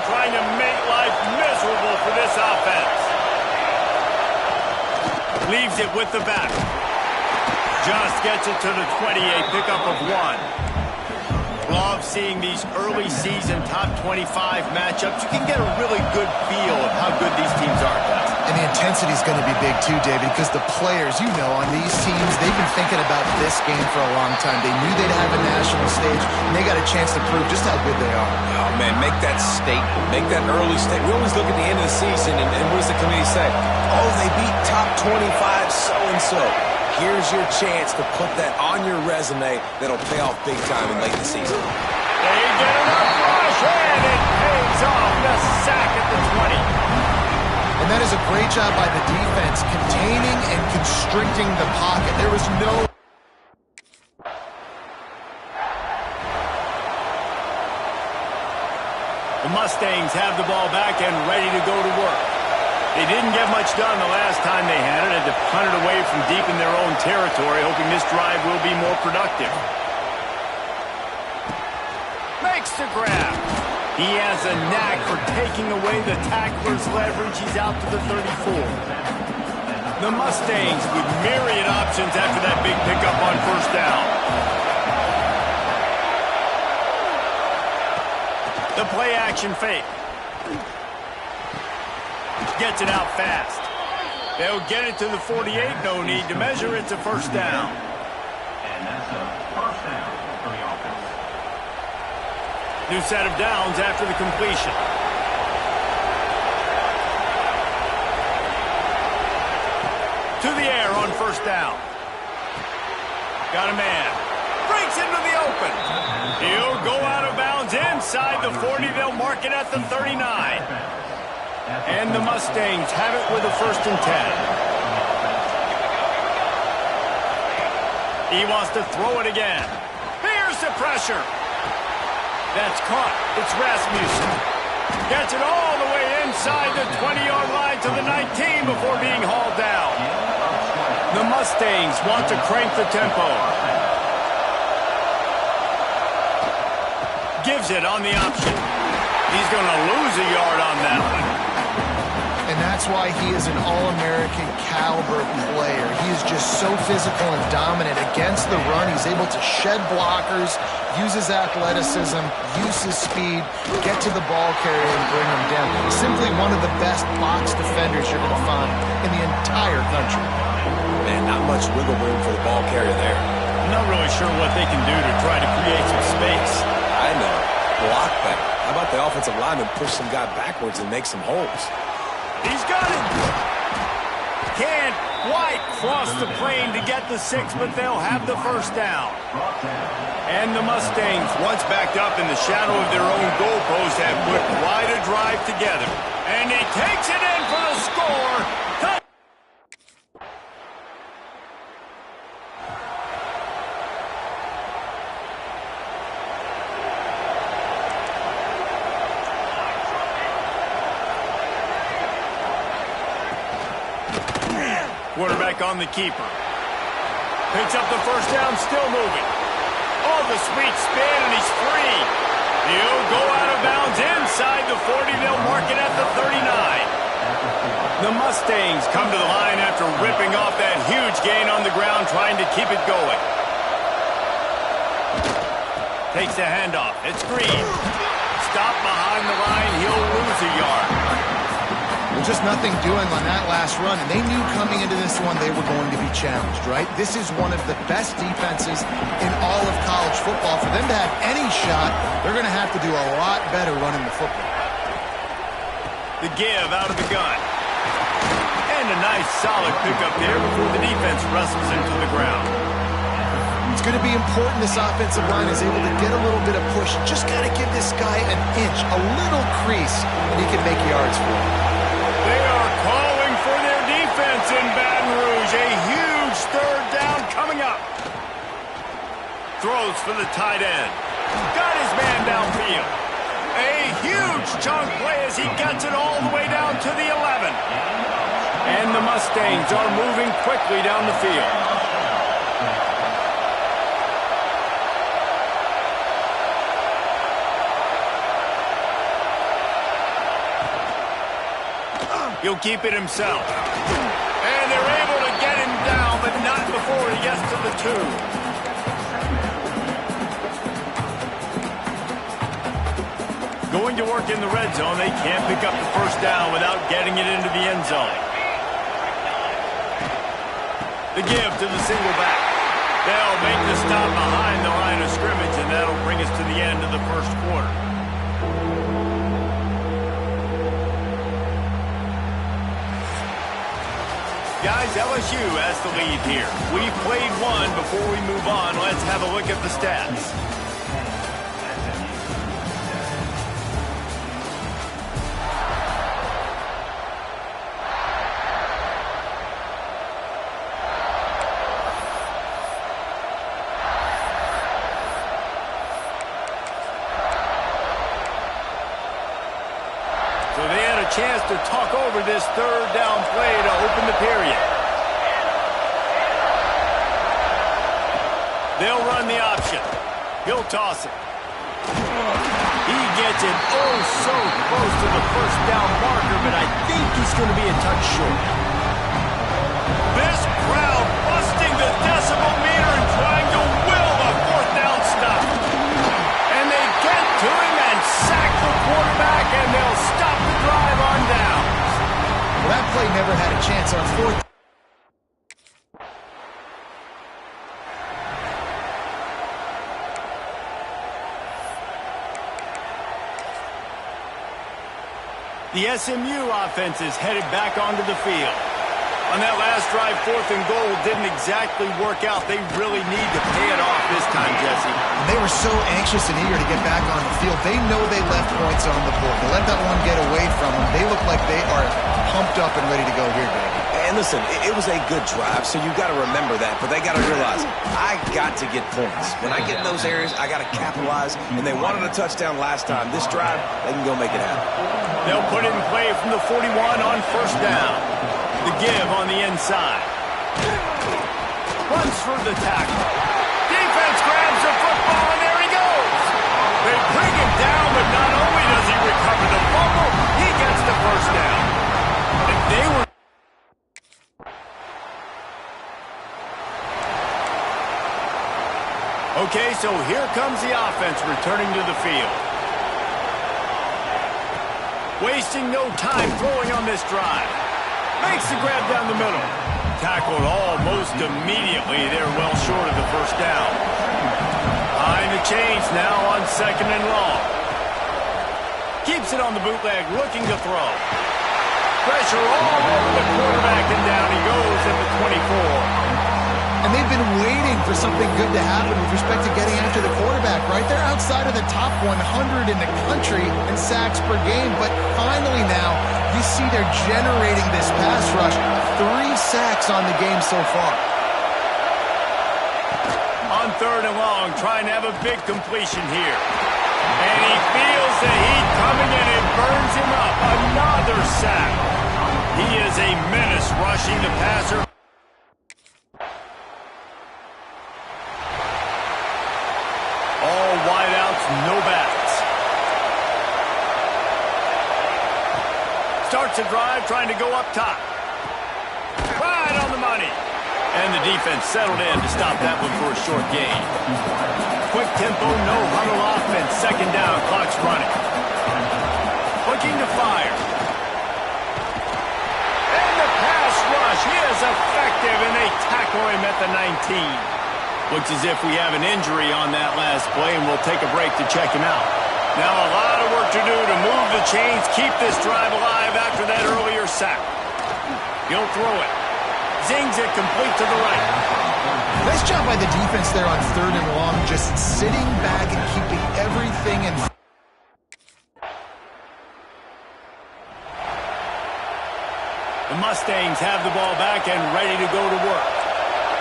trying to make life miserable for this offense. Leaves it with the back. Just gets it to the 28, pickup of 1. Love seeing these early season top 25 matchups. You can get a really good feel of how good these teams are, guys. And the intensity is going to be big too, David, because the players, you know, on these teams, they've been thinking about this game for a long time. They knew they'd have a national stage, and they got a chance to prove just how good they are. Oh, man, make that statement. Make that early statement. We always look at the end of the season, and what does the committee say? Oh, they beat top 25 so-and-so. Here's your chance to put that on your resume that'll pay off big time in late in the season. They get enough rush, and it pays off. The sack at the 20. And that is a great job by the defense, containing and constricting the pocket. There was no... The Mustangs have the ball back and ready to go to work. They didn't get much done the last time they had it. Had to punt it away from deep in their own territory, hoping this drive will be more productive. Makes the grab. He has a knack for taking away the tackler's leverage. He's out to the 34. The Mustangs with myriad options after that big pickup on first down. The play action fake. Gets it out fast. They'll get it to the 48. No need to measure. It's a first down. And that's a first down for the offense. New set of downs after the completion. To the air on first down. Got a man. Breaks into the open. He'll go out of bounds inside the 40. They'll mark it at the 39. And the Mustangs have it with a 1st and 10. He wants to throw it again. Here's the pressure. That's caught. It's Rasmussen. Gets it all the way inside the 20-yard line to the 19 before being hauled down. The Mustangs want to crank the tempo. Gives it on the option. He's going to lose a yard on that one. And that's why he is an All-American caliber player. He is just so physical and dominant against the run. He's able to shed blockers, use his athleticism, use his speed, get to the ball carrier and bring him down. Simply one of the best box defenders you're going to find in the entire country. Man, not much wiggle room for the ball carrier there. I'm not really sure what they can do to try to create some space. I know. Block that. How about the offensive lineman push some guy backwards and make some holes? He's got it. Can't quite cross the plane to get the 6, but they'll have the first down. And the Mustangs, once backed up in the shadow of their own goalpost, have put quite a drive together. And he takes it in for the score. Quarterback on the keeper. Picks up the first down, still moving. Oh, the sweet spin, and he's free. He'll go out of bounds inside the 40. They'll mark it at the 39. The Mustangs come to the line after ripping off that huge gain on the ground, trying to keep it going. Takes the handoff. It's Green. Stop behind the line. He'll lose a yard. Just nothing doing on that last run, and they knew coming into this one they were going to be challenged, right? This is one of the best defenses in all of college football. For them to have any shot, they're going to have to do a lot better running the football. The give out of the gun. And a nice solid pickup there before the defense wrestles him to the ground. It's going to be important this offensive line is able to get a little bit of push. Just got to give this guy an inch, a little crease, and he can make yards for him. They are calling for their defense in Baton Rouge. A huge 3rd down coming up. Throws for the tight end. Got his man downfield. A huge chunk play as he gets it all the way down to the 11. And the Mustangs are moving quickly down the field. He'll keep it himself. And they're able to get him down, but not before he gets to the 2. Going to work in the red zone, they can't pick up the first down without getting it into the end zone. The give to the single back. They'll make the stop behind the line of scrimmage, and that'll bring us to the end of the first quarter. Guys, LSU has the lead here. We've played one. Before we move on, let's have a look at the stats. So they had a chance to talk over this third down play to open the period. They'll run the option. He'll toss it. He gets it oh so close to the first down marker, but I think he's going to be a touch short. This crowd busting the decibel meter and trying to will the fourth down stop. And they get to him and sack the quarterback, and they'll stop the drive on down. Well, that play never had a chance on fourth. The SMU offense is headed back onto the field. On that last drive, 4th and goal didn't exactly work out. They really need to pay it off this time, Jesse. They were so anxious and eager to get back on the field. They know they left points on the board. To let that one get away from them, they look like they are pumped up and ready to go here, Greg. And listen, it was a good drive, so you got to remember that. But they got to realize, I got to get points. When I get in those areas, I got to capitalize. And they wanted a touchdown last time. This drive, they can go make it happen. They'll put it in play from the 41 on first down. The give on the inside. Runs through the tackle. Defense grabs the football, and there he goes. They bring him down, but not only does he recover the fumble, he gets the first down. If they were... Okay, so here comes the offense returning to the field. Wasting no time throwing on this drive. Makes the grab down the middle. Tackled almost immediately. They're well short of the first down. Behind the chains now on 2nd and long. Keeps it on the bootleg, looking to throw. Pressure all over the quarterback, and down he goes at the 24. And they've been waiting for something good to happen with respect to getting after the quarterback, right? They're outside of the top 100 in the country in sacks per game, but finally now you see they're generating this pass rush. 3 sacks on the game so far. On 3rd and long, trying to have a big completion here. And he feels the heat coming and it burns him up. Another sack. He is a menace rushing the passer. All wideouts, no backs. Starts a drive trying to go up top. Right on the money. And the defense settled in to stop that one for a short gain. Quick tempo, no huddle offense. 2nd down, clock's running. Looking to fire. And the pass rush is effective, and they tackle him at the 19. Looks as if we have an injury on that last play, and we'll take a break to check him out. Now a lot of work to do to move the chains, keep this drive alive after that earlier sack. He'll throw it. Zings it complete to the right. Nice job by the defense there on 3rd and long, just sitting back and keeping everything in. The Mustangs have the ball back and ready to go to work.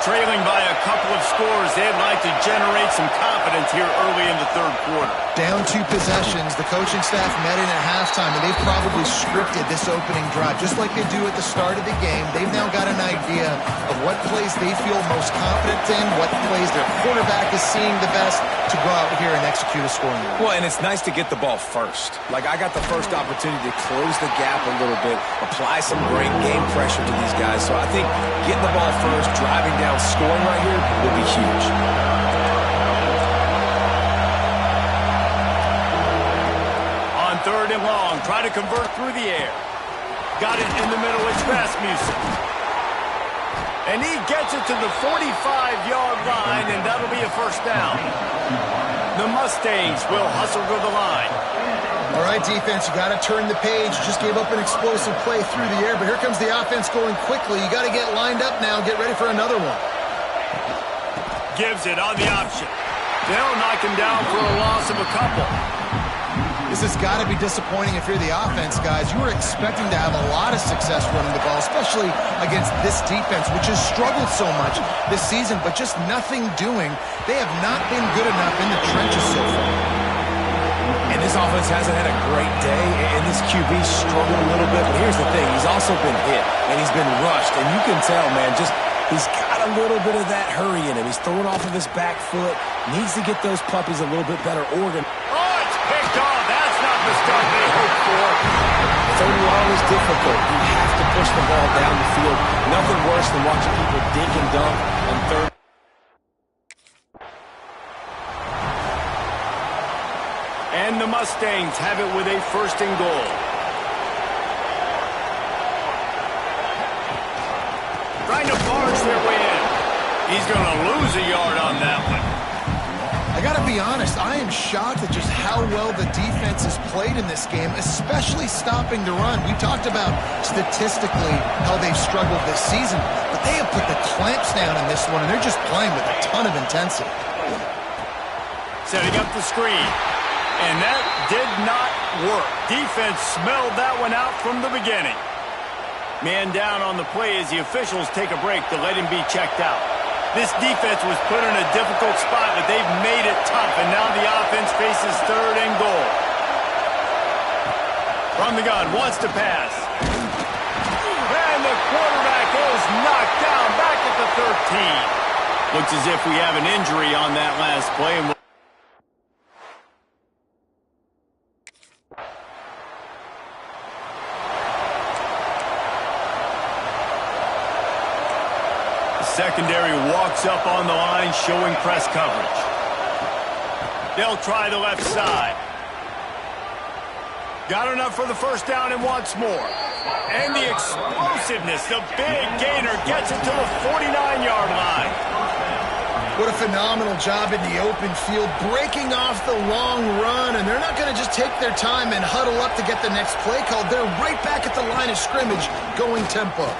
Trailing by a couple of scores, they'd like to generate some confidence here early in the 3rd quarter. Down 2 possessions, the coaching staff met in at halftime, and they've probably scripted this opening drive, just like they do at the start of the game. They've now got an idea of what plays they feel most confident in, what plays their quarterback is seeing the best to go out here and execute a scoring drive. Well, and it's nice to get the ball first. Like, I got the first opportunity to close the gap a little bit, apply some great game pressure to these guys. So I think getting the ball first, driving down, scoring right here will be huge. On 3rd and long, try to convert through the air. Got it in the middle, it's Rasmussen. And he gets it to the 45-yard line, and that'll be a first down. The Mustangs will hustle to the line. All right, defense, you got to turn the page. Just gave up an explosive play through the air, but here comes the offense going quickly. You got to get lined up now, get ready for another one. Gives it on the option. They'll knock him down for a loss of a couple. This has got to be disappointing if you're the offense, guys. You were expecting to have a lot of success running the ball, especially against this defense, which has struggled so much this season, but just nothing doing. They have not been good enough in the trenches so far. And this offense hasn't had a great day, and this QB struggled a little bit. But here's the thing. He's also been hit, and he's been rushed. And you can tell, man, he's got a little bit of that hurry in him. He's throwing off of his back foot. Needs to get those puppies a little bit better organized. Oh, it's picked off. That's not the start they hoped for. 3rd and long is difficult. You have to push the ball down the field. Nothing worse than watching people dink and dunk on 3rd. And the Mustangs have it with a 1st and goal. Trying to barge their way in. He's going to lose a yard on that one. I got to be honest, I am shocked at just how well the defense has played in this game, especially stopping the run. We talked about statistically how they've struggled this season, but they have put the clamps down in this one, and they're just playing with a ton of intensity. Setting up the screen. And that did not work. Defense smelled that one out from the beginning. Man down on the play as the officials take a break to let him be checked out. This defense was put in a difficult spot, but they've made it tough, and now the offense faces 3rd and goal. From the gun, wants to pass. And the quarterback is knocked down back at the 13. Looks as if we have an injury on that last play. And secondary walks up on the line, showing press coverage. They'll try the left side. Got enough for the first down and wants more. And the explosiveness, the big gainer gets it to the 49-yard line. What a phenomenal job in the open field, breaking off the long run, and they're not going to just take their time and huddle up to get the next play called. They're right back at the line of scrimmage, going tempo.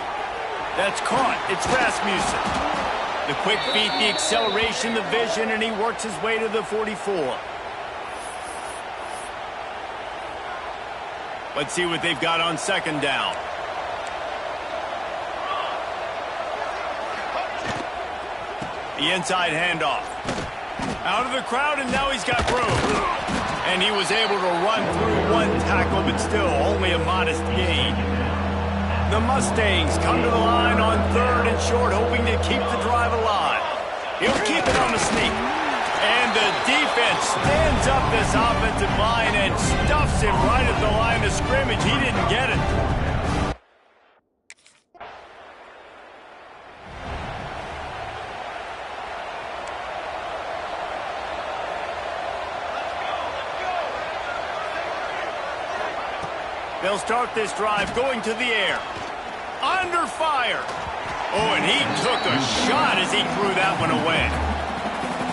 That's caught. It's Rasmussen. The quick feet, the acceleration, the vision, and he works his way to the 44. Let's see what they've got on 2nd down. The inside handoff. Out of the crowd, and now he's got room. And he was able to run through one tackle, but still only a modest gain. The Mustangs come to the line on 3rd and short, hoping to keep the drive alive. He'll keep it on the sneak. And the defense stands up this offensive line and stuffs him right at the line of scrimmage. He didn't get it. They'll start this drive going to the air. Under fire. Oh, and he took a shot as he threw that one away.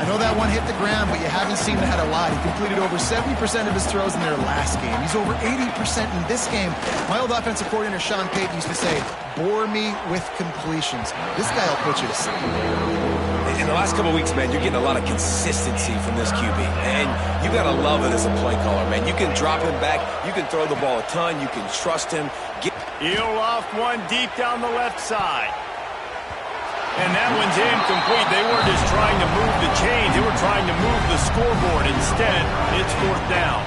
I know that one hit the ground, but you haven't seen him had a lot. He completed over 70% of his throws in their last game. He's over 80% in this game. My old offensive coordinator, Sean Payton, used to say, bore me with completions. This guy will put you to sleep. In the last couple of weeks, man, you're getting a lot of consistency from this QB. And you got to love it as a play caller, man. You can drop him back. You can throw the ball a ton. You can trust him. He'll loft one deep down the left side. And that one's incomplete. They weren't just trying to move the chains. They were trying to move the scoreboard. Instead, it's 4th down.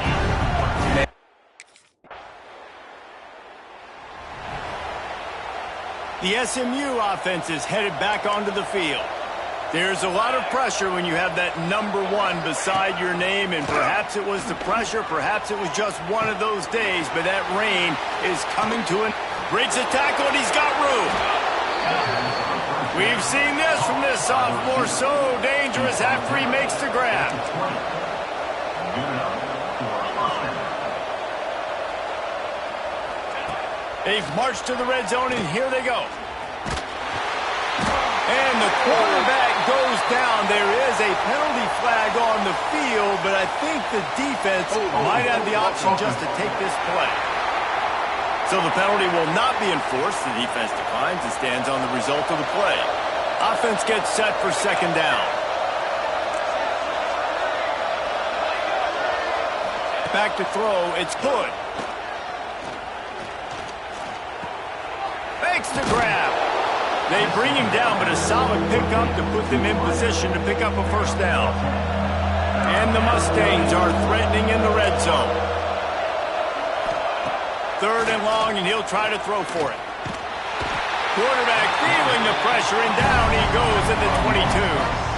The SMU offense is headed back onto the field. There's a lot of pressure when you have that number 1 beside your name, and perhaps it was the pressure, perhaps it was just one of those days, but that rain is coming to an... Breaks a tackle, and he's got room. We've seen this from this sophomore, so dangerous after he makes the grab. They've marched to the red zone, and here they go. And the quarterback goes down. There is a penalty flag on the field, but I think the defense might have the option just to take this play. So the penalty will not be enforced. The defense declines and stands on the result of the play. Offense gets set for second down. Back to throw. It's Hood. Makes the grab. They bring him down, but a solid pickup to put them in position to pick up a first down. And the Mustangs are threatening in the red zone. 3rd and long, and he'll try to throw for it. Quarterback feeling the pressure, and down he goes at the 22.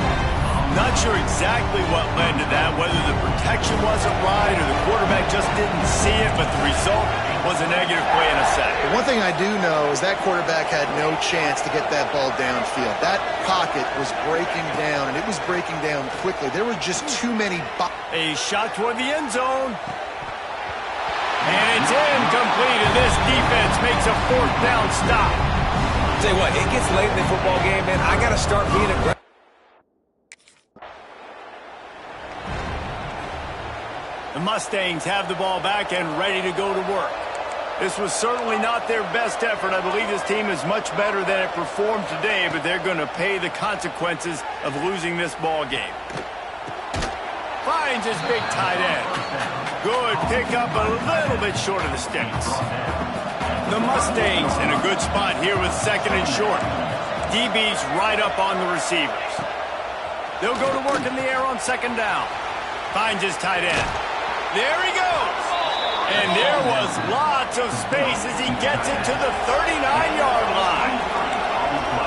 Not sure exactly what led to that, whether the protection wasn't right or the quarterback just didn't see it, but the result was a negative play in a sack. One thing I do know is that quarterback had no chance to get that ball downfield. That pocket was breaking down, and it was breaking down quickly. There were just too many... A shot toward the end zone. And it's incomplete, and this defense makes a 4th down stop. Tell you what, it gets late in the football game, man. I got to start being aggressive. The Mustangs have the ball back and ready to go to work. This was certainly not their best effort. I believe this team is much better than it performed today, but they're going to pay the consequences of losing this ball game. Finds his big tight end. Good pickup, a little bit short of the sticks. The Mustangs in a good spot here with 2nd and short. DB's right up on the receivers. They'll go to work in the air on 2nd down. Finds his tight end. There he goes. And there was lots of space as he gets it to the 39-yard line.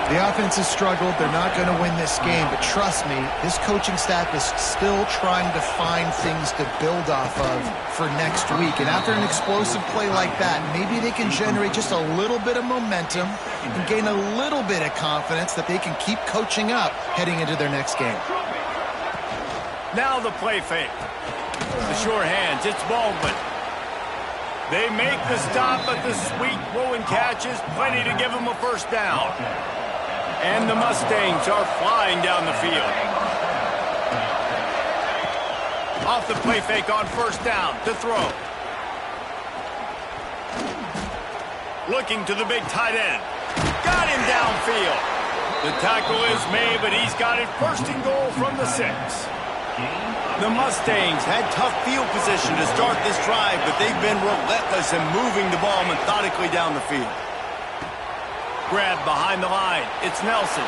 The offense has struggled. They're not going to win this game, but trust me, this coaching staff is still trying to find things to build off of for next week. And after an explosive play like that, maybe they can generate just a little bit of momentum and gain a little bit of confidence that they can keep coaching up heading into their next game. Now the play fake. The sure hands, it's Baldwin. They make the stop, but the sweet throwing catch is plenty to give them a first down. And the Mustangs are flying down the field. Off the play fake on 1st down to throw. Looking to the big tight end. Got him downfield. The tackle is made, but he's got it 1st and goal from the 6. The Mustangs had tough field position to start this drive, but they've been relentless in moving the ball methodically down the field. Grab behind the line. It's Nelson.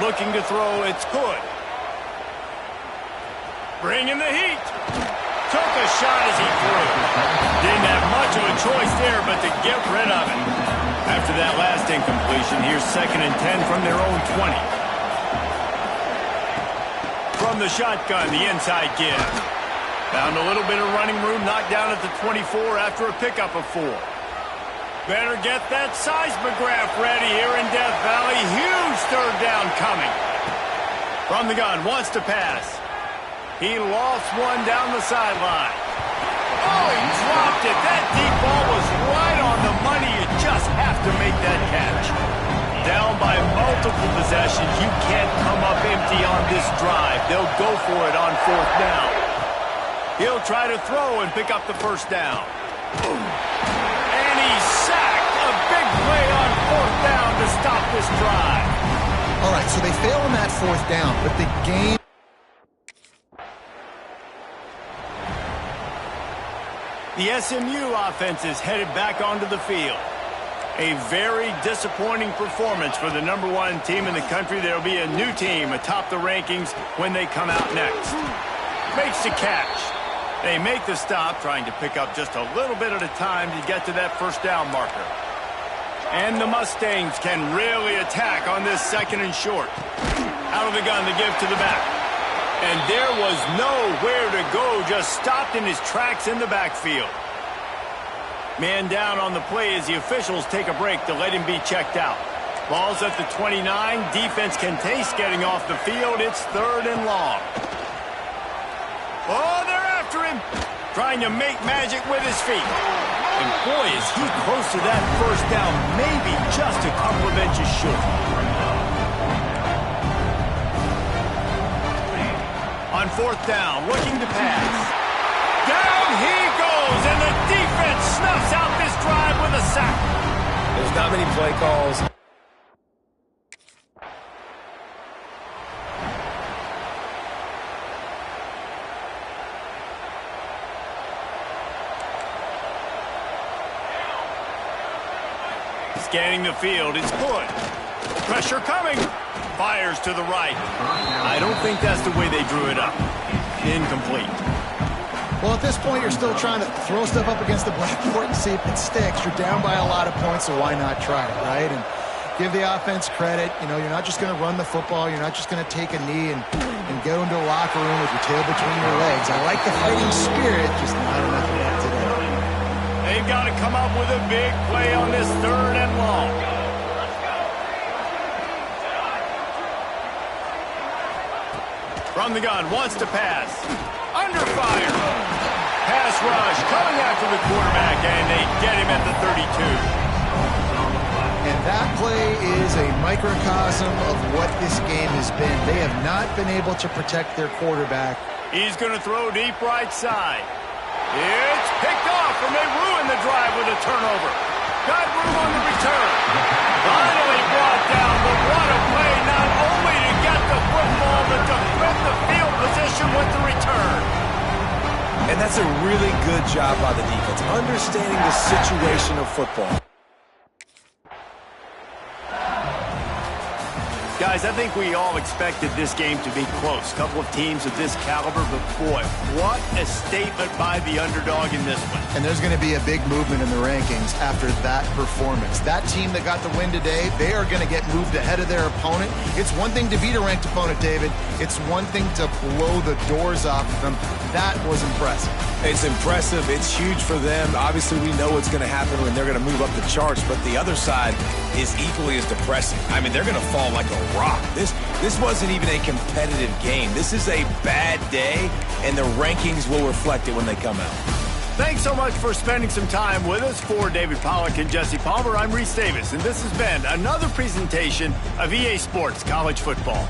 Looking to throw, it's Hood. Bringing the heat. Took a shot as he threw. Didn't have much of a choice there, but to get rid of it. After that last incompletion, here's 2nd and 10 from their own 20. From the shotgun, the inside give. Found a little bit of running room, knocked down at the 24 after a pickup of 4. Better get that seismograph ready here in Death Valley. Huge 3rd down coming. From the gun, wants to pass. He lost one down the sideline. Oh, he dropped it. That deep ball was right on the money. You just have to make that catch. Down by multiple possessions. You can't come up empty on this drive. They'll go for it on 4th down. He'll try to throw and pick up the first down. And he's sacked. A big play on 4th down to stop this drive. All right, so they fail on that 4th down, but the game... The SMU offense is headed back onto the field. A very disappointing performance for the #1 team in the country. There will be a new team atop the rankings when they come out next. Makes the catch. They make the stop, trying to pick up just a little bit at a time to get to that first down marker. And the Mustangs can really attack on this 2nd and short. Out of the gun to give to the back. And there was nowhere to go, just stopped in his tracks in the backfield. Man down on the play as the officials take a break to let him be checked out. Ball's at the 29. Defense can taste getting off the field. It's 3rd and long. Oh, they're after him. Trying to make magic with his feet. And boy, is he close to that first down. Maybe just a couple of inches short. On 4th down, looking to pass. Down he goes, and the defense snuffs out this drive with a sack. There's not many play calls. Scanning the field, it's good. Pressure coming. Fires to the right. I don't think that's the way they drew it up. Incomplete. Well, at this point, you're still trying to throw stuff up against the blackboard and see if it sticks. You're down by a lot of points, so why not try it, right? And give the offense credit. You know, you're not just going to run the football. You're not just going to take a knee and go into a locker room with your tail between your legs. I like the fighting spirit, just not enough of that today. They've got to come up with a big play on this 3rd and long. From the gun, wants to pass. Under fire. Pass rush, coming after the quarterback, and they get him at the 32. And that play is a microcosm of what this game has been. They have not been able to protect their quarterback. He's going to throw deep right side. It's picked off, and they ruin the drive with a turnover. Got room on the return. Finally brought down, but what a play, not only to get the football, but to flip the field position with the return. And that's a really good job by the defense, understanding the situation of football. Guys, I think we all expected this game to be close. Couple of teams of this caliber, but boy, what a statement by the underdog in this one. And there's going to be a big movement in the rankings after that performance. That team that got the win today, they are going to get moved ahead of their opponent. It's one thing to beat a ranked opponent, David. It's one thing to blow the doors off of them. That was impressive. It's impressive. It's huge for them. Obviously, we know what's going to happen when they're going to move up the charts, but the other side is equally as depressing. I mean, they're going to fall like a rock. This wasn't even a competitive game. This is a bad day, and the rankings will reflect it when they come out. Thanks so much for spending some time with us. For David Pollack and Jesse Palmer, I'm Reese Davis, and this has been another presentation of EA Sports College Football.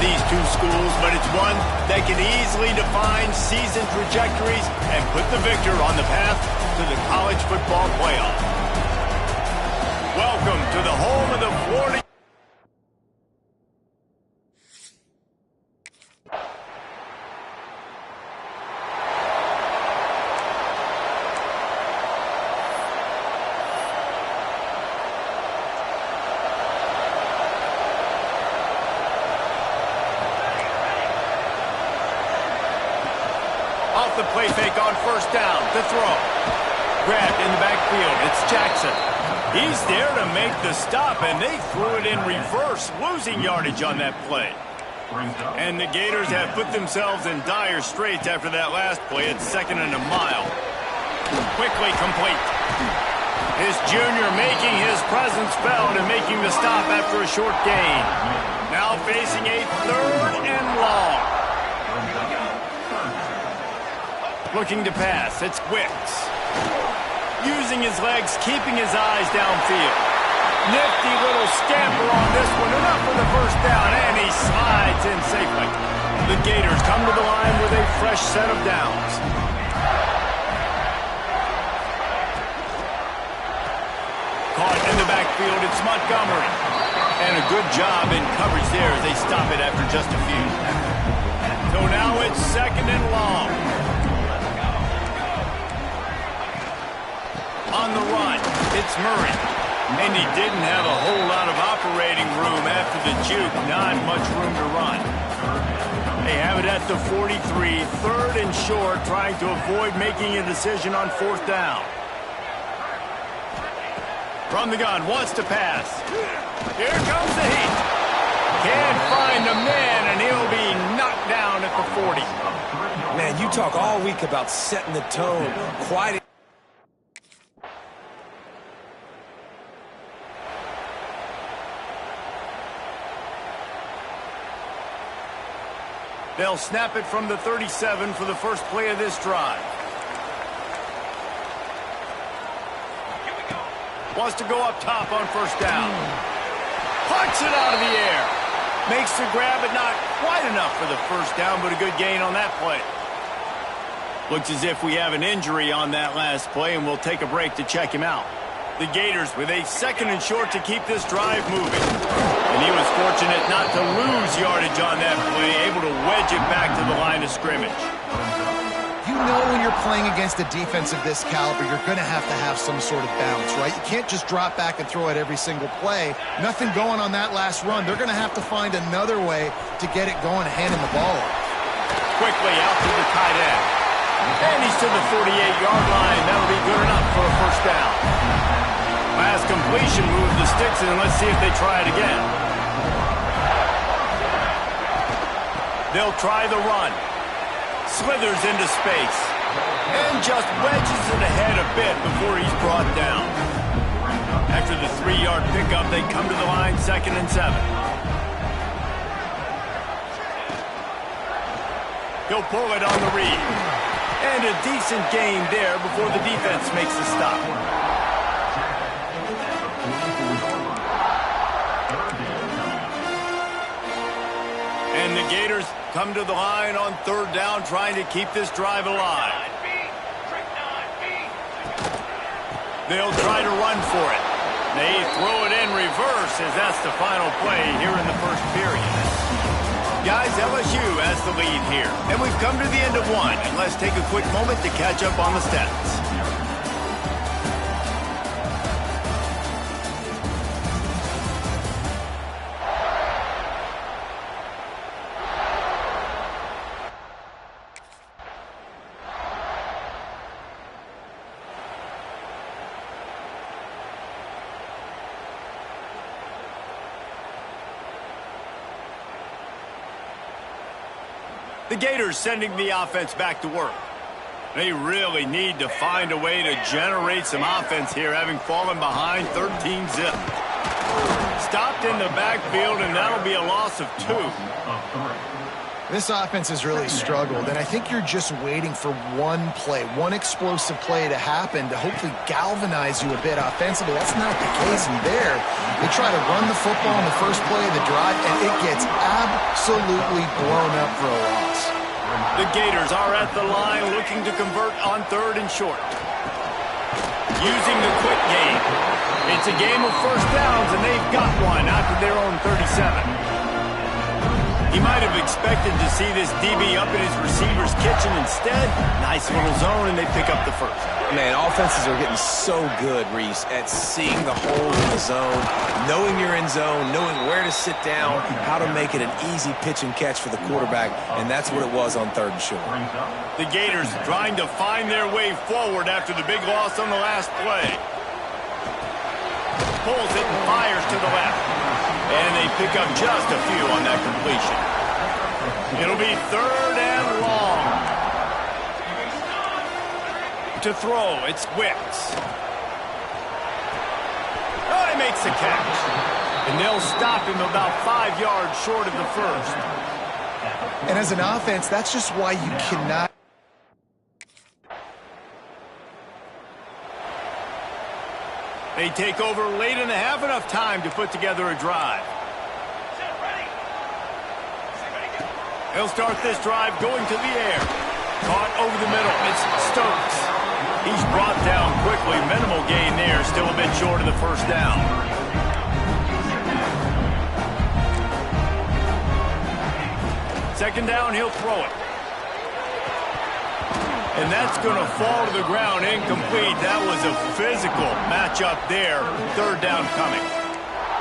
these two schools, but it's one that can easily define season trajectories and put the victor on the path to the college football playoff. Welcome to the home of the Florida. Off the play fake on first down to throw. Grabbed in the backfield. It's Jackson. He's there to make the stop, and they threw it in reverse, losing yardage on that play. And the Gators have put themselves in dire straits after that last play. It's 2nd and a mile. Quickly complete. His junior making his presence felt and making the stop after a short gain. Now facing a 3rd and long. Looking to pass. It's Wicks. Using his legs, keeping his eyes downfield. Nifty little scamper on this one. Enough for the first down, and he slides in safely. The Gators come to the line with a fresh set of downs. Caught in the backfield, it's Montgomery. And a good job in coverage there as they stop it after just a few. So now it's 2nd and long. On the run, it's Murray. And he didn't have a whole lot of operating room after the juke. Not much room to run. They have it at the 43, 3rd and short, trying to avoid making a decision on 4th down. From the gun, wants to pass. Here comes the heat. Can't find the man, and he'll be knocked down at the 40. Man, you talk all week about setting the tone. Quite. They'll snap it from the 37 for the first play of this drive. Wants to go up top on first down. Punts it out of the air. Makes the grab, but not quite enough for the first down, but a good gain on that play. Looks as if we have an injury on that last play, and we'll take a break to check him out. The Gators with a 2nd and short to keep this drive moving. And he was fortunate not to lose yardage on that play, able to wedge it back to the line of scrimmage. You know when you're playing against a defense of this caliber, you're going to have some sort of balance, right? You can't just drop back and throw it every single play. Nothing going on that last run. They're going to have to find another way to get it going, handing the ball off. Quickly out to the tight end. And he's to the 48-yard line. That'll be good enough for a first down. Last completion moves the sticks in, and let's see if they try it again. They'll try the run. Slithers into space. And just wedges it ahead a bit before he's brought down. After the 3-yard pickup, they come to the line 2nd and 7. He'll pull it on the read. And a decent gain there before the defense makes the stop. And the Gators come to the line on 3rd down, trying to keep this drive alive. They'll try to run for it. They throw it in reverse as that's the final play here in the first period. Guys, LSU has the lead here. And we've come to the end of one. And let's take a quick moment to catch up on the stats. The Gators sending the offense back to work. They really need to find a way to generate some offense here, having fallen behind 13-zip. Stopped in the backfield, and that'll be a loss of 2. This offense has really struggled, and I think you're just waiting for one play, one explosive play to happen to hopefully galvanize you a bit offensively. That's not the case in there. They try to run the football in the first play of the drive, and it gets absolutely blown up for a loss. The Gators are at the line looking to convert on 3rd and short. Using the quick game. It's a game of first downs, and they've got one after their own 37. He might have expected to see this DB up in his receiver's kitchen. Instead, nice little zone, and they pick up the first. Man, offenses are getting so good, Reese, at seeing the holes in the zone, knowing you're in zone, knowing where to sit down, how to make it an easy pitch and catch for the quarterback, and that's what it was on 3rd and short. The Gators trying to find their way forward after the big loss on the last play. Pulls it and fires to the left. And they pick up just a few on that completion. It'll be 3rd and long. To throw, it's Wicks. Oh, he makes the catch. And they'll stop him about 5 yards short of the first. And as an offense, that's just why you cannot. They take over late and have enough time to put together a drive. They'll start this drive going to the air. Caught over the middle. It's Stokes. He's brought down quickly. Minimal gain there. Still a bit short of the first down. Second down, he'll throw it. And that's going to fall to the ground, incomplete. That was a physical matchup there. 3rd down coming.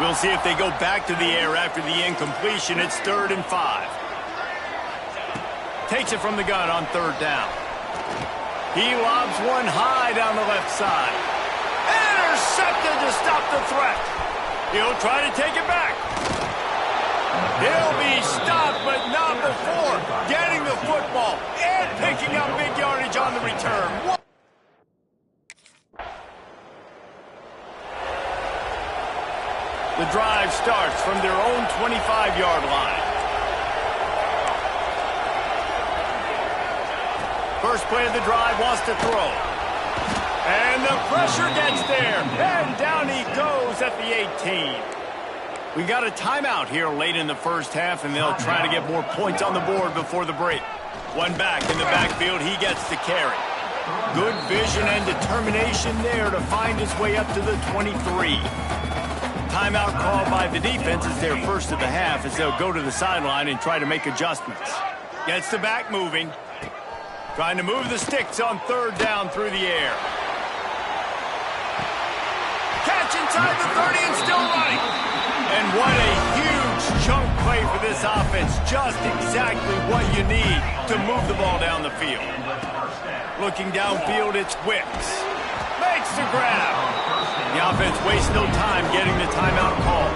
We'll see if they go back to the air after the incompletion. It's 3rd and 5. Takes it from the gun on 3rd down. He lobs one high down the left side. Intercepted to stop the threat. He'll try to take it back. He'll be stopped, but not before getting the football and picking up big yardage on the return. The drive starts from their own 25-yard line. First play of the drive wants to throw. And the pressure gets there. And down he goes at the 18. We got a timeout here late in the first half, and they'll try to get more points on the board before the break. One back in the backfield, he gets the carry. Good vision and determination there to find his way up to the 23. Timeout called by the defense is their first of the half as they'll go to the sideline and try to make adjustments. Gets the back moving. Trying to move the sticks on 3rd down through the air. Catch inside the 30 and still running. And what a huge chunk play for this offense. Just exactly what you need to move the ball down the field. Looking downfield, it's Wicks. Makes the grab. The offense wastes no time getting the timeout call.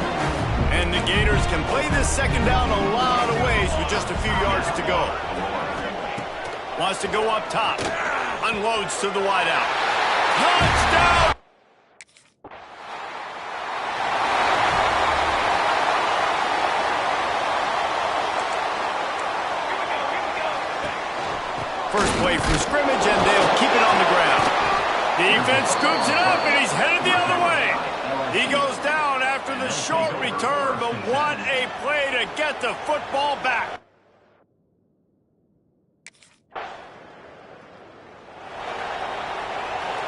And the Gators can play this second down a lot of ways with just a few yards to go. Wants to go up top. Unloads to the wideout. Touchdown! First play from scrimmage, and they'll keep it on the ground. Defense scoops it up, and he's headed the other way. He goes down after the short return, but what a play to get the football back.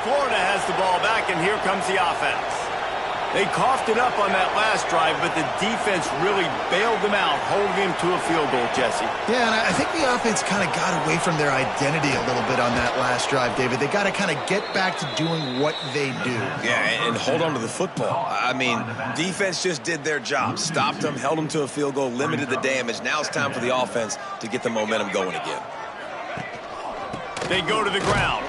Florida has the ball back, and here comes the offense. They coughed it up on that last drive, but the defense really bailed them out, holding him to a field goal, Jesse. Yeah, and I think the offense kind of got away from their identity a little bit on that last drive, David. They got to kind of get back to doing what they do. Yeah, and hold on to the football. I mean, defense just did their job. Stopped them, held them to a field goal, limited the damage. Now it's time for the offense to get the momentum going again. They go to the ground,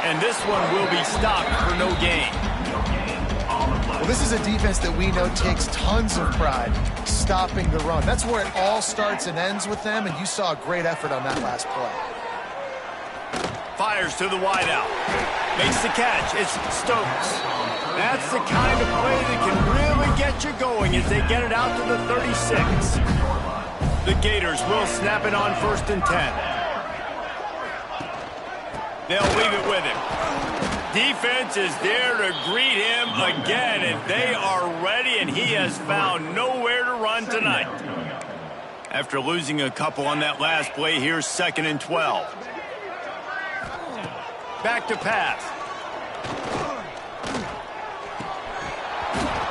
and this one will be stopped for no gain. Well, this is a defense that we know takes tons of pride stopping the run. That's where it all starts and ends with them, and you saw a great effort on that last play. Fires to the wideout. Makes the catch. It's Stokes. That's the kind of play that can really get you going as they get it out to the 36. The Gators will snap it on 1st and 10. They'll leave it with him. Defense is there to greet him again, and they are ready, and he has found nowhere to run tonight. After losing a couple on that last play, here's 2nd and 12. Back to pass.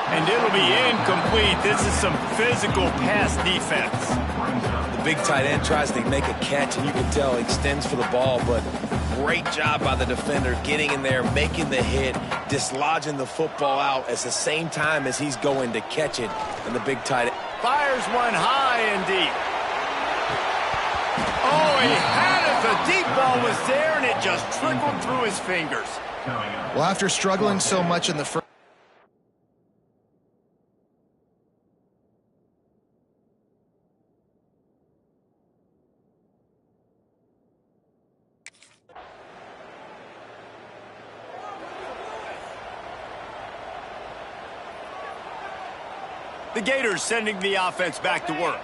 And it'll be incomplete. This is some physical pass defense. The big tight end tries to make a catch, and you can tell he extends for the ball, but great job by the defender getting in there, making the hit, dislodging the football out at the same time as he's going to catch it. And the big tight end fires one high and deep. Oh, he had it. The deep ball was there, and it just trickled through his fingers. Well, after struggling so much in the first, the Gators sending the offense back to work.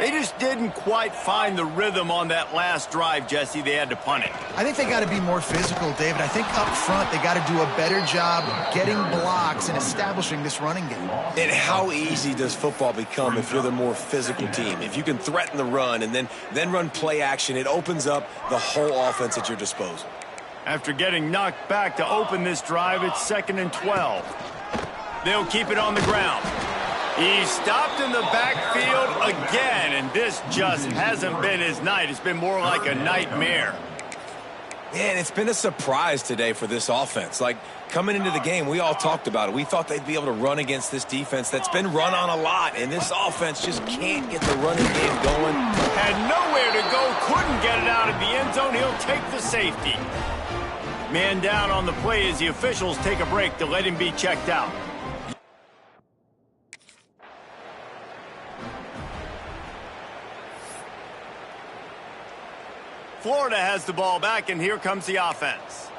They just didn't quite find the rhythm on that last drive, Jesse. They had to punt it. I think they got to be more physical, David. I think up front they got to do a better job getting blocks and establishing this running game. And how easy does football become if you're the more physical team? If you can threaten the run and then run play action, it opens up the whole offense at your disposal. After getting knocked back to open this drive, it's 2nd and 12. They'll keep it on the ground. He stopped in the backfield again, and this just hasn't been his night. It's been more like a nightmare. Yeah, and it's been a surprise today for this offense. Like, coming into the game, we all talked about it. We thought they'd be able to run against this defense that's been run on a lot, and this offense just can't get the running game going. Had nowhere to go, couldn't get it out of the end zone. He'll take the safety. Man down on the play as the officials take a break to let him be checked out. Florida has the ball back, and here comes the offense.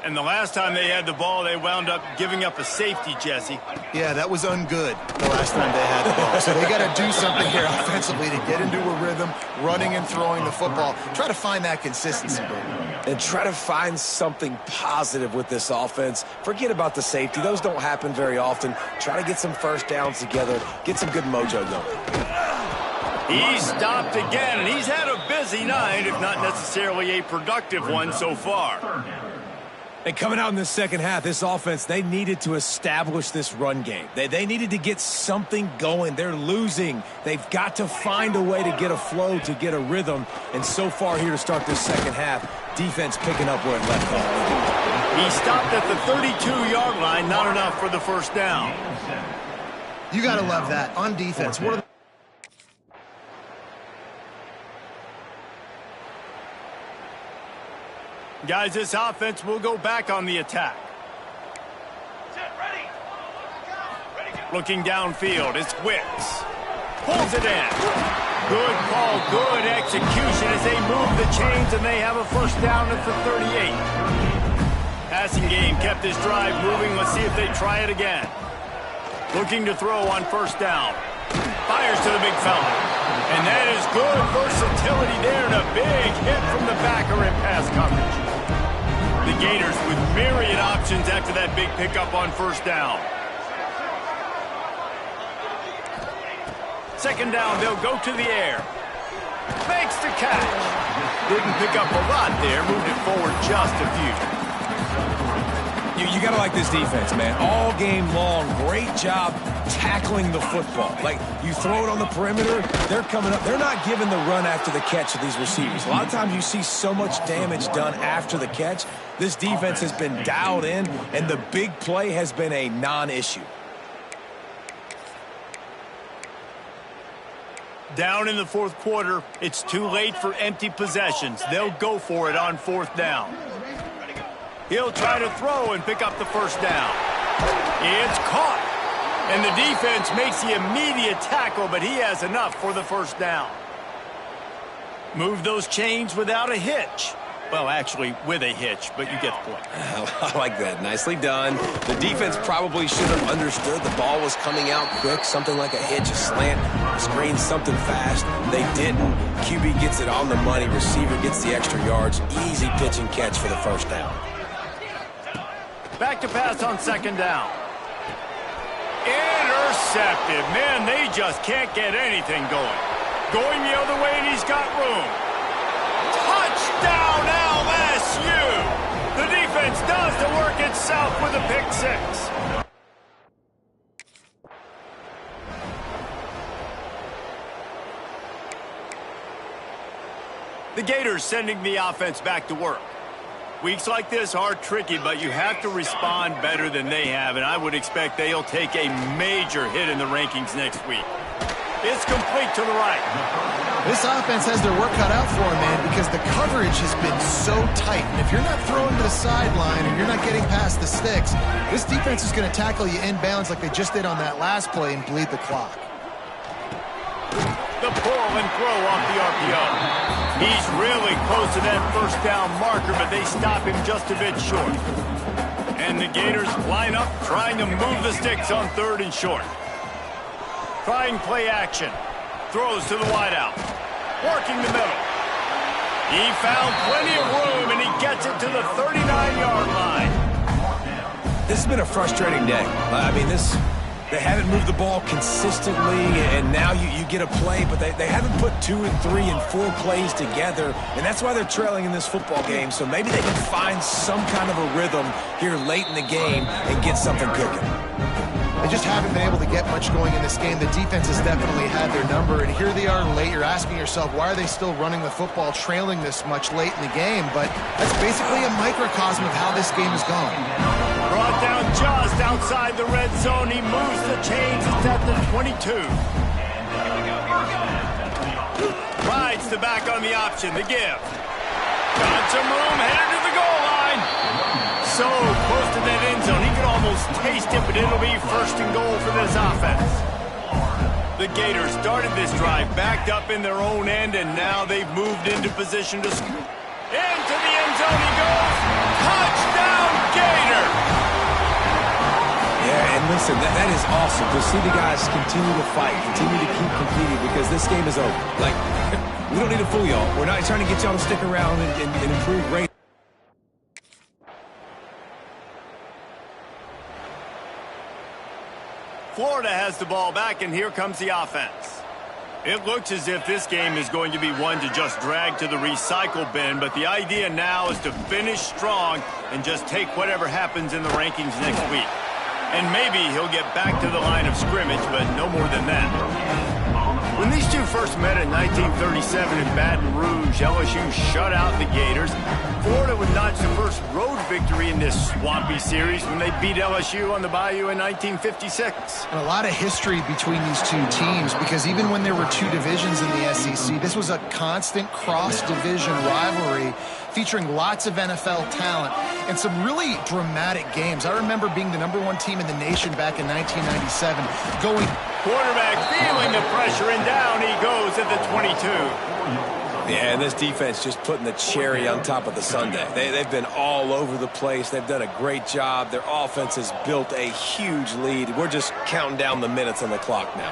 And the last time they had the ball, they wound up giving up a safety, Jesse. Yeah, that was ungood the last time they had the ball. So they got to do something here offensively to get into a rhythm, running and throwing the football. Try to find that consistency. And try to find something positive with this offense. Forget about the safety. Those don't happen very often. Try to get some first downs together, get some good mojo going. He stopped again, and he's had a busy night, if not necessarily a productive one so far. And coming out in the second half, this offense, they needed to establish this run game. They needed to get something going. They're losing. They've got to find a way to get a flow, to get a rhythm. And so far here to start this second half, defense picking up where it left off. He stopped at the 32-yard line, not enough for the first down. You got to love that. On defense, what are the Guys, this offense will go back on the attack. Looking downfield, it's Wicks. Pulls it in. Good call, good execution as they move the chains, and they have a first down at the 38. Passing game kept this drive moving. Let's see if they try it again. Looking to throw on first down. Fires to the big fella. And that is good versatility there, and a big hit from the backer in pass coverage. The Gators with myriad options after that big pickup on first down. Second down, they'll go to the air. Makes the catch. Didn't pick up a lot there, moved it forward just a few. You got to like this defense, man. All game long, great job tackling the football. Like, you throw it on the perimeter, they're coming up. They're not giving the run after the catch to these receivers. A lot of times you see so much damage done after the catch. This defense has been dialed in, and the big play has been a non-issue. Down in the fourth quarter, it's too late for empty possessions. They'll go for it on fourth down. He'll try to throw and pick up the first down. It's caught. And the defense makes the immediate tackle, but he has enough for the first down. Move those chains without a hitch. Well, actually, with a hitch, but you get the point. I like that. Nicely done. The defense probably should have understood the ball was coming out quick, something like a hitch, a slant, a screen, something fast. They didn't. QB gets it on the money. Receiver gets the extra yards. Easy pitch and catch for the first down. Back to pass on second down. Intercepted. Man, they just can't get anything going. Going the other way, and he's got room. Touchdown, LSU! The defense does the work itself with a pick six. The Gators sending the offense back to work. Weeks like this are tricky, but you have to respond better than they have, and I would expect they'll take a major hit in the rankings next week. It's complete to the right. This offense has their work cut out for them, man, because the coverage has been so tight. And if you're not throwing to the sideline and you're not getting past the sticks, this defense is going to tackle you inbounds like they just did on that last play and bleed the clock. The pull and throw off the RPO. He's really close to that first down marker, but they stop him just a bit short. And the Gators line up, trying to move the sticks on third and short. Trying play action. Throws to the wideout. Working the middle. He found plenty of room, and he gets it to the 39-yard line. This has been a frustrating day. I mean, they haven't moved the ball consistently, and now you get a play, but they haven't put 2 and 3 and 4 plays together, and that's why they're trailing in this football game. So maybe they can find some kind of a rhythm here late in the game and get something cooking. They just haven't been able to get much going in this game. The defense has definitely had their number, and here they are late. You're asking yourself, why are they still running the football, trailing this much late in the game? But that's basically a microcosm of how this game is going. Brought down just outside the red zone. He moves the chains. It's at the 22. Rides the back on the option. The give. Got some room. Headed to the goal line. So close to that end zone. He could almost taste it, but it'll be first and goal for this offense. The Gators started this drive backed up in their own end, and now they've moved into position to score. Into the end zone he goes. Touchdown, Gator! Yeah, and listen, that is awesome to see the guys continue to fight, continue to keep competing, because this game is over. Like, we don't need to fool y'all. We're not trying to get y'all to stick around and improve rate. Florida has the ball back, and here comes the offense. It looks as if this game is going to be one to just drag to the recycle bin, but the idea now is to finish strong and just take whatever happens in the rankings next week. And maybe he'll get back to the line of scrimmage, but no more than that. When these two first met in 1937 in Baton Rouge, LSU shut out the Gators. Florida would notch the first road victory in this swampy series when they beat LSU on the Bayou in 1956. And a lot of history between these two teams, because even when there were two divisions in the SEC, this was a constant cross-division rivalry featuring lots of NFL talent and some really dramatic games. I remember being the #1 team in the nation back in 1997, going... Quarterback feeling the pressure, and down he goes at the 22. Yeah, and this defense just putting the cherry on top of the sundae. They've been all over the place. They've done a great job. Their offense has built a huge lead. We're just counting down the minutes on the clock now.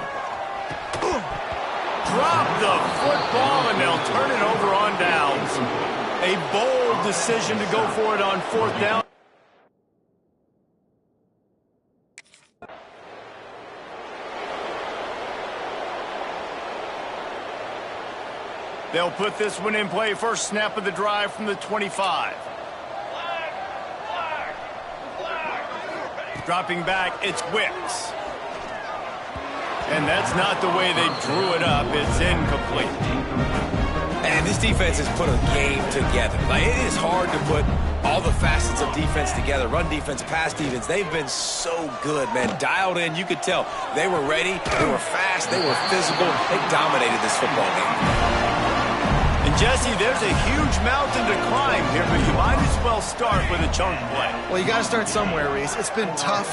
Drop the football, and they'll turn it over on downs. A bold decision to go for it on fourth down. They'll put this one in play. First snap of the drive from the 25. Dropping back, it's Wicks. And that's not the way they drew it up. It's incomplete. And this defense has put a game together. Like, it is hard to put all the facets of defense together. Run defense, pass defense. They've been so good, man. Dialed in. You could tell they were ready. They were fast. They were physical. They dominated this football game. And Jesse, there's a huge mountain to climb here, but you might as well start with a chunk play. Well, you got to start somewhere, Reese. It's been tough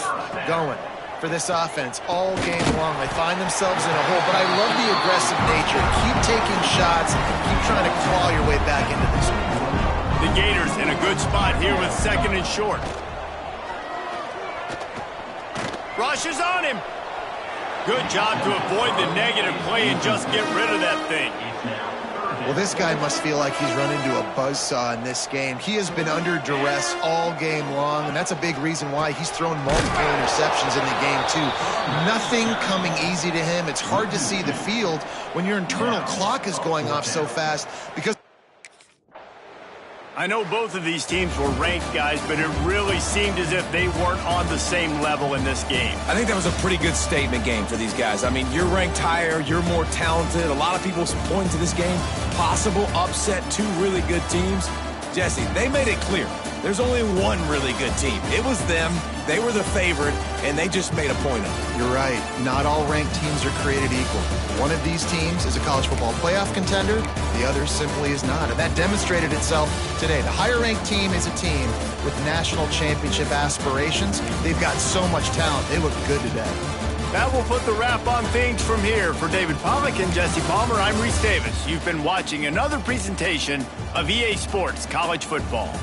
going for this offense all game long. They find themselves in a hole, but I love the aggressive nature. Keep taking shots, keep trying to claw your way back into this one. The Gators in a good spot here with 2nd and short. Rushes on him. Good job to avoid the negative play and just get rid of that thing. Well, this guy must feel like he's run into a buzzsaw in this game. He has been under duress all game long, and that's a big reason why he's thrown multiple interceptions in the game, too. Nothing coming easy to him. It's hard to see the field when your internal clock is going off so fast because I know both of these teams were ranked, guys, but it really seemed as if they weren't on the same level in this game. I think that was a pretty good statement game for these guys. I mean, you're ranked higher, you're more talented. A lot of people point to this game. Possible upset, 2 really good teams. Jesse, they made it clear. There's only one really good team. It was them. They were the favorite, and they just made a point of it. You're right. Not all ranked teams are created equal. One of these teams is a college football playoff contender. The other simply is not. And that demonstrated itself today. The higher-ranked team is a team with national championship aspirations. They've got so much talent. They look good today. That will put the wrap on things from here. For David Pollack and Jesse Palmer, I'm Reese Davis. You've been watching another presentation of EA Sports College Football.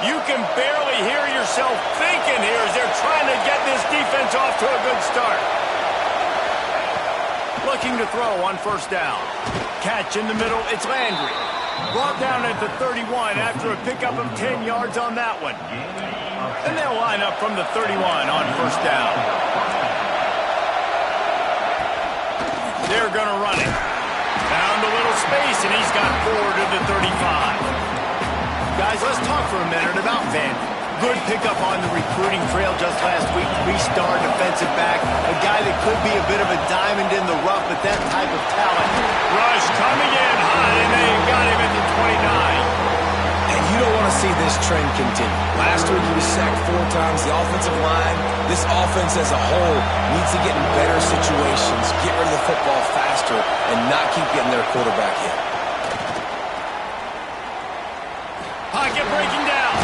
You can barely hear yourself thinking here as they're trying to get this defense off to a good start. Looking to throw on first down. Catch in the middle, it's Landry. Brought down at the 31 after a pickup of 10 yards on that one. And they'll line up from the 31 on first down. They're going to run it. Found a little space, and he's got 4 to the 35. Guys, let's talk for a minute about Vandy. Good pickup on the recruiting trail just last week. 3-star defensive back. A guy that could be a bit of a diamond in the rough, but that type of talent. Rush coming in high, and they got him at the 29. And you don't want to see this trend continue. Last week he was sacked 4 times. The offensive line, this offense as a whole, needs to get in better situations, get rid of the football faster, and not keep getting their quarterback hit. Pocket breaking down.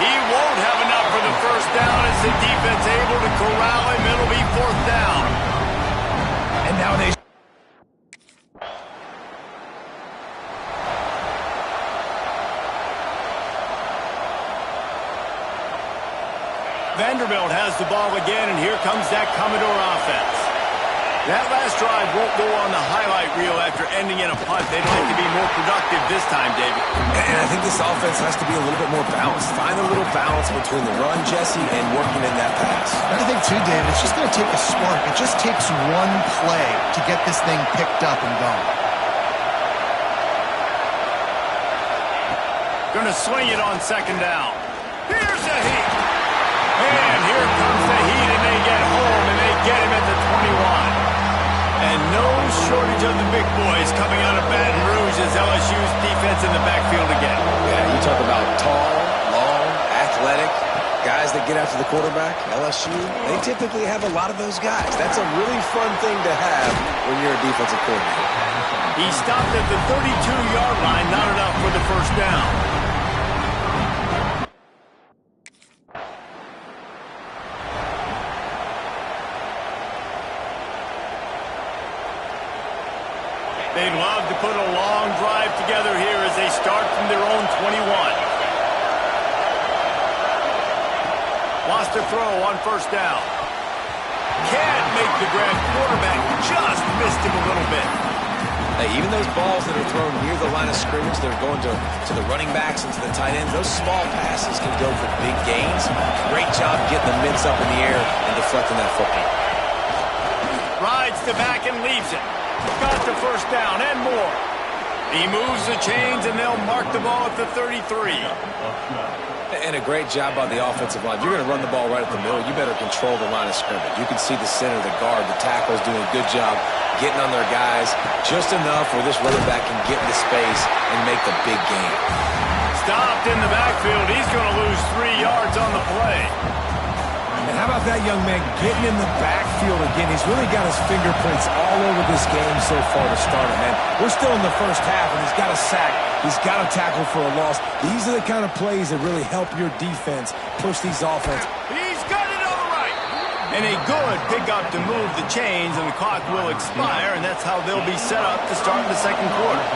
He won't have enough for the first down as the defense able to corral him. It'll be 4th down. And now they... Vanderbilt has the ball again, and here comes that Commodore offense. That last drive won't go on the highlight reel after ending in a punt. They'd like to be more productive this time, David. And I think this offense has to be a little bit more balanced. Find a little balance between the run, Jesse, and working in that pass. I think, too, David, it's just going to take a spark. It just takes one play to get this thing picked up and going. Going to swing it on second down. Here's the heat. And here comes the heat, and they get home, and they get him at the 21. And no shortage of the big boys coming out of Baton Rouge as LSU's defense in the backfield again. Yeah, you talk about tall, long, athletic, guys that get after the quarterback. LSU, they typically have a lot of those guys. That's a really fun thing to have when you're a defensive coordinator. He stopped at the 32-yard line, not enough for the first down. They'd love to put a long drive together here as they start from their own 21. Wants to throw on first down. Can't make the grab. Quarterback just missed him a little bit. Hey, even those balls that are thrown near the line of scrimmage, they're going to the running backs and to the tight ends. Those small passes can go for big gains. Great job getting the mitts up in the air and deflecting that football. Rides the back and leaves it. Got the first down and more. He moves the chains, and they'll mark the ball at the 33. And a great job by the offensive line. If you're going to run the ball right at the middle, you better control the line of scrimmage. You can see the center, the guard, the tackles doing a good job getting on their guys just enough where this running back can get into space and make the big game. Stopped in the backfield. He's going to lose 3 yards on the play. And how about that young man getting in the backfield again? He's really got his fingerprints all over this game so far to start it, man. We're still in the first half, and he's got a sack. He's got a tackle for a loss. These are the kind of plays that really help your defense push these offense. He's got it all right. And a good pickup to move the chains, and the clock will expire, and that's how they'll be set up to start the second quarter.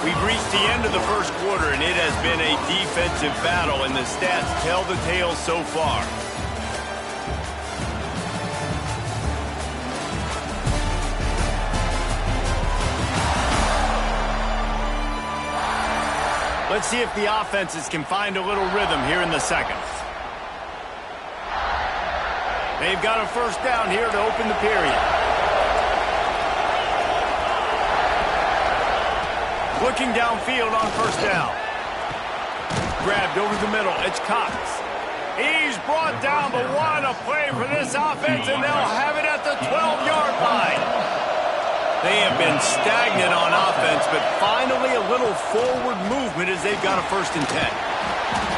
We've reached the end of the first quarter, and it has been a defensive battle, and the stats tell the tale so far. Let's see if the offenses can find a little rhythm here in the second. They've got a first down here to open the period. Looking downfield on first down. Grabbed over the middle. It's Cox. He's brought down, but what a play for this offense, and they'll have it at the 12-yard line. They have been stagnant on offense, but finally a little forward movement as they've got a 1st and 10.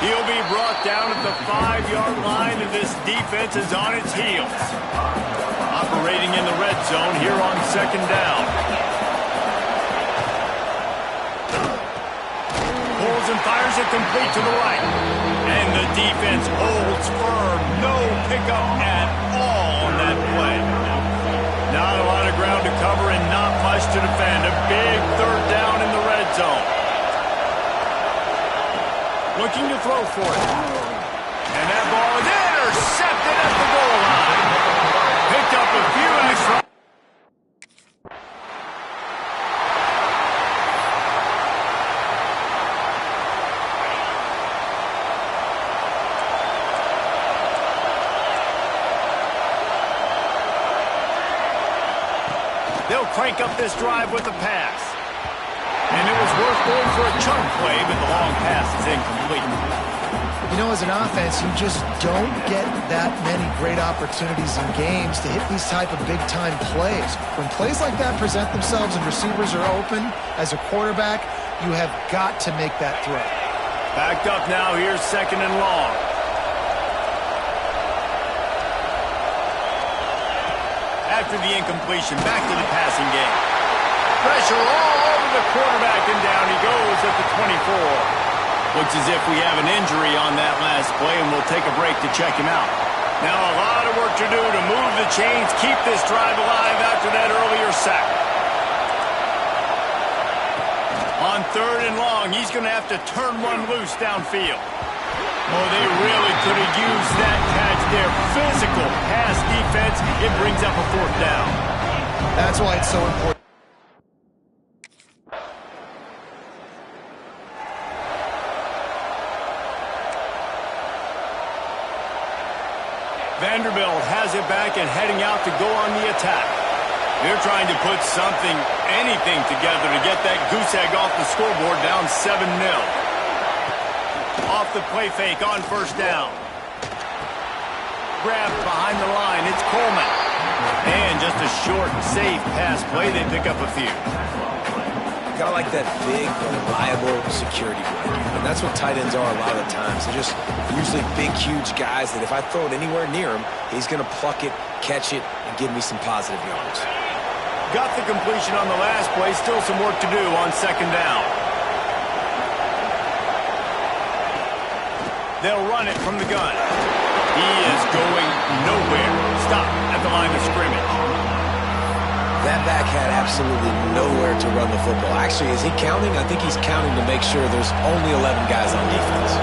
He'll be brought down at the 5-yard line, and this defense is on its heels. Operating in the red zone here on second down. Pulls and fires it complete to the right. And the defense holds firm. No pickup at all on that play. Not a lot of ground to cover and not much to defend. A big third down in the red zone. Looking to throw for it. And that ball is intercepted at the goal line. Picked up a few extra. They'll crank up this drive with a pass. And it was worth going for a chunk play, but the long pass is incomplete. You know, as an offense, you just don't get that many great opportunities in games to hit these type of big-time plays. When plays like that present themselves and receivers are open, as a quarterback, you have got to make that throw. Backed up now, here's 2nd and long. After the incompletion, back to the passing game. Pressure all over the quarterback, and down he goes at the 24. Looks as if we have an injury on that last play, and we'll take a break to check him out. Now a lot of work to do to move the chains, keep this drive alive after that earlier sack. On 3rd and long, he's going to have to turn one loose downfield. Oh, they really could have used that catch there. Physical pass defense. It brings up a 4th down. That's why it's so important. Vanderbilt has it back and heading out to go on the attack. They're trying to put something, anything together to get that goose egg off the scoreboard, down 7-0. Off the play fake on 1st down. Grabbed behind the line. It's Coleman. And just a short, safe pass play. They pick up a few. Kind of like that big, reliable security blanket. And that's what tight ends are a lot of the times. They're just usually big, huge guys that if I throw it anywhere near him, he's going to pluck it, catch it, and give me some positive yards. Got the completion on the last play. Still some work to do on 2nd down. They'll run it from the gun. He is going nowhere. Stop at the line of scrimmage. That back had absolutely nowhere to run the football. Actually, is he counting? I think he's counting to make sure there's only 11 guys on defense.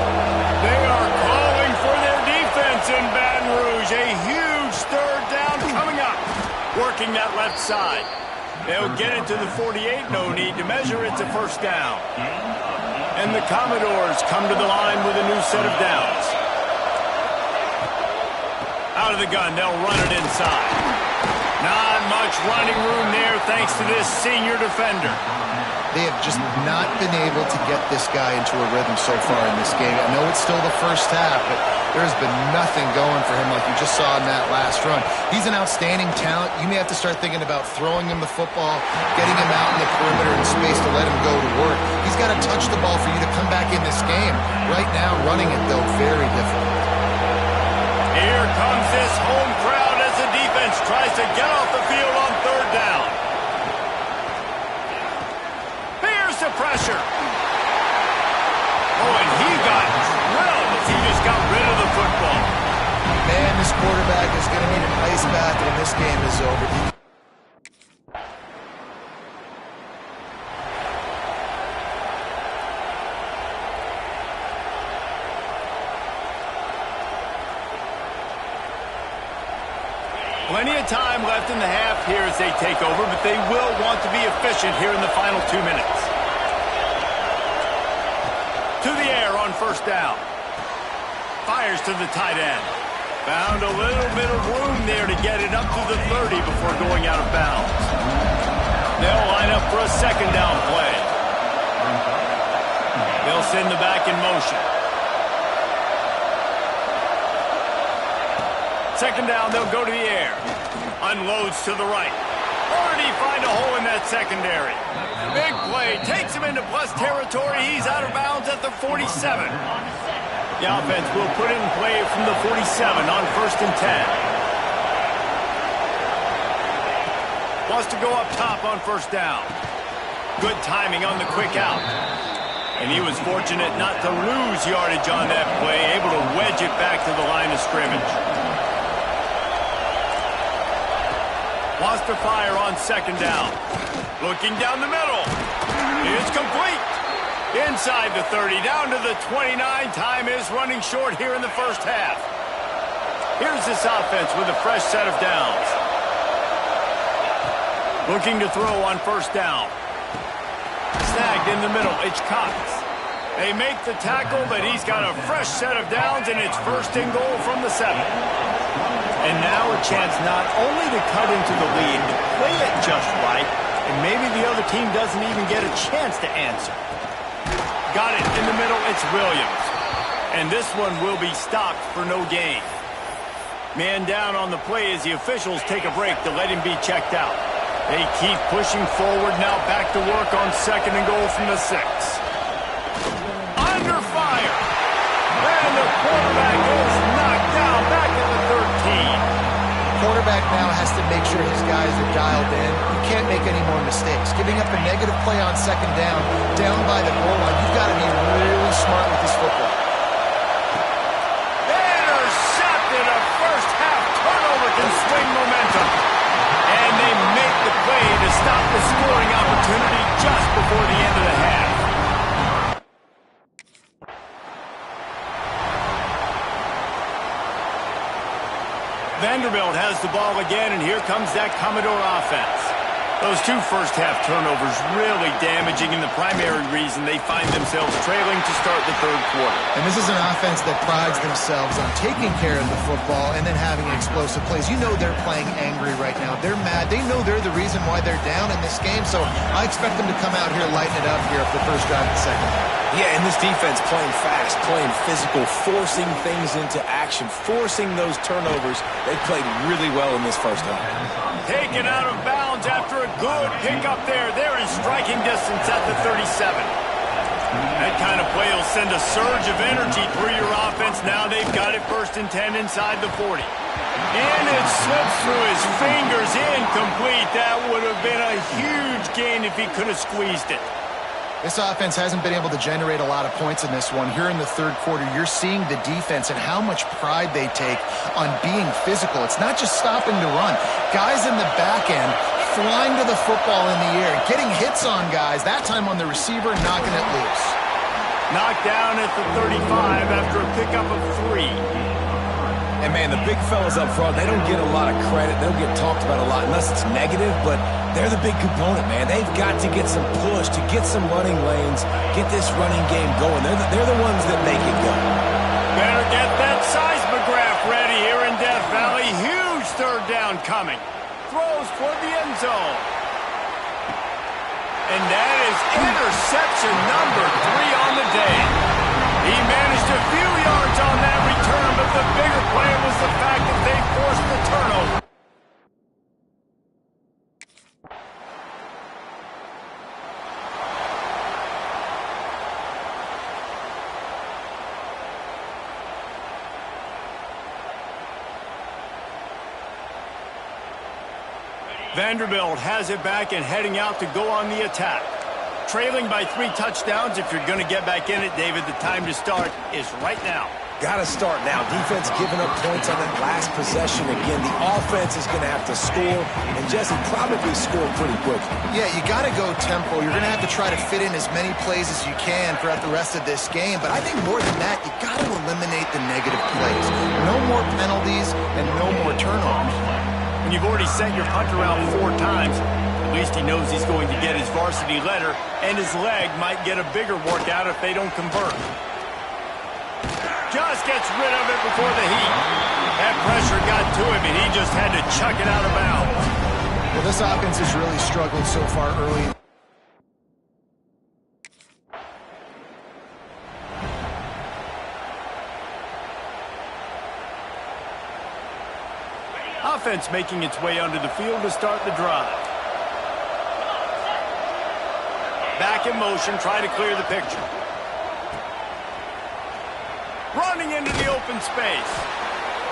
They are calling for their defense in Baton Rouge. A huge 3rd down coming up. Working that left side. They'll get it to the 48. No need to measure. It's a 1st down. And the Commodores come to the line with a new set of downs. Out of the gun, they'll run it inside. Not much running room there thanks to this senior defender. They have just not been able to get this guy into a rhythm so far in this game. I know it's still the 1st half, but there's been nothing going for him like you just saw in that last run. He's an outstanding talent. You may have to start thinking about throwing him the football, getting him out in the perimeter in space to let him go to work. He's got to touch the ball for you to come back in this game. Right now, running it, though, very difficult. Here comes this home crowd as the defense tries to get off the field on 3rd down. Here's the pressure. Oh, and he got drilled as he just got rid of the football. Man, this quarterback is going to need an ice bath when this game is over. Plenty of time left in the half here as they take over, but they will want to be efficient here in the final 2 minutes. To the air on 1st down. Fires to the tight end. Found a little bit of room there to get it up to the 30 before going out of bounds. They'll line up for a 2nd down play. They'll send the back in motion. 2nd down, they'll go to the air. Unloads to the right. Or did he find a hole in that secondary? Big play. Takes him into plus territory. He's out of bounds at the 47. The offense will put it in play from the 47 on 1st and 10. Wants to go up top on 1st down. Good timing on the quick out. And he was fortunate not to lose yardage on that play, able to wedge it back to the line of scrimmage. Wants to fire on second down. Looking down the middle. It's complete. Inside the 30, down to the 29. Time is running short here in the first half. Here's this offense with a fresh set of downs. Looking to throw on first down. Snagged in the middle. It's Cox. They make the tackle, but he's got a fresh set of downs, and it's first and goal from the 7. And now a chance not only to cut into the lead, but play it just right, and maybe the other team doesn't even get a chance to answer. Got it in the middle. It's Williams. And this one will be stopped for no gain. Man down on the play as the officials take a break to let him be checked out. They keep pushing forward now, back to work on second and goal from the 6. Under fire. And the quarterback is knocked down back at the 13. Quarterback now has to make sure his guys are dialed in. You can't make any more mistakes. Giving up a negative play on second down by the goal line, you've got to be really smart with this football. Intercepted. A first half turnover can swing momentum. And they make the play to stop the scoring opportunity just before the end of the half. Vanderbilt has the ball again, and here comes that Commodore offense. Those 2 first-half turnovers really damaging, and the primary reason they find themselves trailing to start the third quarter. And this is an offense that prides themselves on taking care of the football and then having explosive plays. You know they're playing angry right now. They're mad. They know they're the reason why they're down in this game, so I expect them to come out here, lighten it up here for the first drive of the second half. Yeah, and this defense playing fast, playing physical, forcing things into action, forcing those turnovers. They played really well in this first half. Taken out of bounds after a good pickup there. They're in striking distance at the 37. That kind of play will send a surge of energy through your offense. Now they've got it first and 10 inside the 40. And it slips through his fingers, incomplete. That would have been a huge gain if he could have squeezed it. This offense hasn't been able to generate a lot of points in this one. Here in the third quarter, you're seeing the defense and how much pride they take on being physical. It's not just stopping to run. Guys in the back end flying to the football in the air, getting hits on guys, that time on the receiver, knocking it loose. Knocked down at the 35 after a pickup of 3. And, man, the big fellas up front, they don't get a lot of credit. They don't get talked about a lot unless it's negative, but they're the big component, man. They've got to get some push, to get some running lanes, get this running game going. They're the ones that make it go. Better get that seismograph ready here in Death Valley. Huge third down coming. Throws toward the end zone. And that is interception number 3 on the day. He managed a few yards on that return, but the bigger play was the fact that they forced the turnover. Vanderbilt has it back and heading out to go on the attack. Trailing by 3 touchdowns. If you're going to get back in it, David, the time to start is right now. Got to start now. Defense giving up points on that last possession. Again, the offense is going to have to score, and Jesse probably score pretty quickly. Yeah, you got to go tempo. You're going to have to try to fit in as many plays as you can throughout the rest of this game. But I think more than that, you got to eliminate the negative plays. No more penalties and no more turnovers. When you've already sent your punter out 4 times, at least he knows he's going to get his varsity letter, and his leg might get a bigger workout if they don't convert. Just gets rid of it before the heat. That pressure got to him, and he just had to chuck it out of bounds. Well, this offense has really struggled so far early. Offense making its way onto the field to start the drive. Back in motion, try to clear the picture. Running into the open space.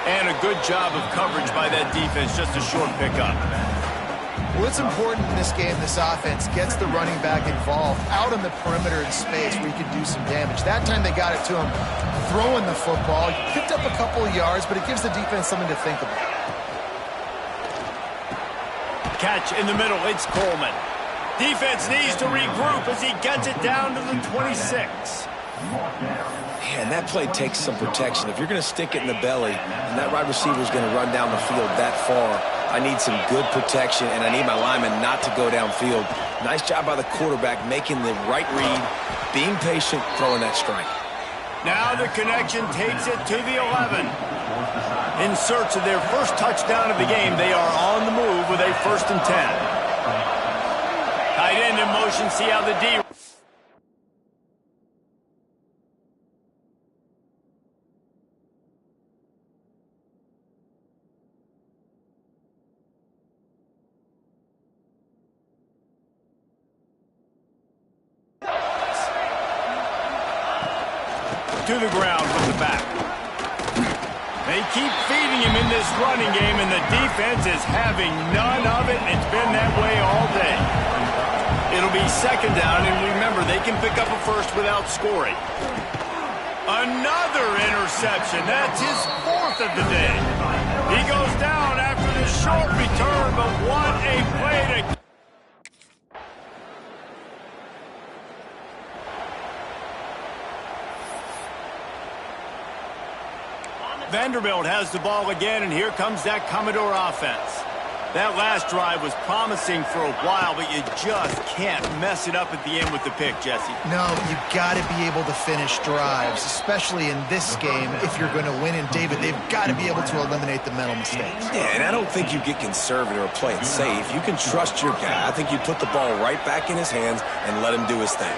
And a good job of coverage by that defense, just a short pickup. Well, it's important in this game, this offense gets the running back involved out on the perimeter in space where he can do some damage. That time they got it to him throwing the football. He picked up a couple of yards, but it gives the defense something to think about. catch in the middle. It's Coleman. Defense needs to regroup as he gets it down to the 26. Man, that play takes some protection. If you're going to stick it in the belly and that wide receiver is going to run down the field that far, I need some good protection, and I need my lineman not to go downfield. Nice job by the quarterback making the right read, being patient, throwing that strike. Now the connection takes it to the 11. In search of their first touchdown of the game, they are on the move with a 1st and 10. Tight end in motion, see how the D... to the ground with the back. They keep feeding him in this running game, and the defense is having none of it. It's been that way all day. It'll be 2nd down, and remember, they can pick up a first without scoring. Another interception. That's his 4th of the day. He goes down after the short return, but what a play to... Vanderbilt has the ball again, and here comes that Commodore offense. That last drive was promising for a while, but you just can't mess it up at the end with the pick, Jesse. No, you've got to be able to finish drives, especially in this game. If you're going to win in David, they've got to be able to eliminate the mental mistakes. Yeah, and I don't think you get conservative or play it safe. You can trust your guy. I think you put the ball right back in his hands and let him do his thing.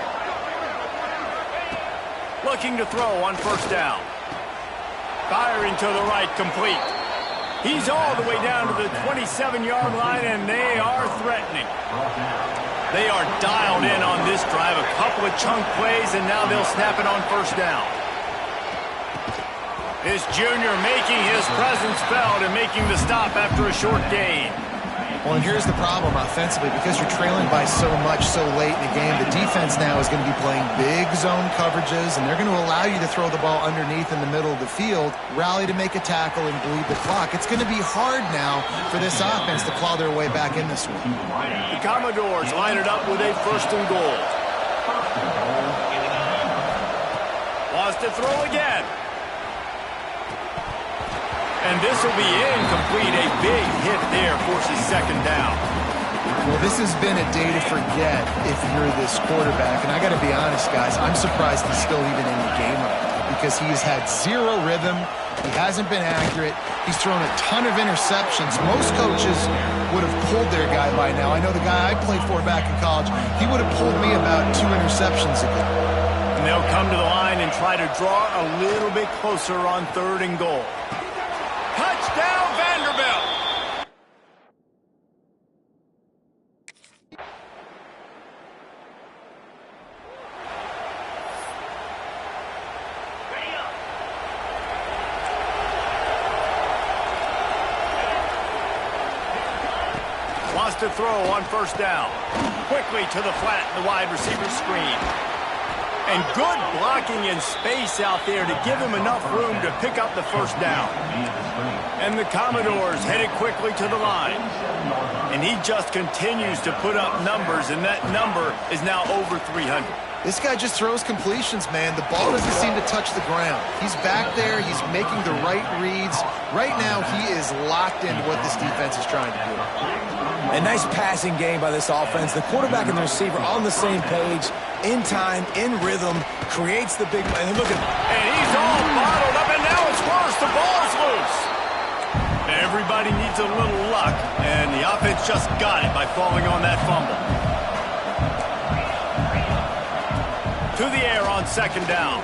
Looking to throw on 1st down. Firing to the right, complete. He's all the way down to the 27-yard line, and they are threatening. They are dialed in on this drive. A couple of chunk plays, and now they'll snap it on 1st down. This junior making his presence felt and making the stop after a short gain. Well, and here's the problem offensively. Because you're trailing by so much so late in the game, the defense now is going to be playing big zone coverages, and they're going to allow you to throw the ball underneath in the middle of the field, rally to make a tackle, and bleed the clock. It's going to be hard now for this offense to claw their way back in this one. The Commodores line it up with a 1st and goal. Wants to throw again. And this will be incomplete. A big hit there forces 2nd down. Well, this has been a day to forget if you're this quarterback. And I got to be honest, guys, I'm surprised he's still even in the game right now because he's had 0 rhythm. He hasn't been accurate. He's thrown a ton of interceptions. Most coaches would have pulled their guy by now. I know the guy I played for back in college, he would have pulled me about 2 interceptions ago. And they'll come to the line and try to draw a little bit closer on 3rd and goal. Touchdown, Vanderbilt! Wants to throw on 1st down. Quickly to the flat, the wide receiver screen. And good blocking in space out there to give him enough room to pick up the 1st down. And the Commodores headed quickly to the line. And he just continues to put up numbers, and that number is now over 300. This guy just throws completions, man. The ball doesn't seem to touch the ground. He's back there. He's making the right reads. Right now, he is locked into what this defense is trying to do. A nice passing game by this offense. The quarterback and the receiver on the same page, in time, in rhythm, creates the big play. And look at him. And he's all bottled up, and now it's worse. The ball's loose. Everybody needs a little luck, and the offense just got it by falling on that fumble. To the air on 2nd down.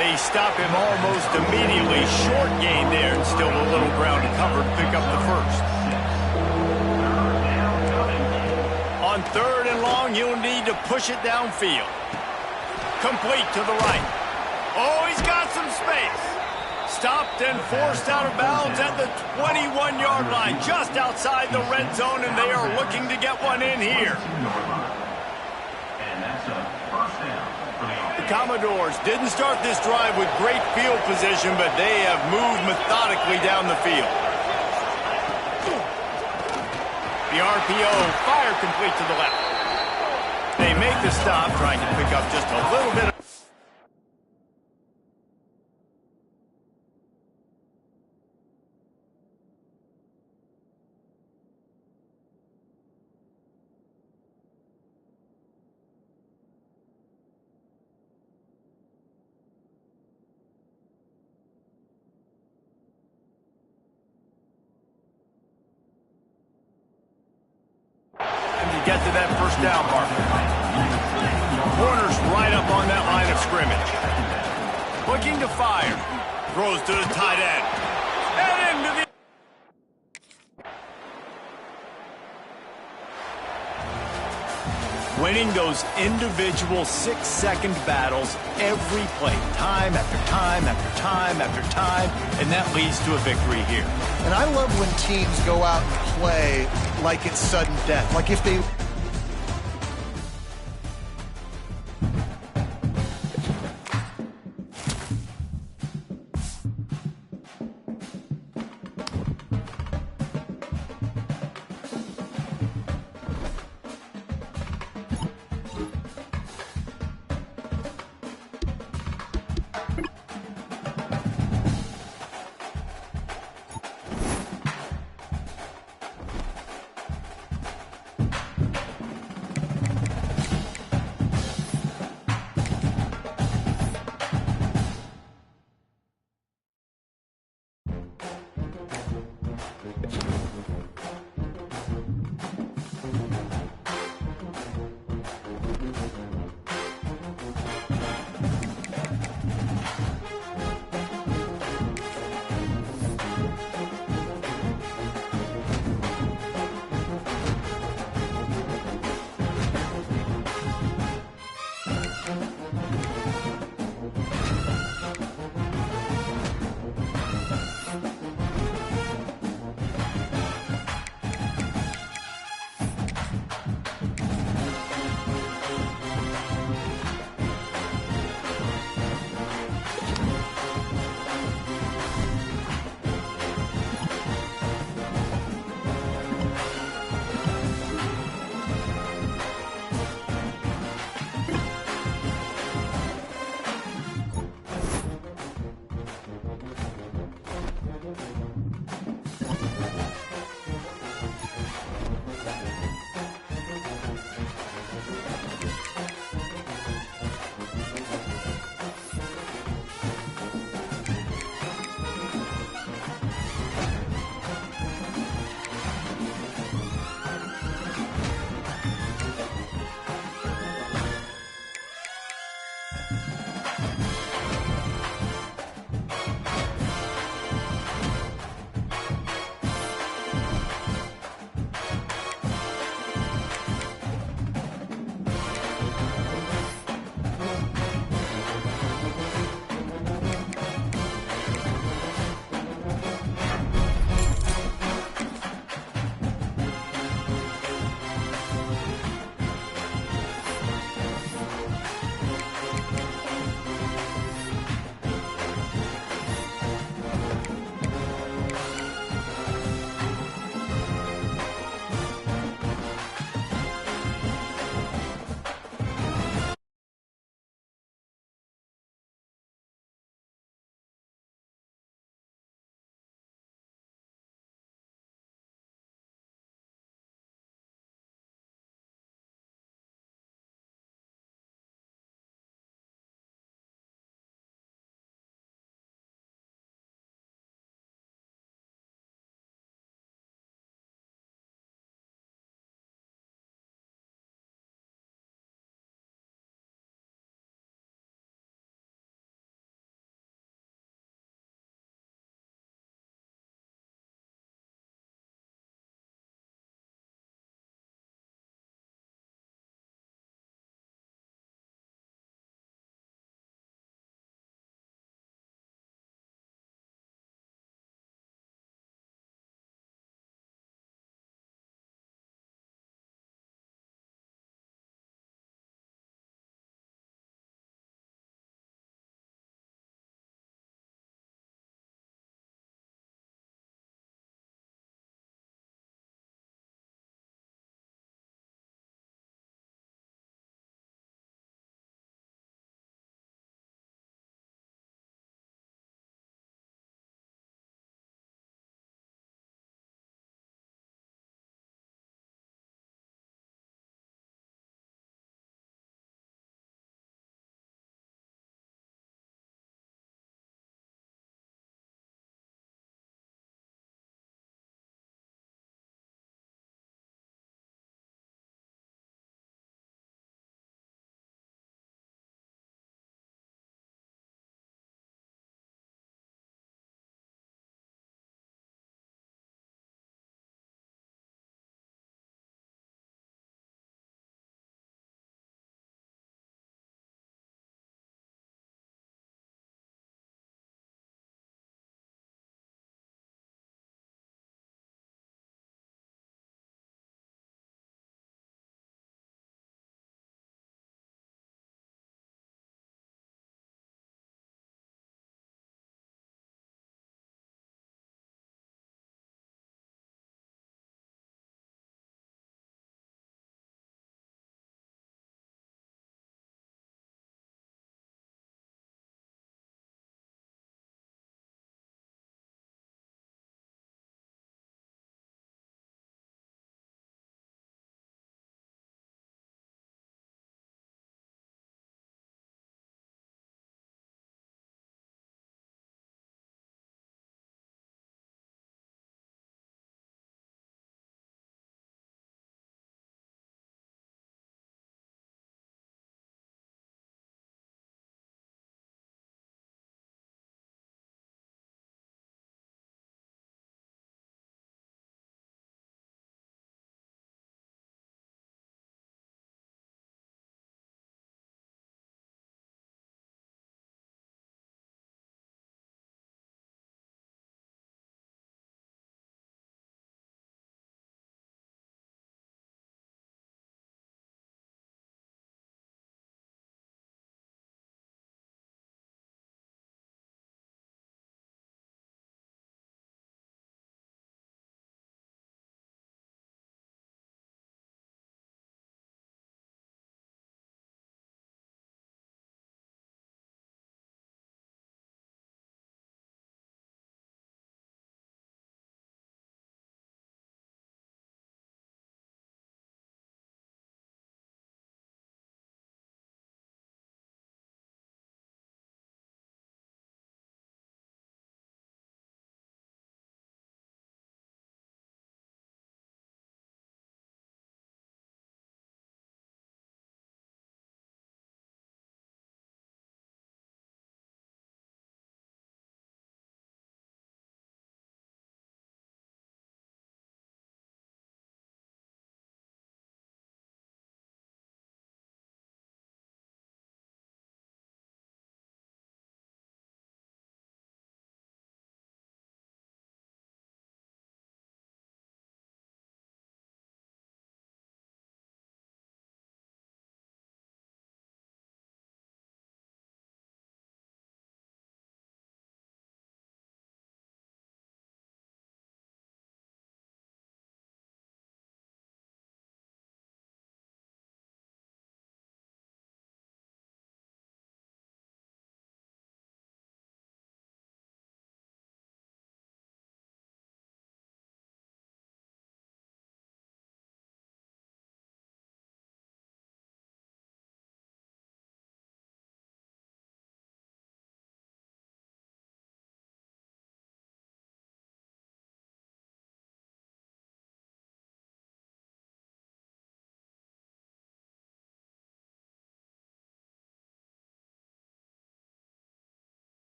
They stop him almost immediately. Short gain there, and still a little ground to cover to pick up the 1st. On 3rd and long, he'll need to push it downfield. Complete to the right. Oh, he's got some space. Stopped and forced out of bounds at the 21-yard line, just outside the red zone, and they are looking to get one in here. The Commodores didn't start this drive with great field position, but they have moved methodically down the field. The RPO, fire complete to the left. They make the stop, trying to pick up just a little bit of... to get to that first down marker. Corner's right up on that line of scrimmage. Looking to fire. Throws to the tight end. And into the... Winning those individual 6-second battles every play, time after time after time after time, and that leads to a victory here. And I love when teams go out and play like it's sudden death. Like if they...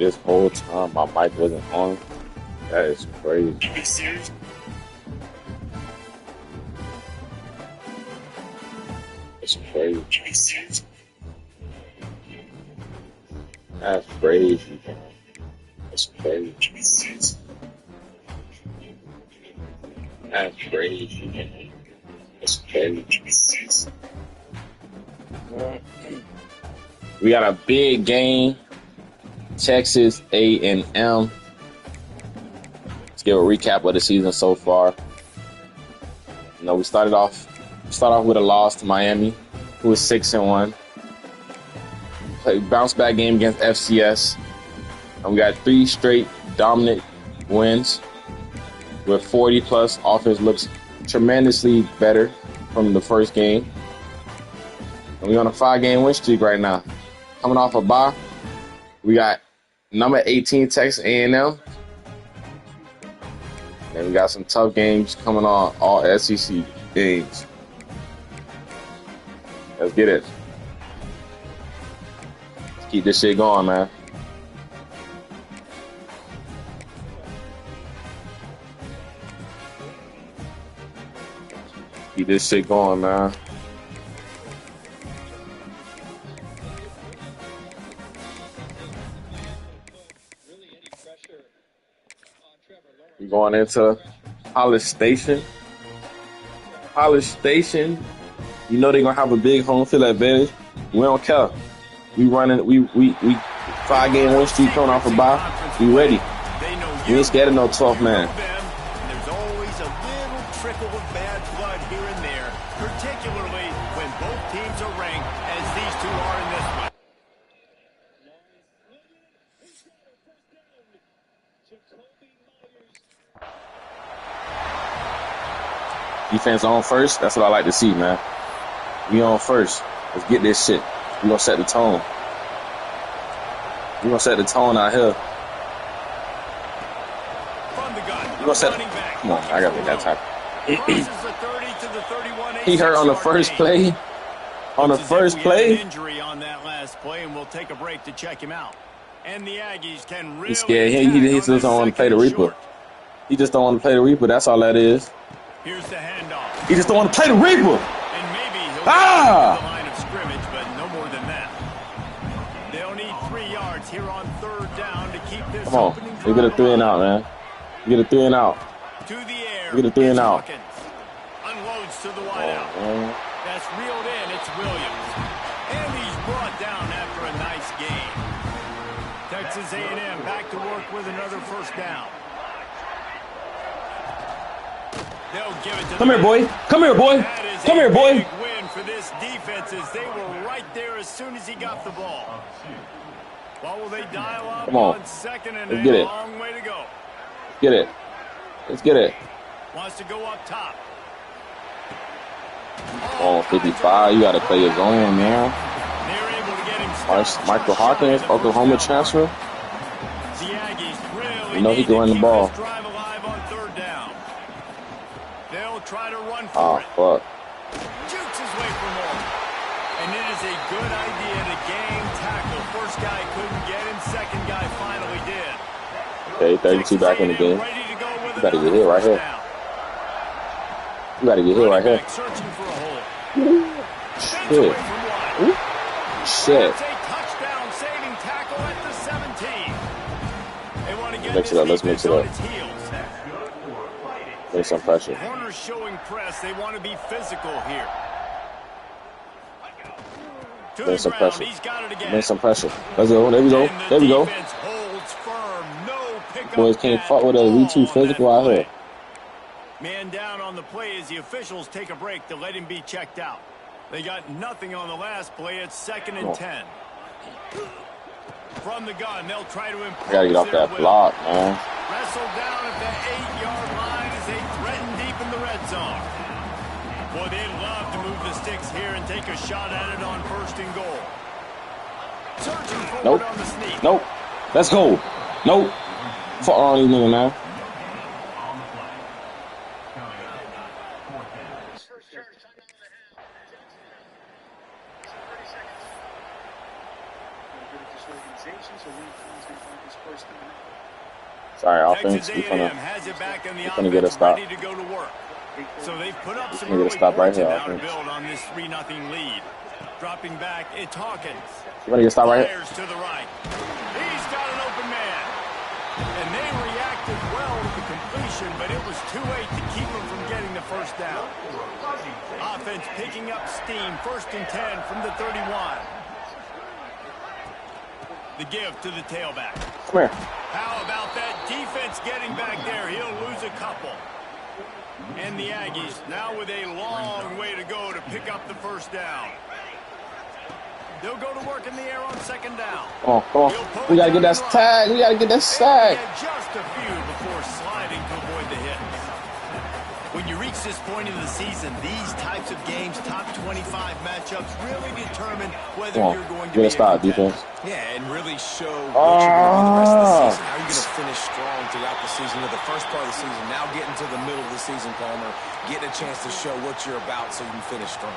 this whole time my mic wasn't on. That is crazy. It's crazy. That's crazy. That's crazy. That's crazy. That's crazy. We got a big game. Texas A&M. Let's give a recap of the season so far. You know, we started off with a loss to Miami, who was 6-1. Played bounce back game against FCS. And we got 3 straight dominant wins with 40-plus. Offense looks tremendously better from the first game. And we're on a 5-game win streak right now. Coming off a bye, we got number 18 Texas A&M. And we got some tough games coming on, all SEC games. Let's get it. Let's keep this shit going, man. Keep this shit going, man. We're going into College Station. College Station, you know they're gonna have a big home field advantage. We don't care. We 5-game win streak coming off a bye. We ready. We ain't scared of no 12th man. There's always a little trickle of bad blood here and there, particularly when both teams are ranked as these two are in this one. Defense on first. That's what I like to see, man. We on first. Let's get this shit. We gonna set the tone. We gonna set the tone out here. We gonna set. Come on, I gotta make that time. He hurt on the first play. On the first play. Injury on that last play, and we'll take a break to check him out. And the Aggies can really. He's scared. He just don't want to play the Reaper. He just don't want to play the Reaper. That's all that is. Here's the handoff. He just don't want to play the Reaper. And maybe he'll get to the line of scrimmage, but no more than that. They'll need 3 yards here on 3rd down to keep this. Come on, we get a 3 and out, man. We get a 3 and out. To the air. We get a 3 and out. Unloads to the wideout. That's reeled in. It's Williams, and he's brought down after a nice game. Texas A&M back to work with another 1st down. They'll give it to Come here, boy. Come here, boy. Come here, boy. Big win for this defense as they were right there as soon as he got the ball. Well, will they dial up Come on. 2nd and Let's get a it. long way to go? Get it. Let's get it. Wants to go up top. Oh, 55. You got to play your zone, man. They're able to get him. Michael Hawkins, Oklahoma transfer. The Aggies really You know he can run the keep ball. this drive alive on 3rd down. They'll try to run for Oh, it. fuck. Jukes his way for more. And it is a good idea to game tackle. First guy couldn't get him. Second guy finally did. Okay, 32 back in the game. Ready to go with You gotta get another hit right 1st here. down. You got to get hit right here. Back searching for a hole. Shit. Away from wide. Ooh. Shit. It's a touchdown saving tackle at the 17. They want to get Mix it up. Let's mix it up. its heels. Make some pressure. Corners showing press. They want to be physical here. To Make the some ground. pressure. He's got it again. Make some pressure. Let's go. There we go. And the There we go. defense holds firm. No pickup Boys can't at fuck with us. We too all on physical that out play. here. Man down on the play as the officials take a break to let him be checked out. They got nothing on the last play. It's 2nd and 10. From the gun, they'll try to impose. I got to get off that block, man. Wrestled down at the 8-yard line as they threaten deep in the red zone. Boy, they'd love to move the sticks here and take a shot at it on 1st and goal. Searching forward Nope. on the sneak. Nope. Let's go. Nope. Fuck all these niggas, man. Sorry, offense. Texas We're A&M gonna has it back in the get a offense, stop. ready to go to work. So they've put up some We're gonna early get a stop right points here, now to offense. build on this 3-0 lead. Dropping back, it's Hawkins. We're gonna get a stop right here. Fires to the right. He's got an open man. And they reacted well to the completion, but it was too late to keep them from getting the first down. Offense picking up steam, 1st and 10 from the 31. The give to the tailback. Come here. How about that defense getting back there? He'll lose a couple. And the Aggies now with a long way to go to pick up the first down. They'll go to work in the air on 2nd down. Come on, come on. We gotta get that tag. We gotta get that sack. Just a few before sliding to avoid the hits. When you reach this point in the season, these types of games, top 25 matchups, really determine whether you're going to get a stop, defense. Yeah, and really show what you're going to do the rest of the season. How are you going to finish strong throughout the season, or the first part of the season, now getting to the middle of the season, Palmer, getting a chance to show what you're about so you can finish strong.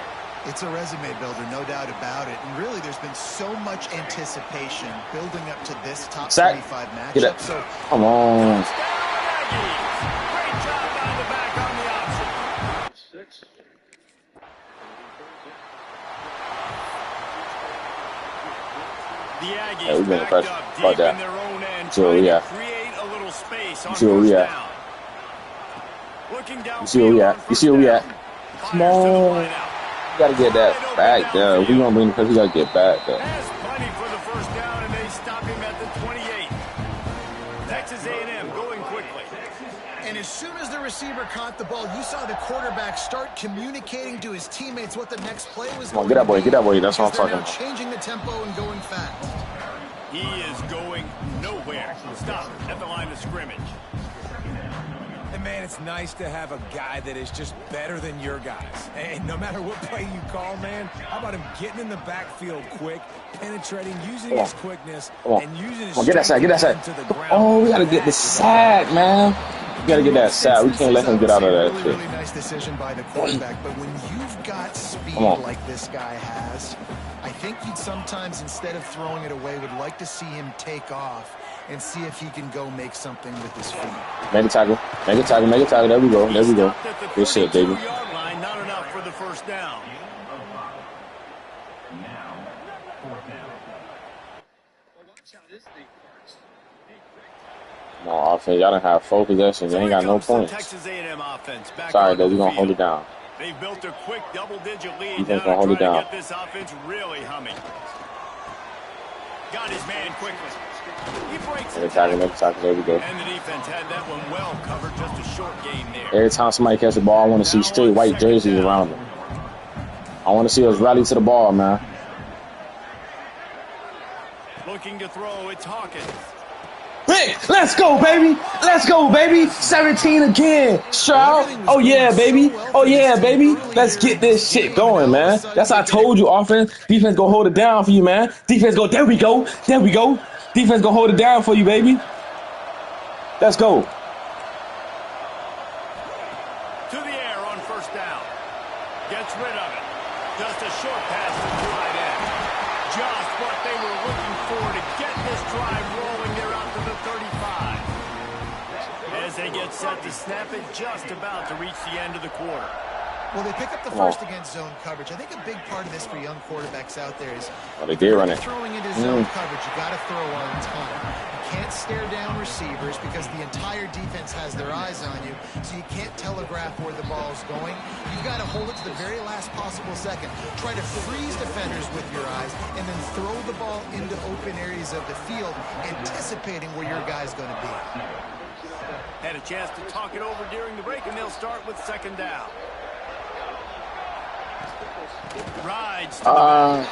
It's a resume builder, no doubt about it. And really, there's been so much anticipation building up to this top 25 matchup. So, come on. Great job by the back on the option. The Aggies backed up deep in their own end, trying to create a little space on 1st down. Looking down. You see where we at? You see where we at? Come on. We gotta get that back there. We're gonna bring because we gotta get back there. Has plenty for the 1st down, and they stop him at the 28. Texas A&M going quickly. And as soon as the receiver caught the ball, you saw the quarterback start communicating to his teammates what the next play was going to be. Get that boy, get that boy. That's what I'm talking about. Changing the tempo and going fast. He is going nowhere. Stop at the line of scrimmage. And, man, it's nice to have a guy that is just better than your guys. And no matter what play you call, man, how about him getting in the backfield quick, penetrating, using his quickness, and using his get that sack, get that sack. Oh, we got to get the sack, man. We got to get that sack. We can't let him get out of that shit. Really nice decision by the quarterback, but when you've got speed like this guy has, I think you'd sometimes, instead of throwing it away, would like to see him take off and see if he can go make something with his feet. Make a tackle. Make a tackle. Make a tackle. There we go. There we go. Good shit, baby. Line, not enough for the 1st down. No, offense. Y'all done have 4 possessions. They ain't got no points. Texas A&M offense back sorry, though. We're going to hold it down. They've built a quick double-digit lead. Defense going to hold it down. Get this offense really humming. Got his man quickly. He breaks Make a tackle. Make a tackle. There we go. And the defense had that one well covered. Just a short game there. Every time somebody catches the ball, I want to see straight white jerseys around them. I want to see us rally to the ball, man. Looking to throw, it's Hawkins. Hey, let's go, baby. Let's go, baby. 17 again. Stroud. Oh, yeah, baby. Oh, yeah, baby. Let's get this shit going, man. That's how I told you, offense. Defense gonna hold it down for you, man. Defense go, there we go. There we go. Defense gonna hold it down for you, baby. Let's go. To the air on 1st down. Gets rid of it. Just a short pass to the tight end. Just what they were looking for to get this drive rolling. They're out to the 35. As they get set to snap it, just about to reach the end of the quarter. Well, they pick up the first against zone coverage. I think a big part of this for young quarterbacks out there is they did run it. Throwing into zone coverage, you got to throw on time. You can't stare down receivers because the entire defense has their eyes on you, so you can't telegraph where the ball is going. You've got to hold it to the very last possible second. Try to freeze defenders with your eyes, and then throw the ball into open areas of the field, anticipating where your guy's going to be. Had a chance to talk it over during the break, and they'll start with 2nd down. Rides to the back.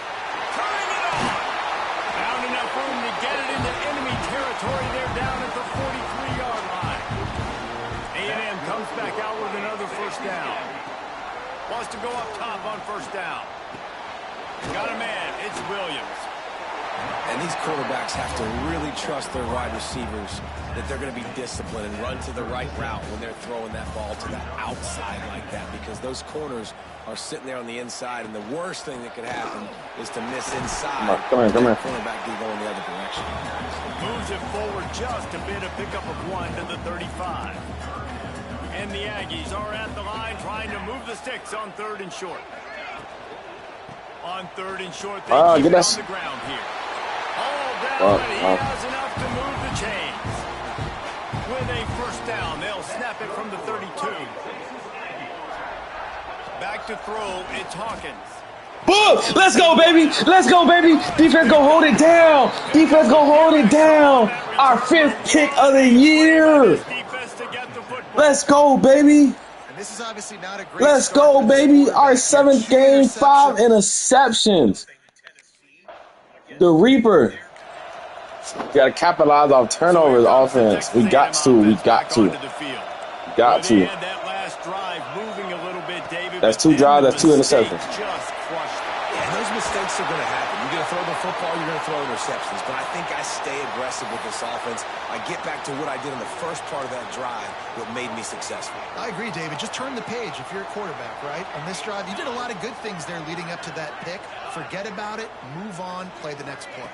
Turning it on. Found enough room to get it into enemy territory. They're down at the 43-yard line. A&M comes back out with another 1st down. Wants to go up top on 1st down. Got a man. It's Williams. And these quarterbacks have to really trust their wide receivers that they're going to be disciplined and run to the right route when they're throwing that ball to the outside like that, because those corners are sitting there on the inside, and the worst thing that could happen is to miss inside. Come here. Cornerback do go in the other direction. Moves it forward just a bit, a pickup of 1 to the 35. And the Aggies are at the line trying to move the sticks on 3rd and short. On 3rd and short, they keep it on the ground here. All down, but he has enough to move the chains. With a first down, they'll snap it from the 32. Back to throw, it's Hawkins. Boom! Let's go, baby! Let's go, baby! Defense go hold it down! Defense go hold it down! Our 5th pick of the year! Let's go, baby! And this is obviously not a great Let's go, baby! Our 7th game, 5 interceptions. The Reaper. We got to capitalize off turnovers offense. We got to. That's 2 drives, that's 2 interceptions. Yeah, those mistakes are going to happen. You're going to throw the football, you're going to throw interceptions. But I think I stay aggressive with this offense. I get back to what I did in the first part of that drive, what made me successful. I agree, David. Just turn the page if you're a quarterback, right? On this drive, you did a lot of good things there leading up to that pick. Forget about it, move on, play the next play.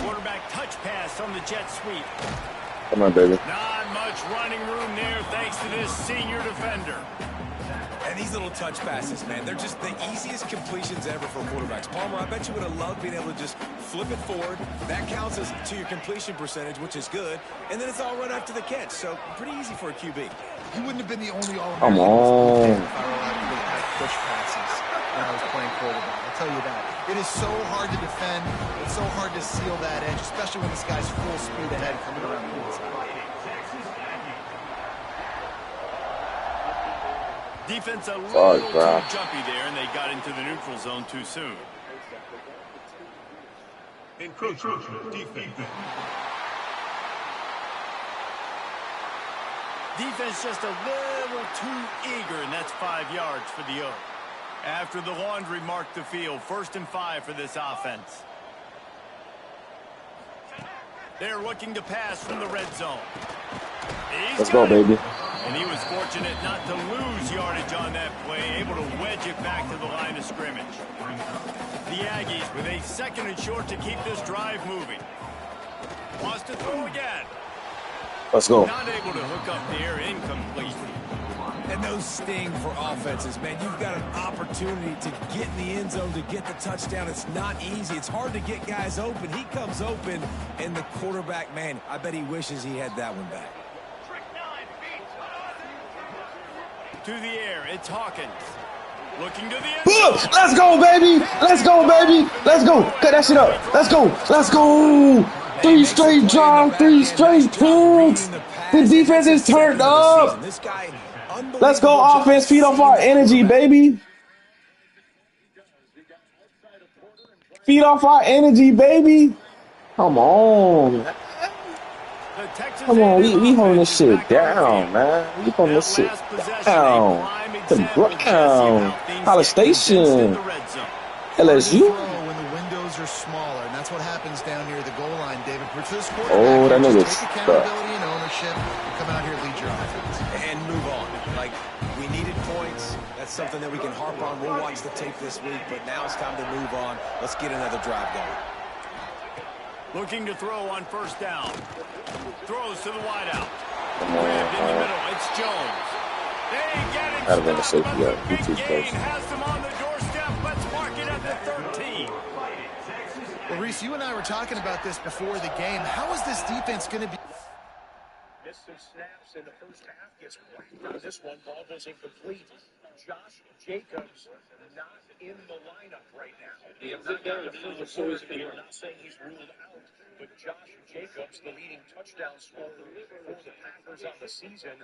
Quarterback touch pass on the jet sweep. Come on, baby. Not much running room there thanks to this senior defender. And these little touch passes, man, they're just the easiest completions ever for quarterbacks. Palmer, I bet you would have loved being able to just flip it forward. That counts as to your completion percentage, which is good. And then it's all run after the catch. So pretty easy for a QB. He wouldn't have been the only All-American. Come on. If I were allowed to really have push passes when I was playing quarterback. I'll tell you that. It is so hard to defend. It's so hard to seal that edge, especially when this guy's full speed ahead coming around the inside. Defense a little too jumpy there, and they got into the neutral zone too soon. Encroachment defense. Defense just a little too eager, and that's 5 yards for the O. After the laundry marked the field, 1st and 5 for this offense. They're looking to pass from the red zone. Let's go, baby. And he was fortunate not to lose yardage on that play, able to wedge it back to the line of scrimmage. The Aggies with a 2nd and short to keep this drive moving. Wants to throw again. Let's go. Not able to hook up there, incomplete. And those sting for offenses, man. You've got an opportunity to get in the end zone, to get the touchdown. It's not easy. It's hard to get guys open. He comes open, and the quarterback, man, I bet he wishes he had that one back. To the air, it's Hawkins. Looking to the end zone. Let's go, baby. Let's go, baby. Let's go. Cut that shit up. Let's go. Let's go. 3 straight drives, 3 straight picks. The defense is turned up. Let's go, offense. Feed off our energy, baby. Feed off our energy, baby. Come on. Come on, we holding this shit down, man. We holding this shit down. To the ground. College Station. LSU. When the windows are smaller, and that's what happens down near the goal line, David. Oh, that nigga's take accountability and ownership. Come out here, lead your offense, and move on. Like, we needed points. That's something that we can harp on. We'll watch the tape this week, but now it's time to move on. Let's get another drive going. Looking to throw on 1st down. Throws to the wideout. Grabbed in the middle. It's Jones. They get him. I'd have been a safety. Yeah, Big gain has them on the doorstep. Let's mark it at the 13. Well, Reese, you and I were talking about this before the game. How is this defense going to be? Missed some snaps in the first half. Gets whacked on this one. Ball was incomplete. Josh Jacobs not in the lineup right now. He has not gotten a further word. We're not saying he's ruled out, but Josh Jacobs, the leading touchdown scorer for the Packers on the season,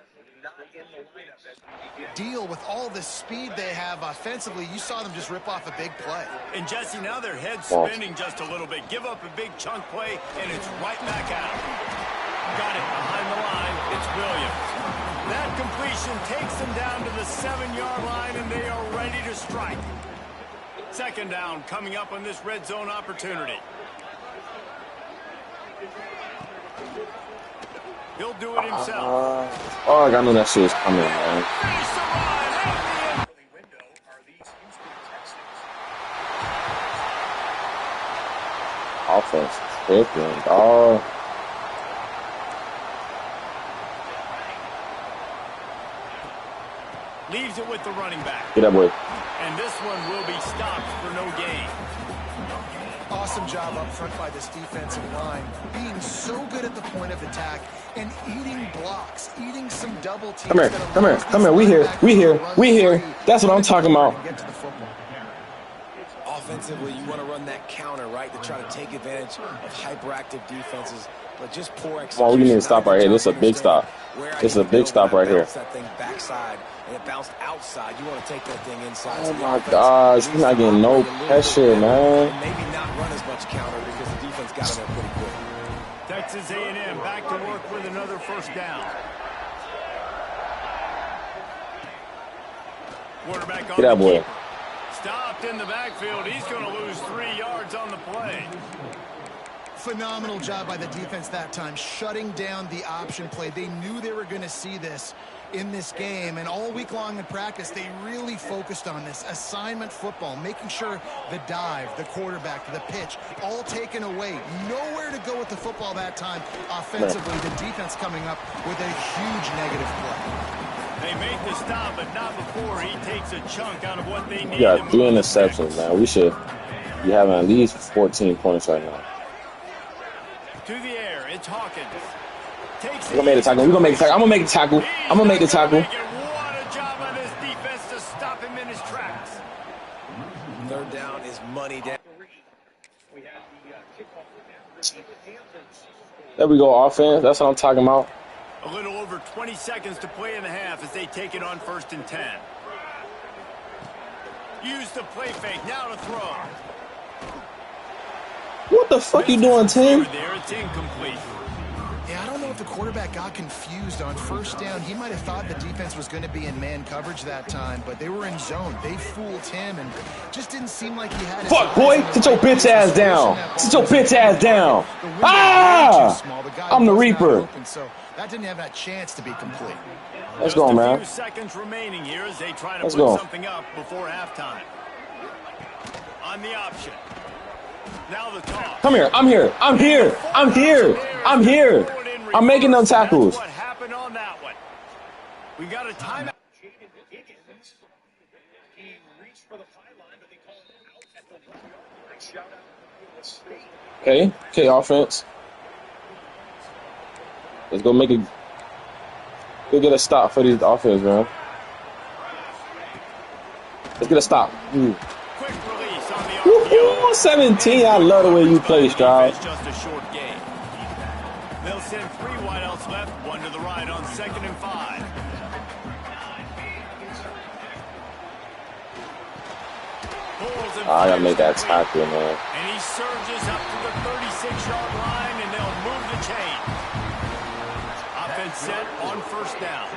not in the lineup as we begin. Deal with all the speed they have offensively. You saw them just rip off a big play. And Jesse, now their head's spinning just a little bit. Give up a big chunk play, and it's right back out. Got it behind the line. It's Williams. That completion takes them down to the 7-yard line, and they are ready to strike. 2nd down coming up on this red zone opportunity. He'll do it himself. Oh, I knew that shit was coming, man. Finish the run. And the window are these Houston Texans. Offense is tripping, dog. leaves it with the running back. Get that boy. And this one will be stopped for no gain. Awesome job up front by this defensive line, being so good at the point of attack and eating blocks, eating some double teams. Come here. We here. That's what I'm talking about. Offensively, you want to run that counter, right, to try to take advantage of hyperactive defenses, but just poor execution. Come on, we need to stop right here. This is a big stop. This is a big stop right here. That thing backside, and it bounced outside. You want to take that thing inside. Oh my gosh, he's not getting no pressure, man. Maybe not run as much counter because the defense got him there pretty quick. Texas A&M back to work with another first down. Quarterback on Get that boy. keeper. Stopped in the backfield. He's going to lose 3 yards on the play. Phenomenal job by the defense that time, shutting down the option play. They knew they were going to see this in this game, and all week long in practice, they really focused on this assignment football, making sure the dive, the quarterback, the pitch, all taken away. Nowhere to go with the football that time offensively. The defense coming up with a huge negative play. They make the stop, but not before he takes a chunk out of what they need. We got 3 interceptions, man. We should be having at least 14 points right now. To the air, it's Hawkins. We're gonna make the tackle. I'm gonna make the tackle. I'm gonna make the tackle. What a job by this defense to stop him in his tracks. Third down is money down. There we go, offense. That's what I'm talking about. A little over 20 seconds to play in the half as they take it on 1st and 10. Use the play fake. Now to throw. What the fuck you doing, Tim? There, it's incomplete. Yeah, I don't know if the quarterback got confused on 1st down. He might have thought the defense was going to be in man coverage that time, but they were in zone. They fooled him and just didn't seem like he had his Fuck, boy. Sit your bitch ass down. Sit your bitch ass down. Ah! I'm the Reaper. So that didn't have that chance to be complete. Let's go, man. Just a few seconds remaining here as they try to put something up before halftime. On the option. Now the toss. Come here. I'm here. I'm making them tackles. What happened on that one? We got a timeout. He reached for the pylon, but they called him out at the 1 yard line. Shout out to State. Okay, offense. Let's go make it. Go get a stop for these offense, man. Let's get a stop. Quick release on the RPO. 17. I love the way you play, Stroud. It's just a short game. They'll send 3 wideouts left, 1 to the right on 2nd and 5. I gotta make that tackle, man. And he surges up to the 36-yard line, and they'll move the chain. Offense set on 1st down.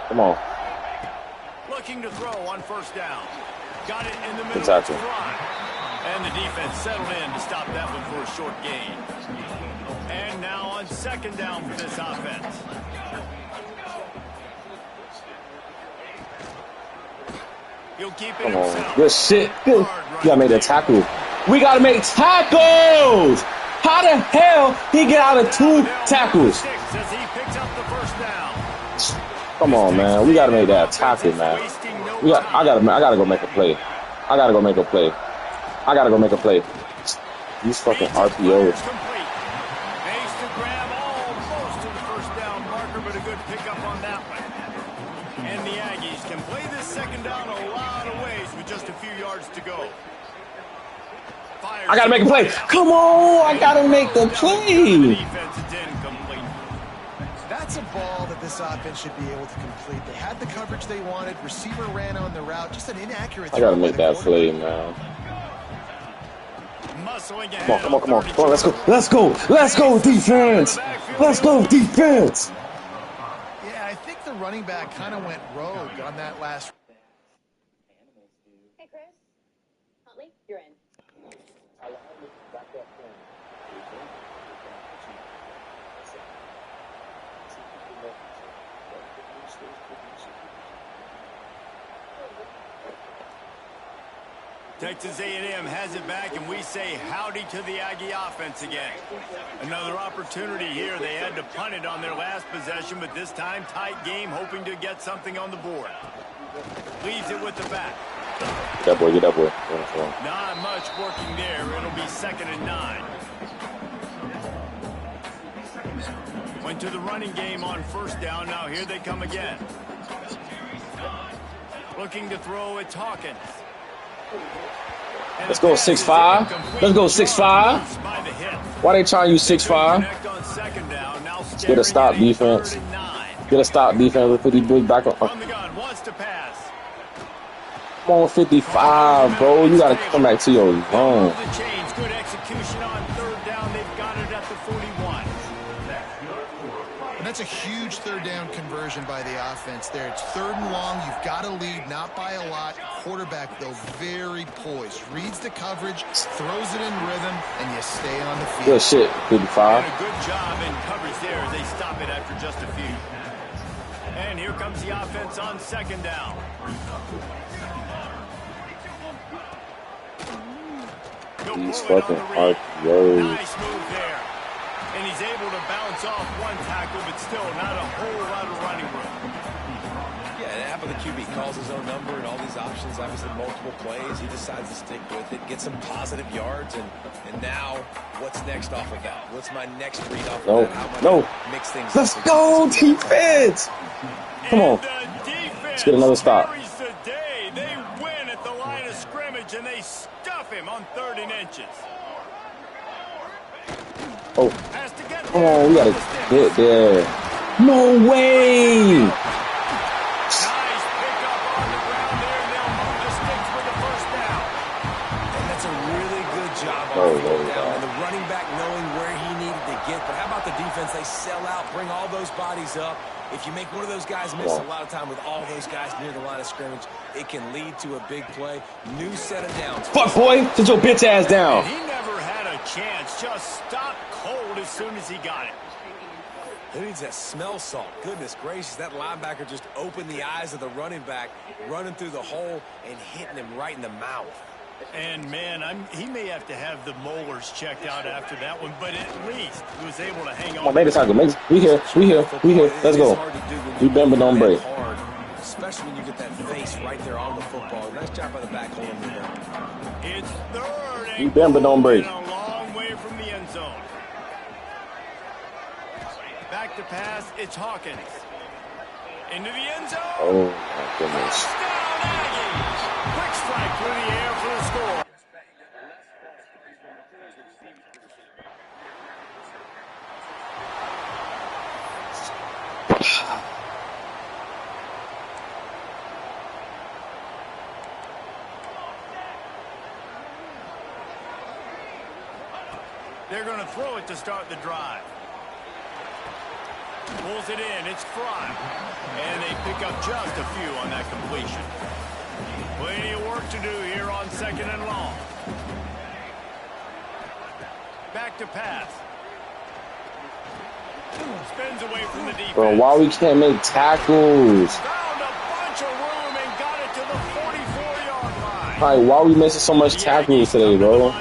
Come on. Looking to throw on 1st down. Got it in the middle. Exactly. And the defense settled in to stop that one for a short gain. And now on 2nd down for this offense. He'll keep it himself. Good shit. Good. You gotta make that tackle. We gotta make tackles. How the hell he get out of 2 tackles? As he picks up the 1st down. Come on, man. We gotta make that tackle, man. I gotta go make a play. I gotta go make a play. These fucking RPOs. Makes to grab almost to the 1st down marker, but a good pickup on that one. And the Aggies can play this 2nd down a lot of ways with just a few yards to go. I gotta make a play. Come on, I gotta make the play. Defense is incomplete. That's a ball that this offense should be able to complete. They had the coverage they wanted. Receiver ran on the route. Just an inaccurate throw. I gotta make that play, man. Come on, let's go, defense. Yeah, I think the running back kind of went rogue on that last. Hey, Chris. Huntley, you're in. Texas A&M has it back, and we say howdy to the Aggie offense again. Another opportunity here. They had to punt it on their last possession, but this time tight game, hoping to get something on the board. Leaves it with the back. Get that boy, get that boy. Not much working there. It'll be 2nd and 9. Went to the running game on 1st down. Now here they come again. Looking to throw, it's Hawkins. Let's go 6'5". Let's go 6'5". Why they trying to use 6'5"? Get a stop defense. Get a stop defense with 50 big back on. Come on, 55, bro. You gotta come back to your zone. Good execution on 3rd down. They've got it at the 41. And that's a huge 3rd down conversion by the offense there. It's 3rd and long. You've got to lead, not by a lot. Quarterback, though, very poised. Reads the coverage, throws it in rhythm, and you stay on the field. Good shit, 55. And a good job in coverage there as they stop it after just a few. And here comes the offense on 2nd down. These fucking RPOs. Nice move there. And he's able to bounce off one tackle, but still not a whole lot of running room. Yeah, and half of the QB calls his own number and all these options, obviously multiple plays. He decides to stick with it, get some positive yards, and now what's next off of that? What's my next read off of that? How am I gonna mix things Let's up? go, defense! Come on. Let's get another stop. The day. They win at the line of scrimmage, and they stuff him on 3rd and inches. Oh, come on, we gotta get there. No way! Nice pickup on the ground there, and they'll move the sticks with the 1st down. And that's a really good job on the field down. And the running back knowing where he needed to get. But how about the defense? They sell out, bring all those bodies up. If you make one of those guys miss a lot of time with all those guys near the line of scrimmage, it can lead to a big play. New set of downs. Fuck, boy, sit your bitch ass down. And he never had a chance. Just stopped cold as soon as he got it. Who needs that smell salt? Goodness gracious, that linebacker just opened the eyes of the running back, running through the hole and hitting him right in the mouth. And, man, he may have to have the molars checked out after that one, but at least he was able to hang on. Come on, make it tackle. We here. Let's go. We bend but don't break. Especially when you get that face right there on the football. Nice job by the back holding it there. It's 3rd. We bend but don't break. A long way from the end zone. Back to pass, it's Hawkins. Into the end zone. Oh, my goodness. Touchdown, Aggies. Quick strike through the air for the score. They're going to throw it to start the drive. Pulls it in. It's Fry. And they pick up just a few on that completion. Plenty of work to do here on 2nd and long. Back to pass. Spins away from the defense. Bro, why we can't make tackles? Found a bunch of room and got it to the 44-yard line. All right, why we missing so much tackles today, bro?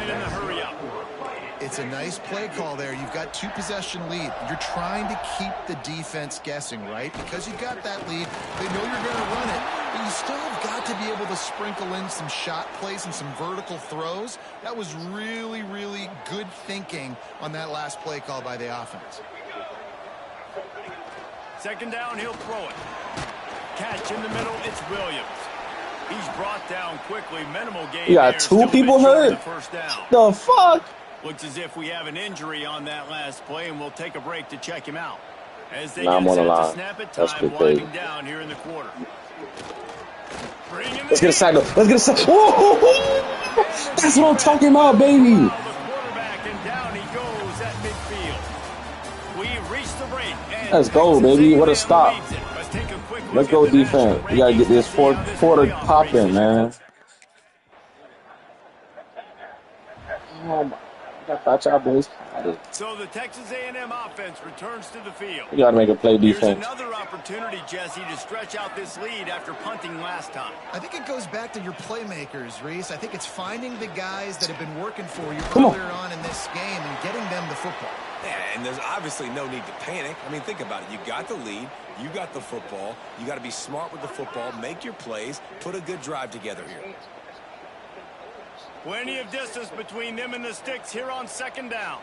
It's a nice play call there. You've got 2-possession lead. You're trying to keep the defense guessing, right? Because you've got that lead. They know you're going to run it, but you still have got to be able to sprinkle in some shot plays and some vertical throws. That was really, really good thinking on that last play call by the offense. 2nd down, he'll throw it. Catch in the middle, it's Williams. He's brought down quickly. Minimal gain. You got 2 people hurt? The fuck? Looks as if we have an injury on that last play, and we'll take a break to check him out. As they I'm get on the set to line. snap it, That's time good winding play. down here in the quarter. Let's get a sack. Let's get a sack. That's what I'm talking about, baby. The quarterback, and down he goes at midfield. We reach the break. And Let's go, baby. What a stop. Let's go defense. We got to get this 4th quarter popping, man. Oh, my I thought y'all boys had it. So the Texas A&M offense returns to the field. You got to make a play Here's defense. another opportunity, Jesse, to stretch out this lead after punting last time. I think it goes back to your playmakers, Reese. I think it's finding the guys that have been working for you Come on. earlier on in this game and getting them the football. Yeah, and there's obviously no need to panic. I mean, think about it. You got the lead. You got the football. You got to be smart with the football. Make your plays. Put a good drive together here. Plenty of distance between them and the sticks here on second down.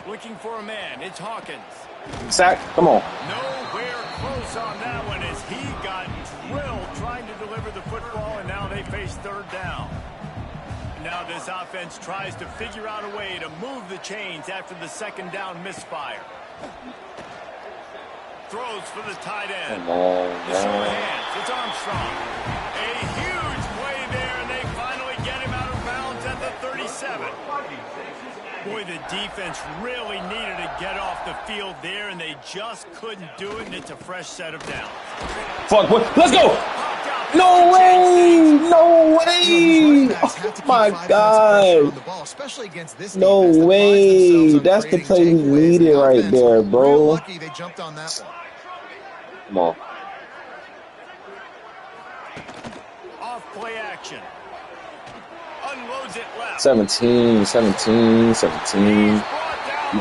Looking for a man. It's Hawkins. Sack, come on. Nowhere close on that one as he got drilled trying to deliver the football, and now they face third down. Now this offense tries to figure out a way to move the chains after the second down misfire. Throws for the tight end. Come on, The short man. hands. It's Armstrong. A huge play there, and they finally get him out of bounds at the 37. Boy, the defense really needed to get off the field there, and they just couldn't do it, and it's a fresh set of downs. Fuck, boy. Let's go. No way. No way. Oh, my God. No way. That's the play we needed right there, bro. Lucky they jumped on that one. Come on. Off play action. Unloads it left. 17. You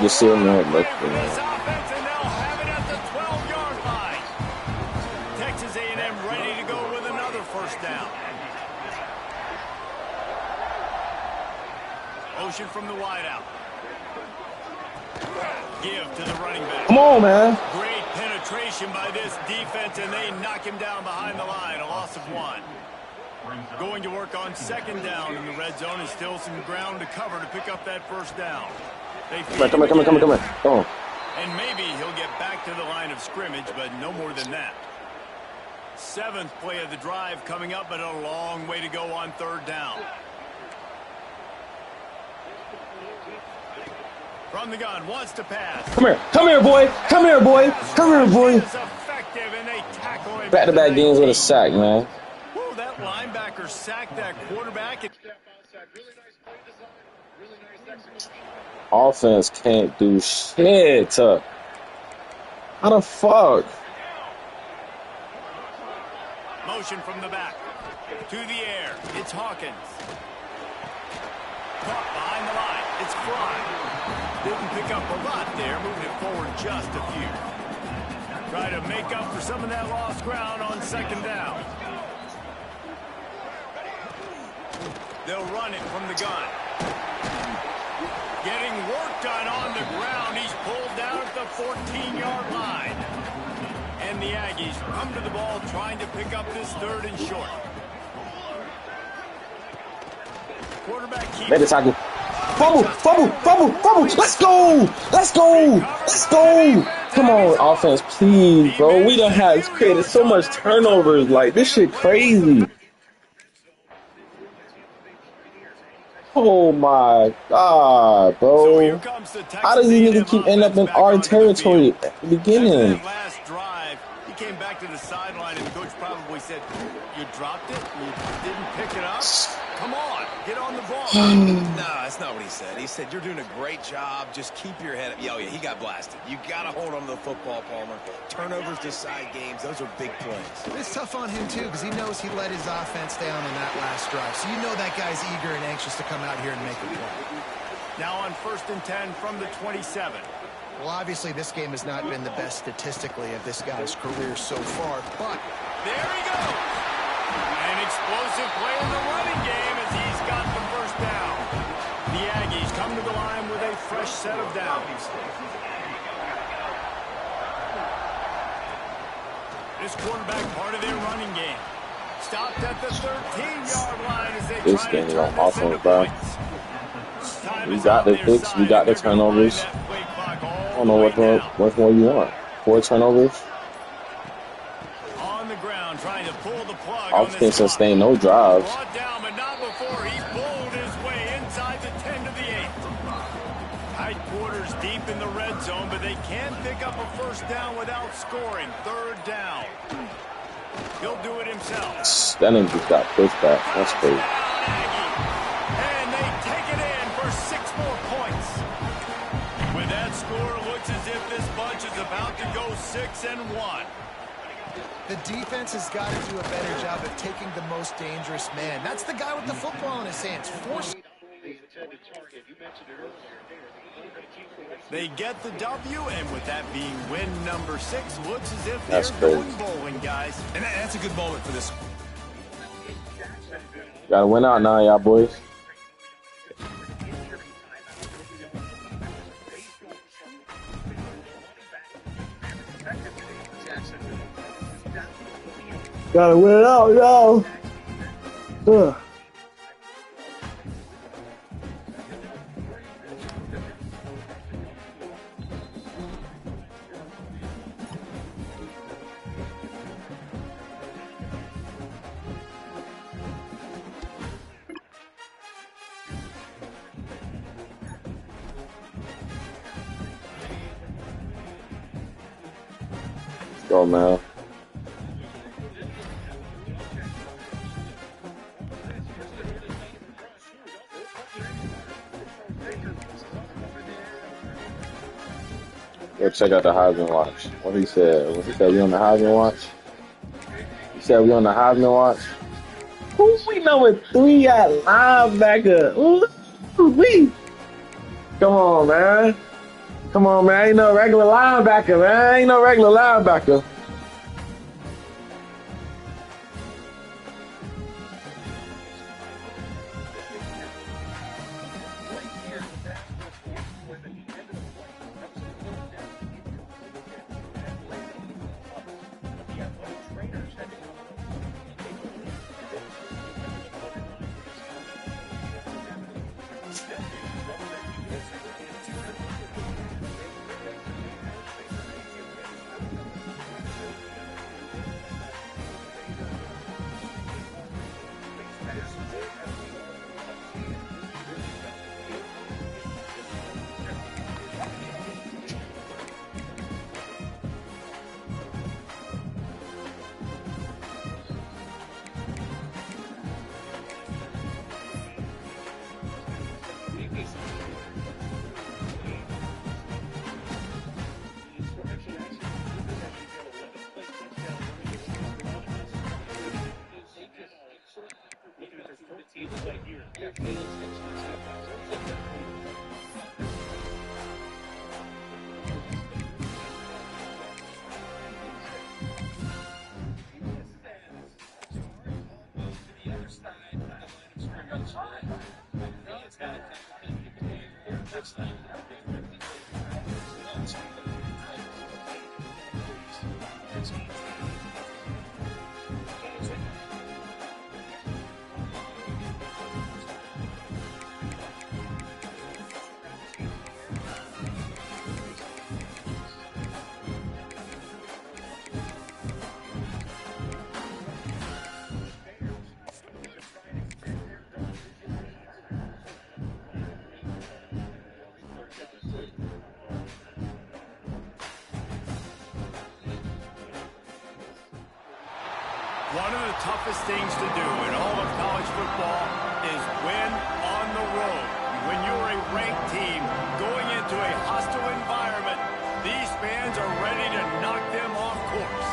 just sit there and look, This man. offense, and they'll have it at the 12-yard line. Texas A&M ready to go with another first down. Motion from the wideout. Give to the running back. Come on, man. Great penetration by this defense, and they knock him down behind the line. A loss of 1. Going to work on second down in the red zone, and still some ground to cover to pick up that first down. Come here. Oh. And maybe he'll get back to the line of scrimmage, but no more than that. 7th play of the drive coming up, but a long way to go on third down. From the gun, wants to pass. Come here, boy. Is effective, and they tackle him. Back-to-back games with a sack, man. Ooh, that linebacker sacked that quarterback. Offense can't do shit. How the fuck? Motion from the back. To the air. It's Hawkins. Caught behind the line. It's Fry. Didn't pick up a lot there. Moving it forward just a few. Try to make up for some of that lost ground on second down. They'll run it from the gun. Getting work done on the ground. He's pulled down at the 14-yard line. And the Aggies come to the ball trying to pick up this third and short. Quarterback keeps. Better tackle. Fumble. Let's go. Come on, offense, please, bro. We done had created so much turnovers. Like, this shit crazy. Oh my God, So here bro. comes the Texas How does this A&M nigga keep ending up in offense our back onto the territory field. at the beginning? After that last drive, he came back to the sideline, and the coach probably said, "You dropped it? You didn't pick it up? Come on, get on the ball." No, that's not what he said. He said, you're doing a great job. Just keep your head up. Oh, yeah, he got blasted. You got to hold on to the football, Palmer. Turnovers decide games. Those are big plays. It's tough on him, too, because he knows he let his offense down on that last drive. So you know that guy's eager and anxious to come out here and make a play. Now on 1st and 10 from the 27. Well, obviously, this game has not been the best statistically of this guy's career so far, but There he goes. An explosive play in the running game as he's got the first down. The Aggies come to the line with a fresh set of downs. This quarterback part of their running game. Stopped at the 13-yard line as they This try game to is turn on this into offense, bro. points. Time We is got on the their picks, we side. got the They're gonna run turnovers. that play clock all I don't know the way down. what more you want. 4 turnovers. On the ground, trying to pull the plug Offense on can this sustain clock. no drives. Brought down, but not before he bowled his way inside the 10 to the 8. Tight quarters deep in the red zone, but they can't pick up a first down without scoring. Third down. He'll do it himself. That nigga just got pushed back. That's crazy. And they take it in for more points. With that score, it looks as if this bunch is about to go 6-1. The defense has got to do a better job of taking the most dangerous man. That's the guy with the football in his hands. They get the W, and with that being win number 6, looks as if That's they're crazy. going bowling, guys. And that's a good moment for this. Gotta win out now, y'all boys. Gotta win it out, y'all. Let's go, man. Go check out the Heisman Watch. What he said? What he said? We on the Heisman Watch? He said we on the Heisman Watch? Who we number 3 at linebacker? Ooh, we. Come on, man. Come on, man. Ain't no regular linebacker, man. Ain't no regular linebacker. One of the toughest things to do in all of college football is win on the road. When you're a ranked team going into a hostile environment, these fans are ready to knock them off course.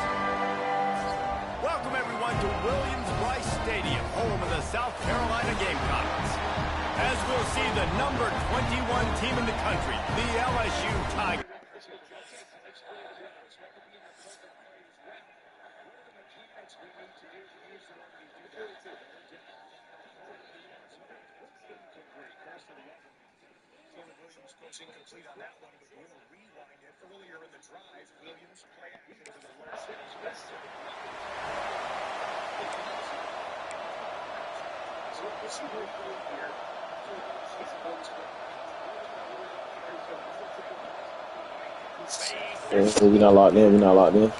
Welcome, everyone, to Williams-Brice Stadium, home of the South Carolina Gamecocks. As we'll see the number 21 team in the country, the LSU Tigers. Incomplete on that one, but we'll rewind it. Earlier in the drive, Williams play action to the low side. So we'll see where we go here. We're not locked in. We're not locked in.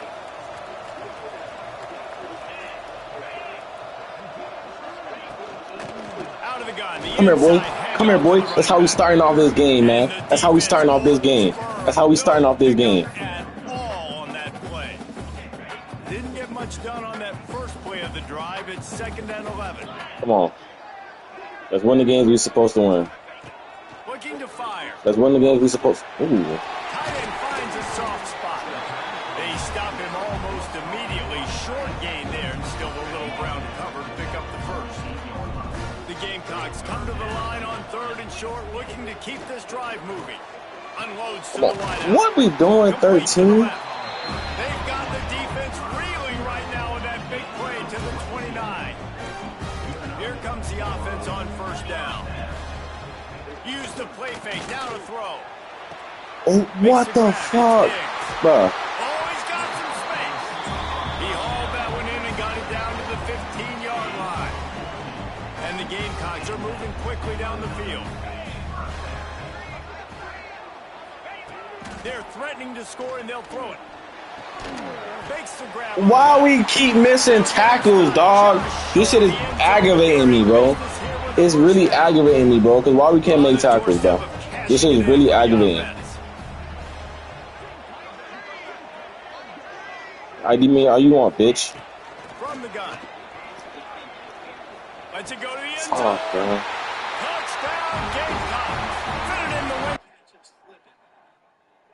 Come here, boy. Come here, boy. That's how we starting off this game, man. That's how we starting off this game. That's how we starting off this game. At all on that play. Didn't get much done on that first play of the drive. It's 2nd and 11. Come on. Let's win the games we're supposed to win. Looking Let's win the game we supposed. Ooh. Tight end finds a soft spot. They stop him almost immediately. Short gain there, and still a little ground to cover to pick up the first. The Gamecocks come to the line on 3rd and short, looking to keep this drive moving. Unloads to the wideout. What we doing, 13? They've got the defense reeling right now with that big play to the 29. Here comes the offense on 1st down. Use the play fake, now to throw. Oh, what the fuck? Bruh. Oh, he's got some space. He hauled that one in and got it down to the 15-yard line. And the Gamecocks are moving quickly down the field. They're threatening to score, and they'll throw it. Fakes the grab. Why we keep missing tackles, dog? This shit is aggravating me, bro. It's really aggravating me, bro. Because why we can't make tackles, bro? This shit is really aggravating. ID me, all you want, bitch. From the gun. Let's it go to the end zone. Oh, bro. Touchdown, Gamecocks. Fit it in the win.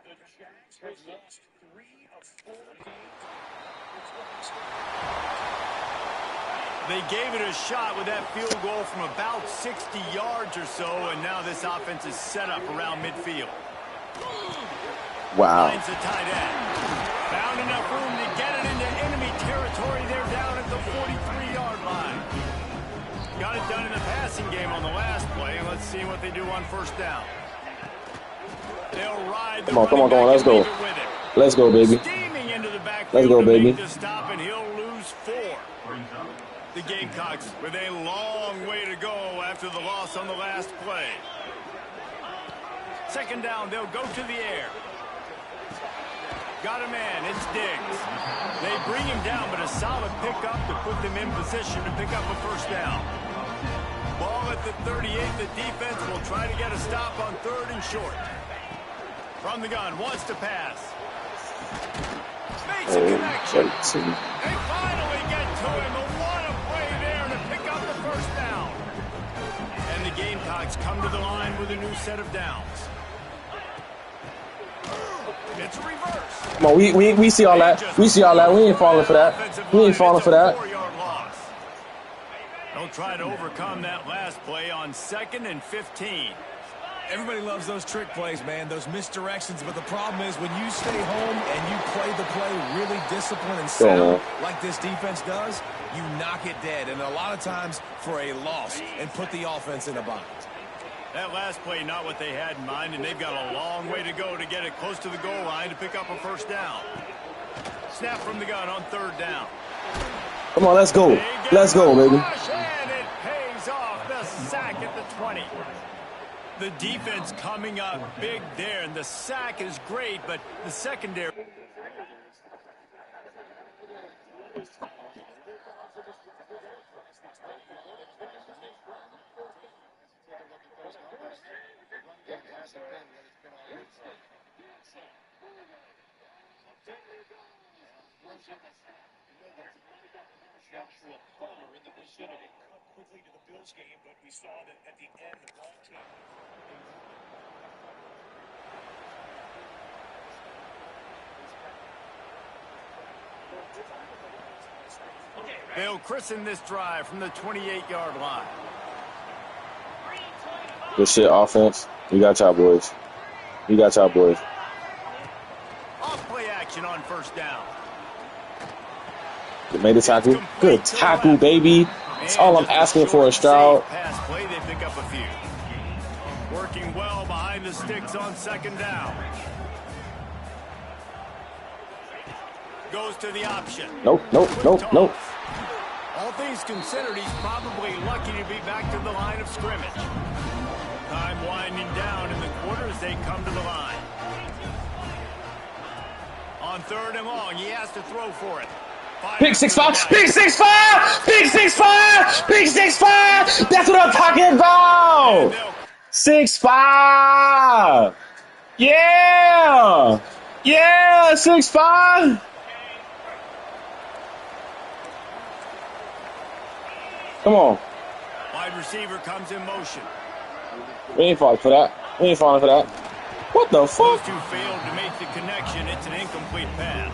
The Jags have lost 3 of 4 games. They gave it a shot with that field goal from about 60 yards or so, and now this offense is set up around midfield. Wow. Finds the tight end. Found enough room to get it into enemy territory. They're down at the 43-yard line. Got it done in the passing game on the last play, and let's see what they do on 1st down. They'll ride the Come on, let's go. Let's go, baby. Steaming into the backfield. Let's go, baby. To stop, and he'll lose 4. The Gamecocks with a long way to go after the loss on the last play. 2nd down, they'll go to the air. Got a man, it's Diggs. They bring him down, but a solid pickup to put them in position to pick up a 1st down. Ball at the 38, the defense will try to get a stop on 3rd and short. From the gun, wants to pass. Makes a connection. They finally get to him. What a play there to pick up the 1st down. And the Gamecocks come to the line with a new set of downs. It's a reverse. Come on, we see all that. We see all that. We ain't falling for that. We ain't falling for that. 4-yard loss. They'll try to overcome that last play on 2nd and 15. Everybody loves those trick plays, man, those misdirections. But the problem is when you stay home and you play the play really disciplined and sound like this defense does, you knock it dead. And a lot of times for a loss and put the offense in a bind. That last play, not what they had in mind, and they've got a long way to go to get it close to the goal line to pick up a 1st down. Snap from the gun on 3rd down. Come on, let's go. Let's go, baby. And it pays off. The sack at the 20. The defense coming up big there, and the sack is great, but the secondary. Joshua Palmer in the vicinity. Cut quickly to the Bills game, but we saw that at the end, the ball team. They'll christen this drive from the 28-yard line. Good shit, offense. You got y'all boys. You got y'all boys. Off play action on 1st down. You made a tackle. Good tackle, baby. That's all I'm asking for, Stroud. Pass play, they pick up a few. Working well behind the sticks on 2nd down. Goes to the option. Nope. All things considered, he's probably lucky to be back to the line of scrimmage. Time winding down in the quarter as they come to the line. On 3rd and long, he has to throw for it. Big 6-5. Big 6-5. Big 6-5. Big 6-5. That's what I'm talking about. 6-5. Yeah. 6-5. Come on. Wide receiver comes in motion. We ain't falling for that. We ain't falling for that. What the Those fuck? two failed to make the connection. It's an incomplete pass.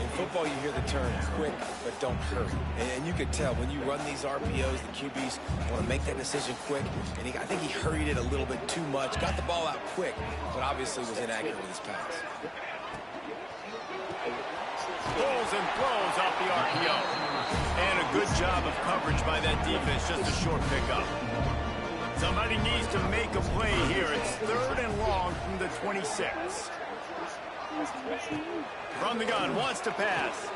In football, you hear the term quick, but don't hurry. And you could tell when you run these RPOs, the QBs want to make that decision quick. And I think he hurried it a little bit too much. Got the ball out quick, but obviously was inaccurate with his pass. Pulls and throws off the RPO. And a good job of coverage by that defense. Just a short pickup. Somebody needs to make a play here. It's 3rd and long from the 26. From the gun, wants to pass.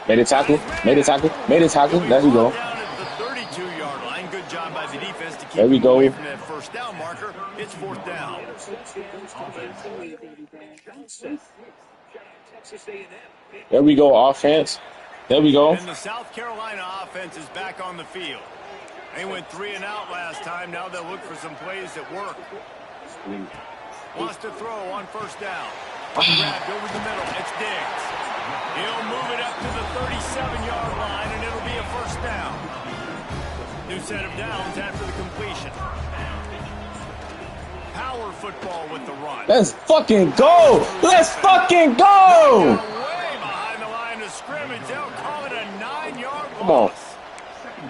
Made a tackle. Made a tackle. Made a tackle. There we go. Down at the 32-yard line. Good job by the defense to keep There we him go. away from that first down marker. It's 4th down. There we go, offense. There we go. And the South Carolina offense is back on the field. They went 3 and out last time. Now they'll look for some plays that work. Wants to throw on 1st down. Grabbed over the middle. It's Diggs. He'll move it up to the 37-yard line, and it'll be a 1st down. New set of downs after the completion. Power football with the run. Let's fucking go. Let's fucking go. Way behind the line of scrimmage. They'll call it a 9-yard loss. Come on.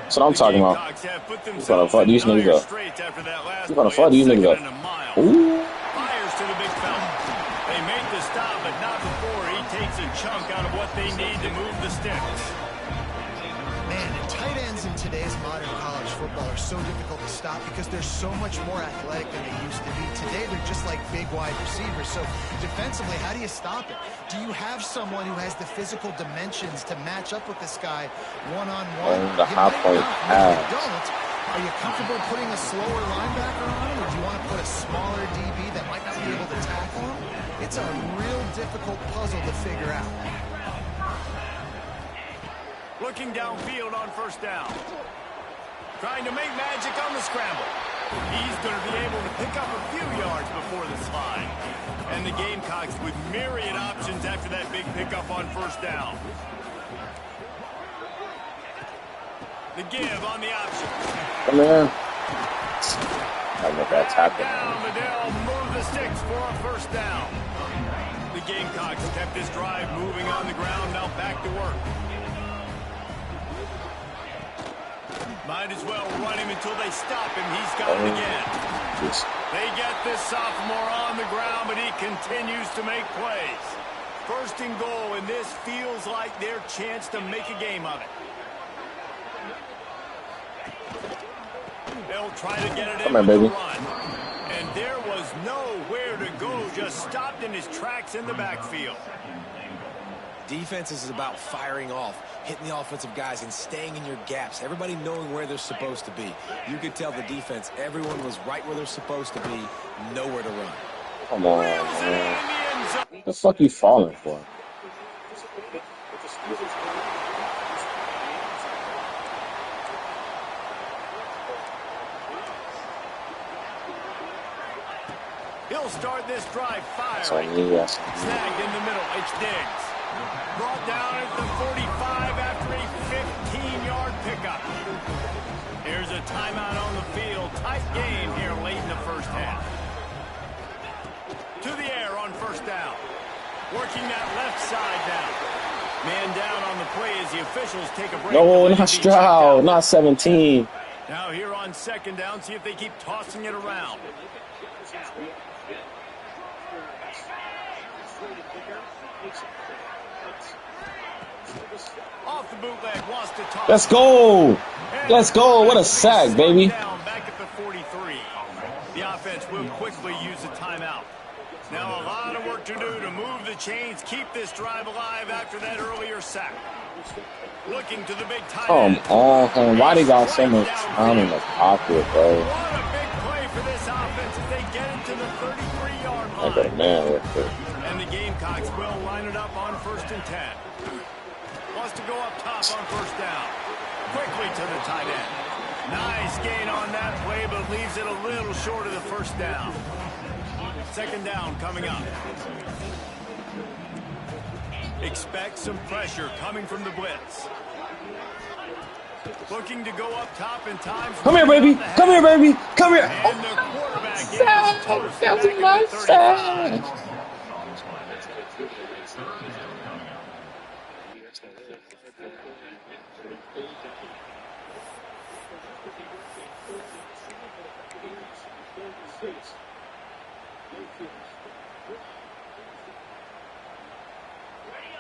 That's what I'm talking about. You gotta fuck these niggas up. You gotta fuck these niggas up. Ooh. Fires to the big fella. They make the stop, but not before he takes a chunk out of what they need to move the sticks. Man, and tight ends in today's modern college football are so difficult to stop because they're so much more athletic than they used to be. Today, they're just like big wide receivers. So defensively, how do you stop it? Do you have someone who has the physical dimensions to match up with this guy one-on-one? The high point pass. Don't. Are you comfortable putting a slower linebacker on him, or do you want to put a smaller DB that might not be able to tackle him? It's a real difficult puzzle to figure out. Looking downfield on 1st down. Trying to make magic on the scramble. He's going to be able to pick up a few yards before the slide. And the Gamecocks with myriad options after that big pickup on 1st down. The give on the option. Come here. I make that tackle. Down, but they'll move the sticks for a 1st down. The Gamecocks kept this drive moving on the ground. Now back to work. Might as well run him until they stop him. He's got it again. They get this sophomore on the ground, but he continues to make plays. 1st and goal, and this feels like their chance to make a game of it. They'll try to get it in with the run. And there was nowhere to go, just stopped in his tracks in the backfield. Defense is about firing off, hitting the offensive guys, and staying in your gaps. Everybody knowing where they're supposed to be. You could tell the defense, everyone was right where they're supposed to be, nowhere to run. Come on, man. What the fuck you falling for? He'll start this drive firing. Snagged in the middle. It's Diggs. Brought down at the 45 after a 15-yard pickup. Here's a timeout on the field. Tight game here late in the 1st half. To the air on 1st down. Working that left side down. Man down on the play as the officials take a break. No, not Stroud. Not 17. Now here on 2nd down, see if they keep tossing it around. Off the bootleg, wants to toss. Let's go. Let's go. What a sack, baby. Back at the 43. The offense will quickly use a timeout. Now a lot of work to do to move the chains, keep this drive alive after that earlier sack. Looking to the big tight end. Come on. Why they got so much time in the pocket, bro? What a big play for this offense as they get into the 33-yard line. I got a man real quick. And the Gamecocks will line it up on 1st and 10. Wants to go up top on 1st down. Quickly to the tight end. Nice gain on that play, but leaves it a little short of the 1st down. 2nd down coming up. Expect some pressure coming from the blitz. Looking to go up top in times. Come here, baby. Come here, baby. Come here. And the quarterback is toast That back was at my the 35. sack.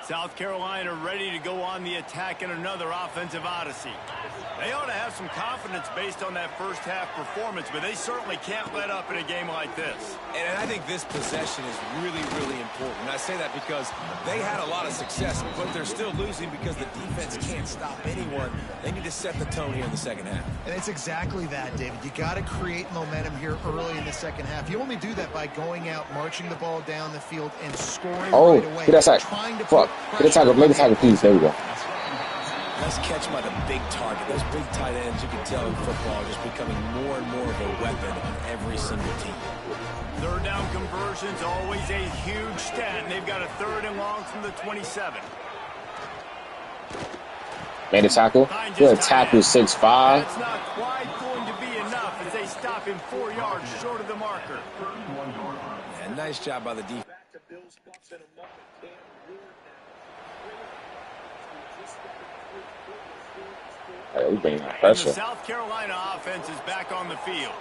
South Carolina ready to go on the attack in another offensive odyssey. They ought to have some confidence based on that first half performance, but they certainly can't let up in a game like this. And I think this possession is really, really important. I say that because they had a lot of success, but they're still losing because the defense can't stop anyone. They need to set the tone here in the second half. And it's exactly that, David. You got to create momentum here early in the second half. You only do that by going out, marching the ball down the field, and scoring right away. Get that sack. Fuck. Get the tackle. Make the tackle, please. There we go. Nice catch by the big target. Those big tight ends, you can tell in football, are just becoming more and more of a weapon on every single team. Third down conversions, always a huge stat, and they've got a 3rd and long from the 27. Made a tackle. Good tackle, 6'5". That's not quite going to be enough as they stop him 4 yards short of the marker. And nice job by the defense. Back to Bills Bucks in a moment. Cam Ward Hey, we bringing that And pressure. the South Carolina offense is back on the field.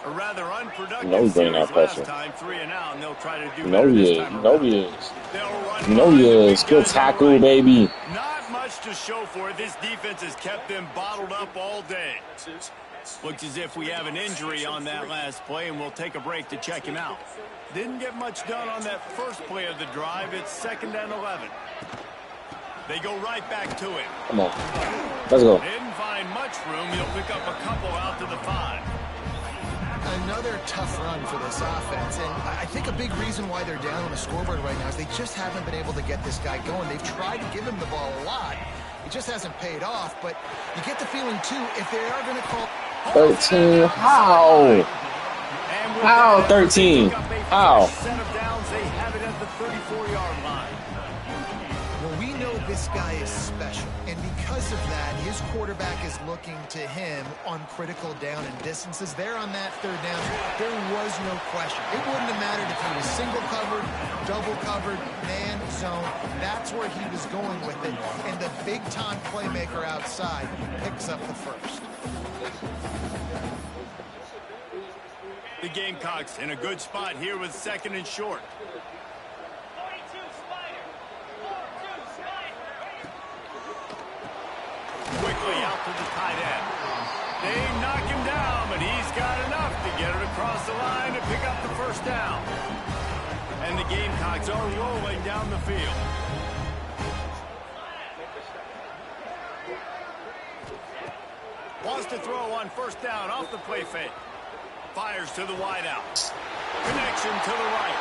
A rather unproductive No, he's bringing series that pressure. last time, 3 and out, and they'll try to do You better know he this is. time You know around. he is. They'll run You know he behind the is. big Good guys on the tackle, right. baby. Not much to show for it. This defense has kept them bottled up all day. Looks as if we have an injury on that last play, and we'll take a break to check him out. Didn't get much done on that first play of the drive. It's 2nd and 11. They go right back to it. Come on. Let's go. Didn't find much room. He'll pick up a couple out to the 5. Another tough run for this offense, and I think a big reason why they're down on the scoreboard right now is they just haven't been able to get this guy going. They've tried to give him the ball a lot. It just hasn't paid off, but you get the feeling, too, if they are going to call... 13. How? How 13? How? Set of downs, they have it at the 34-yard line. Well, we know this guy is special, and because of that, his quarterback is looking to him on critical down and distances. There on that 3rd down, there was no question. It wouldn't have mattered if he was single covered, double covered, man, zone. That's where he was going with it, and the big-time playmaker outside picks up the first. The Gamecocks in a good spot here with 2nd and short. Quickly out to the tight end. They knock him down, but he's got enough to get it across the line to pick up the 1st down. And the Gamecocks are rolling down the field. Wants to throw on 1st down off the play fake. Fires to the wideout. Connection to the right.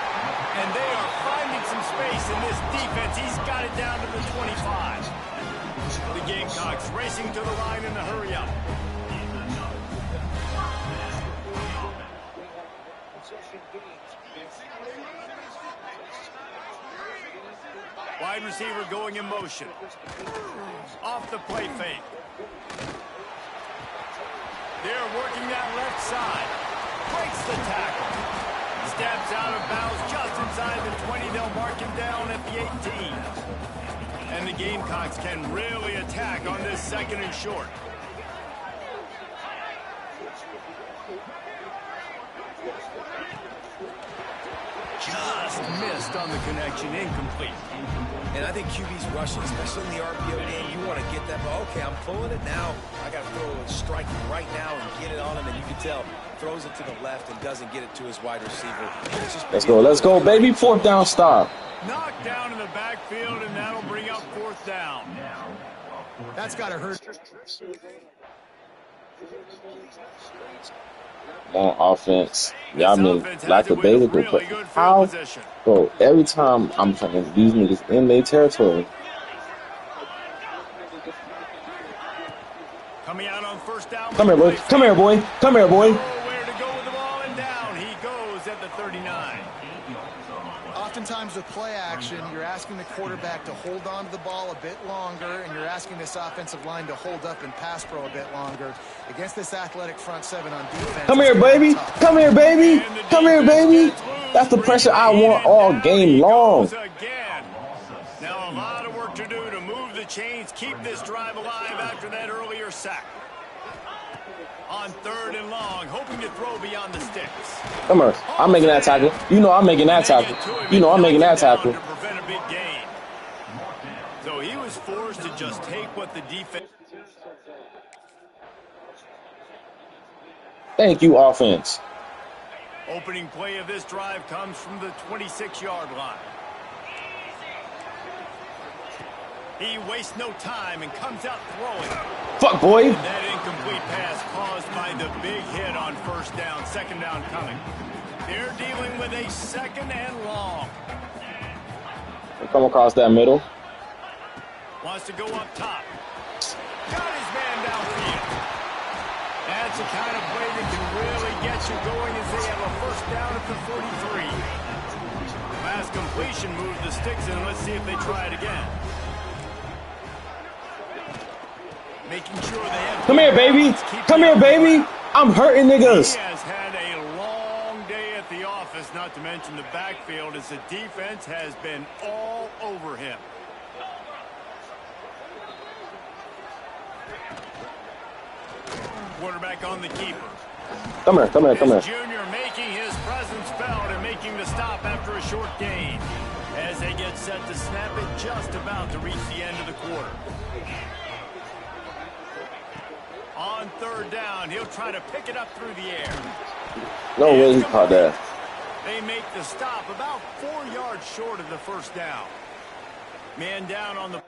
And they are finding some space in this defense. He's got it down to the 25. The Gamecocks racing to the line in the hurry up. Wide receiver going in motion. Off the play fake. They're working that left side. Breaks the tackle. Steps out of bounds just inside the 20. They'll mark him down at the 18. And the Gamecocks can really attack on this 2nd and short. Just missed on the connection, incomplete. And I think QB's rushing, especially in the RPO game. You want to get that ball. Okay, I'm pulling it now. I got to throw a strike right now and get it on him. And you can tell, throws it to the left and doesn't get it to his wide receiver. Let's go, baby. 4th down stop. Knocked down in the backfield, and that'll bring up 4th down. That's got to hurt. On offense. Y'all been lackadaisical. Really How? Bro, every time I'm playing these niggas in their territory. Coming out on 1st down. Come here, boy. Come here, boy. Come here, boy. Where to go with the ball and down. He goes at the 39. oftentimes with play action, you're asking the quarterback to hold on to the ball a bit longer, and you're asking this offensive line to hold up and pass pro a bit longer. Against this athletic front seven on defense. Come here, baby. Come here, baby. Come here, baby. That's the pressure I want all game long. Now a lot of work to do to move the chains, keep this drive alive after that earlier sack. On 3rd and long, hoping to throw beyond the sticks. Come here. I'm making that tackle. You know I'm making that tackle. You know I'm making that tackle. To prevent a big gain. So he was forced to just take what the defense... Thank you, offense. Opening play of this drive comes from the 26-yard line. He wastes no time and comes out throwing. Fuck, boy. And that incomplete pass caused by the big hit on 1st down. 2nd down coming. They're dealing with a 2nd and long. Come across that middle. Wants to go up top. Got his man downfield. That's the kind of play that can really get you going as they have a 1st down at the 43. Last completion moved the sticks in. Let's see if they try it again. Making sure they have... Come here, baby. Come here, baby. I'm hurting niggas. He has had a long day at the office, not to mention the backfield, as the defense has been all over him. Quarterback on the keeper. Come here, come here, come here. Junior making his presence felt and making the stop after a short gain. As they get set to snap it, just about to reach the end of the quarter. On 3rd down, he'll try to pick it up through the air. No way he caught that. They make the stop about 4 yards short of the 1st down. Man down on the...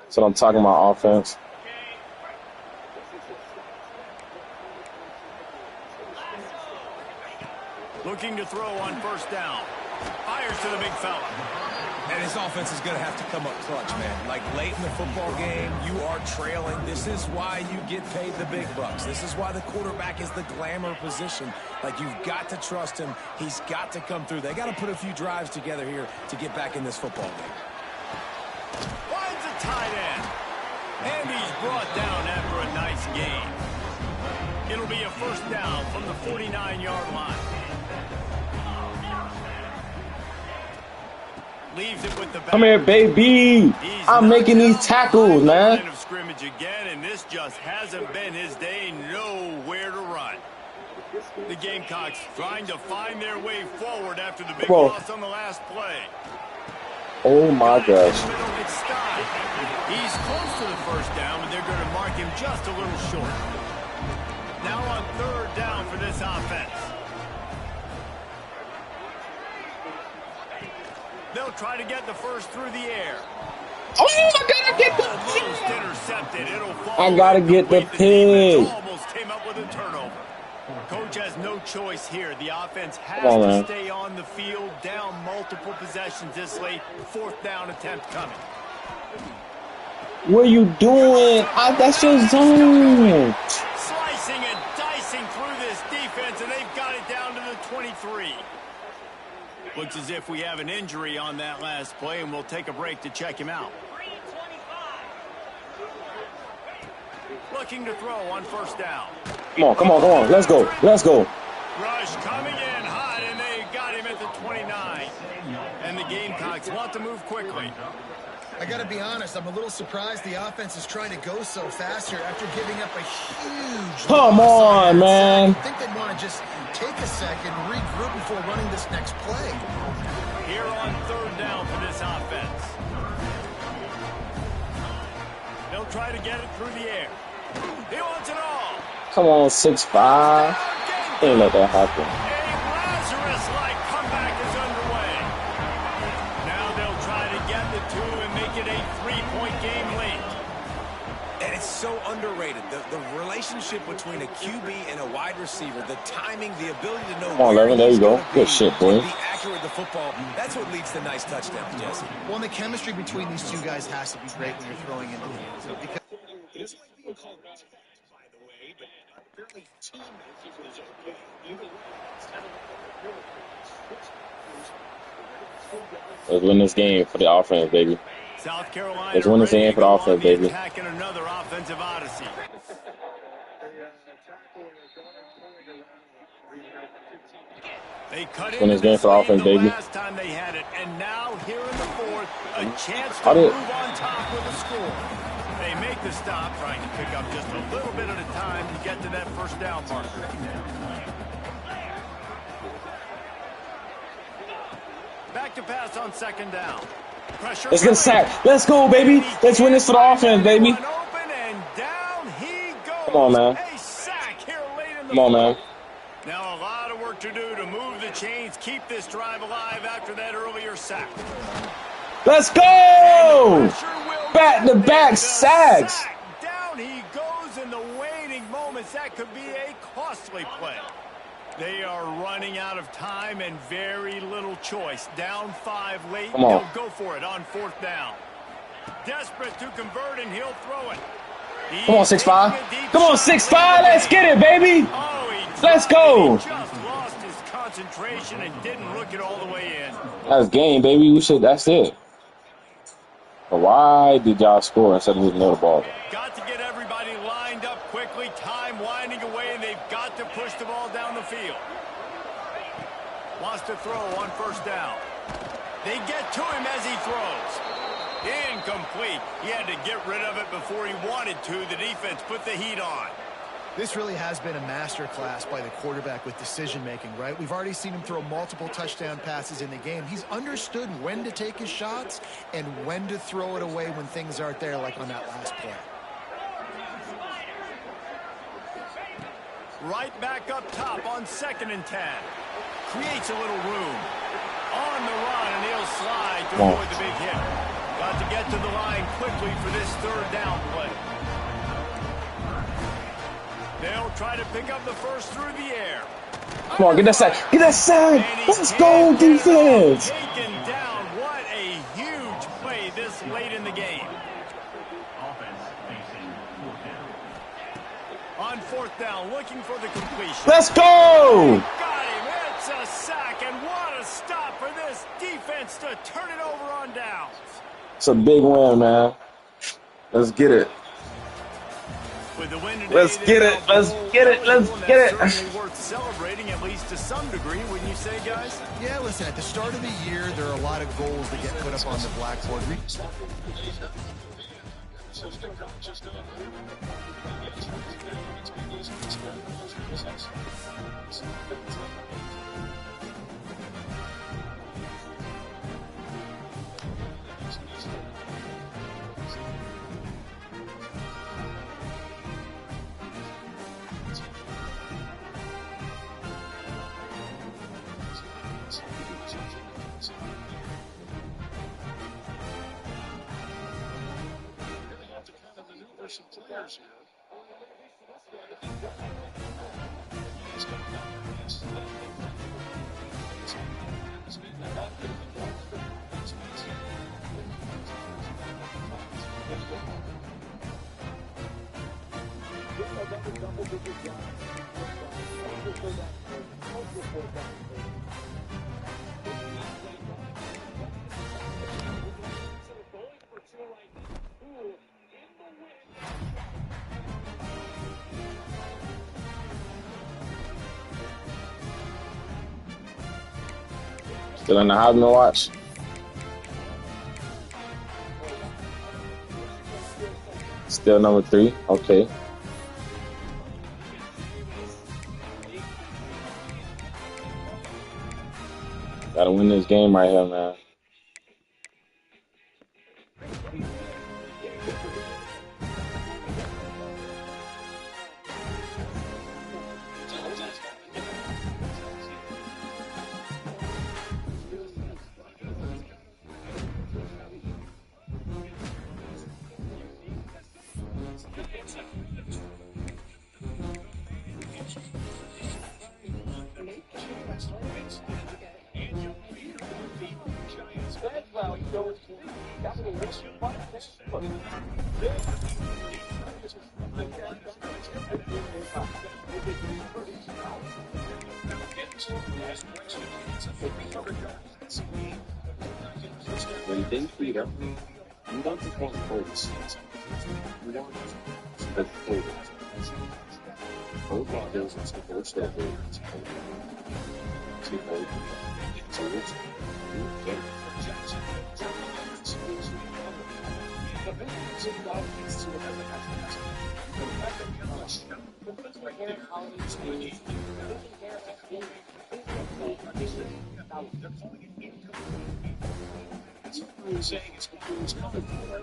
So I'm talking about offense. Looking to throw on 1st down. Fires to the big fella. And his offense is going to have to come up clutch, man. Like late in the football game, you are trailing. This is why you get paid the big bucks. This is why the quarterback is the glamour position. Like, you've got to trust him. He's got to come through. They got to put a few drives together here to get back in this football game. Finds a tight end. And he's brought down after a nice gain. It'll be a 1st down from the 49-yard line. Leaves it with the back. Come here, baby. I'm making these tackles, man. Of scrimmage again, and this just hasn't been his day. Nowhere to run. The Gamecocks trying to find their way forward after the big loss on the last play. Oh my gosh. He's close to the 1st down, but they're going to mark him just a little short. Now on 3rd down for this offense. They'll try to get the 1st through the air. Oh, I gotta get the Almost intercepted. It'll fall. I gotta get the pig. Almost came up with a turnover. Coach has no choice here. The offense has to stay on the field, down multiple possessions this late. 4th down attempt coming. What are you doing? That's your zone. Slicing and dicing through this defense, and they've got it down to the 23. Looks as if we have an injury on that last play, and we'll take a break to check him out. Looking to throw on 1st down. Come on, come on, come on. Let's go. Let's go. Rush coming in hot, and they got him at the 29. And the Gamecocks want to move quickly. I got to be honest, I'm a little surprised the offense is trying to go so fast here after giving up a huge... Come on, man. I think they'd want to just take a second, regroup before running this next play. Here on 3rd down for this offense. They'll try to get it through the air. He wants it all. Come on, 6'5". Ain't let that happen. A Lazarus-like comeback is underway. Now they'll try to get the 2 and make it a 3-point game late. And it's so underrated. The relationship between a QB and a wide receiver, the timing, the ability to know Come on, where Levin. There he's you go. going to be, Good shit, boy. and be accurate with the football. That's what leads to nice touchdowns, Jesse. Well, and the chemistry between these two guys has to be great when you're throwing into the end zone. Because This might be a called respect, by the way, but apparently teammates is okay. Either way, it's kind of Let's win this game for the offense, baby. South Carolina Let's win this ready game to for the go offense, on the baby. attack in another offensive odyssey. They cut Win into this game this for the lead offense, the baby. last time they had it, and now here in the fourth, a chance to Got it. move on top with a score. They make the stop, trying to pick up just a little bit at a time to get to that first down marker. Back to pass on second down. Pressure. Let's get a sack. Let's go, baby. Let's win this for the offense, baby. Open and down he goes. Come on, man. A sack here late in the Come on, man. fourth. Now a lot of work to do to move the chains, keep this drive alive after that earlier sack. Let's go! Pressure will Back-to-back get the sacks. sack. Down he goes in the waning moments. That could be a costly play. They are running out of time and very little choice. Down 5 late. Come on. He'll go for it on fourth down. Desperate to convert, and he'll throw it. Come on, 6'5". Come on, 6'5". Let's get it, baby. Oh, Let's go. he just lost his concentration and didn't look it all the way in. That's game, baby. We should. That's it. But why did y'all score instead of moving the ball? Got to get everybody lined up quickly. Time winding away, and they've got to push the ball down the field. Wants to throw on first down. They get to him as he throws. Incomplete. He had to get rid of it before he wanted to. The defense put the heat on. this really has been a masterclass by the quarterback with decision-making, right? We've already seen him throw multiple touchdown passes in the game. He's understood when to take his shots and when to throw it away when things aren't there, like on that last play. Right back up top on 2nd and 10. Creates a little room. On the run, and he'll slide to avoid the big hit. Got to get to the line quickly for this 3rd down play. They'll try to pick up the first through the air. Come on, get that sack. Get that sack. Let's go, defense. Taken down. What a huge play this late in the game. Offense facing 4th down. On 4th down, looking for the completion. Let's go. Got him. It's a sack, and what a stop for this defense to turn it over on downs. It's a big win, man. Let's get it. With the win today, Let's get it. Let's get it. Let's get it. Certainly worth celebrating, at least to some degree, wouldn't you say, guys? Yeah, listen, at the start of the year, there are a lot of goals that get put up on the blackboard. Still in the Heisman watch. Still number 3. Okay. Gotta win this game right here, man. When they feed up, you don't just want codes. You want the codes. Code models and support servers. To hold to it. Saying it's coming for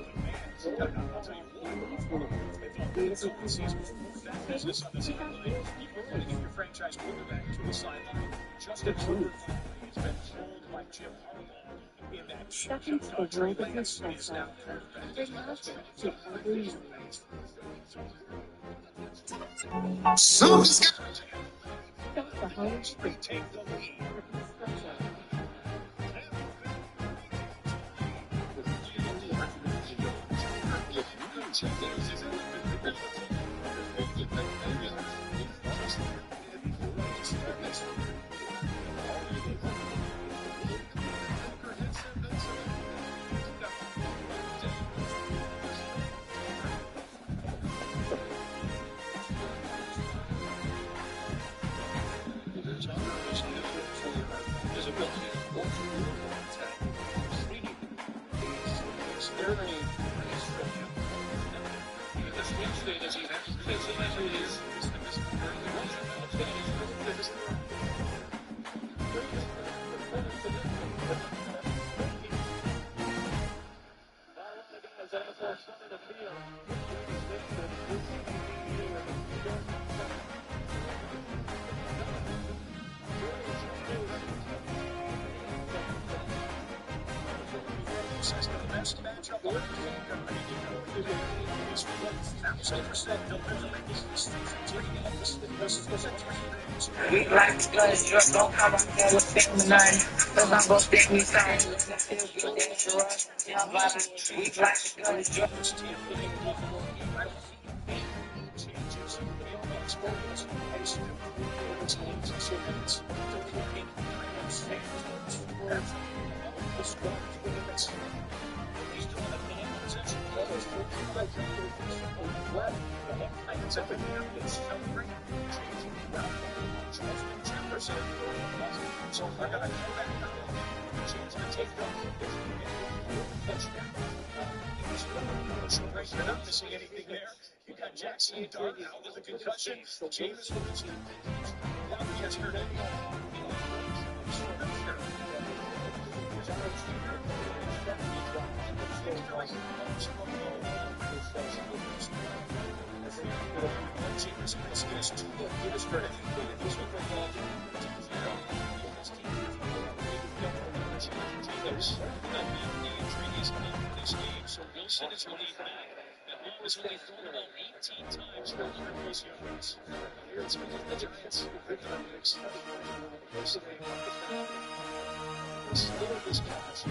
I'll tell you it's only season that business on this line. You want to get your franchise quarterback to the sideline. Justin Herbert has been told by Jim Harbaugh in that Second for Trey Rotg Lance is now take the lead. We like to guns, just don't come out there with family none. Cause I'm gonna stick me something. Still be dangerous. We like to guns, just. So I gotta come back now. Chance to take them. You're not missing anything there. You got Jackson Dart out with a concussion. James Winston down yesterday. James Winston is too good yesterday. So Wilson is the lead back. And Hall has only thrown the ball 18 times for 100 plus yards. It's because the Giants are slow this catch.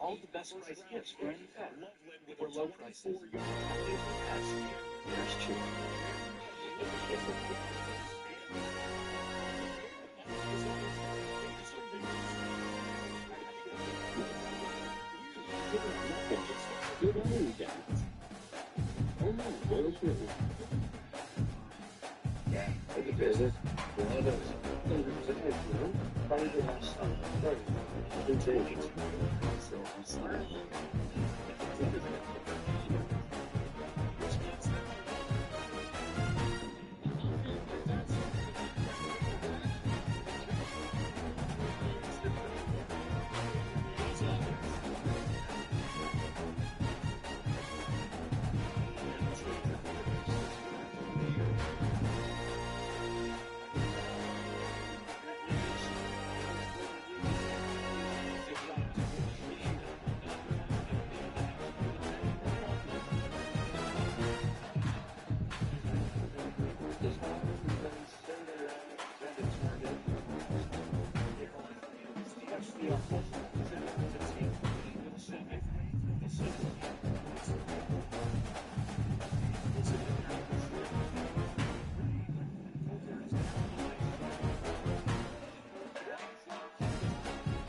All the best price gifts for any pet. For low prices. There's cheap.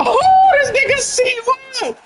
Oh, this nigga C1!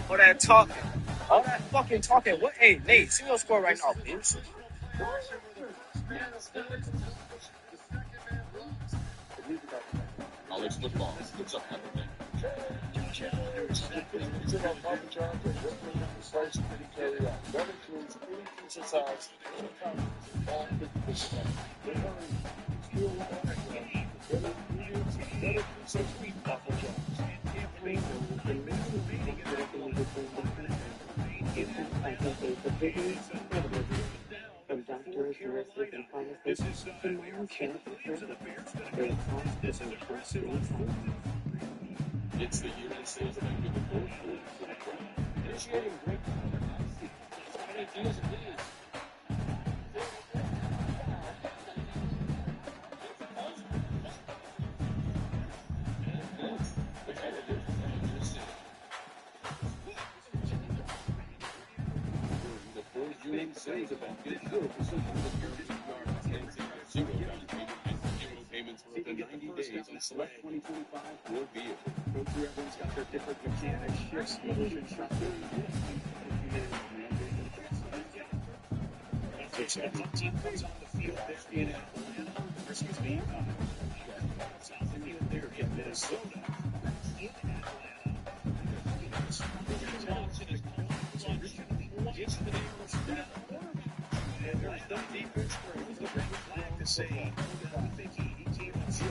All that talking. All that fucking talking. What? Hey, Nate, see your score right now, bitch. College football. It's up everything. This is Mayor Ken Williams of the Bears going to go this an aggressive offense. It's the United States Bank with the fourth quarter. Initiating great. Says about 0% payments for up to 90 days on select 2025 Ford vehicles. Everyone's got their different mechanics, shifts, motion, shop. Team comes on the field there in Atlanta. Excuse me. South of the field there in Minnesota. In Atlanta. Gets the name of and there's no defense for him. The red flag to say, I think he came on short.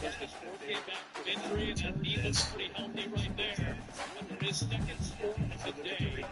As the score came back from injury and is pretty healthy right there. Under his second score of the day.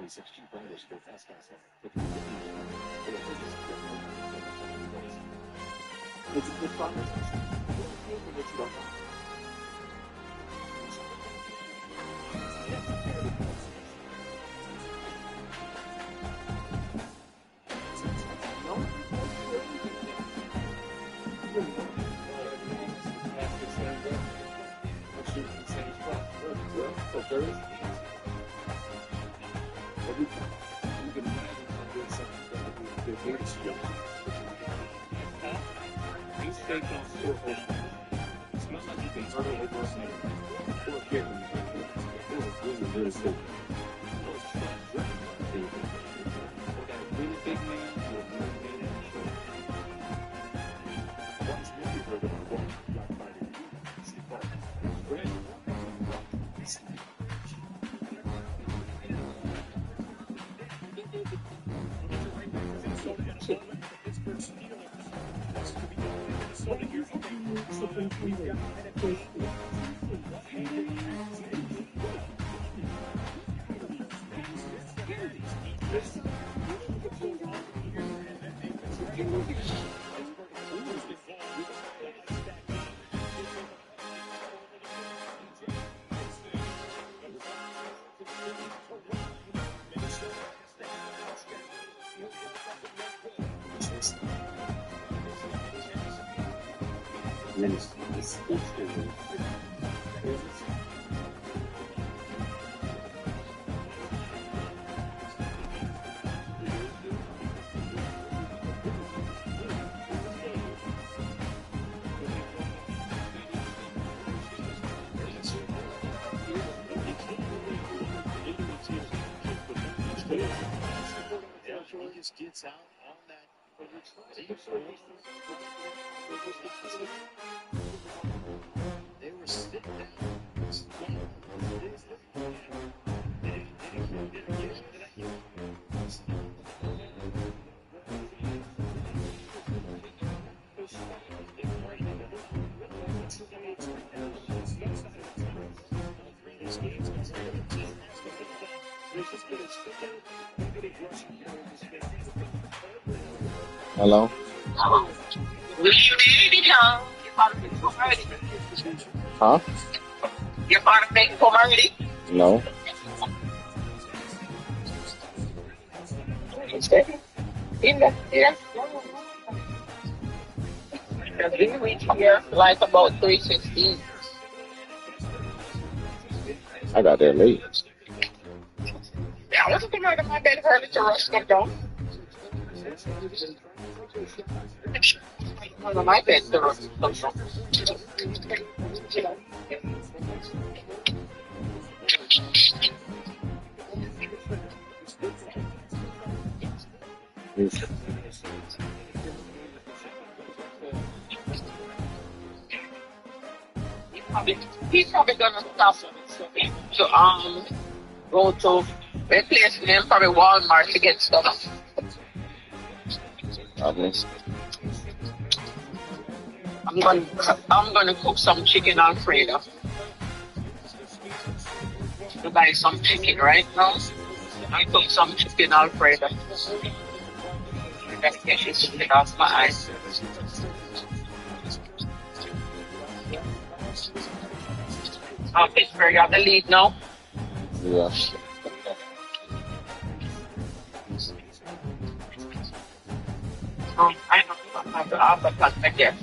26 cheap riders for fast pass. It's a good progress. Gets out on that. They were sitting down. Hello? Huh? Your father making home already? No. Yeah. We reach here like about 3:16. I got there late. Yeah, I wasn't coming out of my bed early to rush them down. Out of my bed to rush them down. He's probably gonna stop to go to replacement, probably Walmart to get stuff. Okay. I'm gonna cook some chicken Alfredo. To buy some chicken right now. I cook some chicken Alfredo. Just get this shit off my eyes. Pittsburgh got the lead now. Yeah. I don't have to have the contact yet.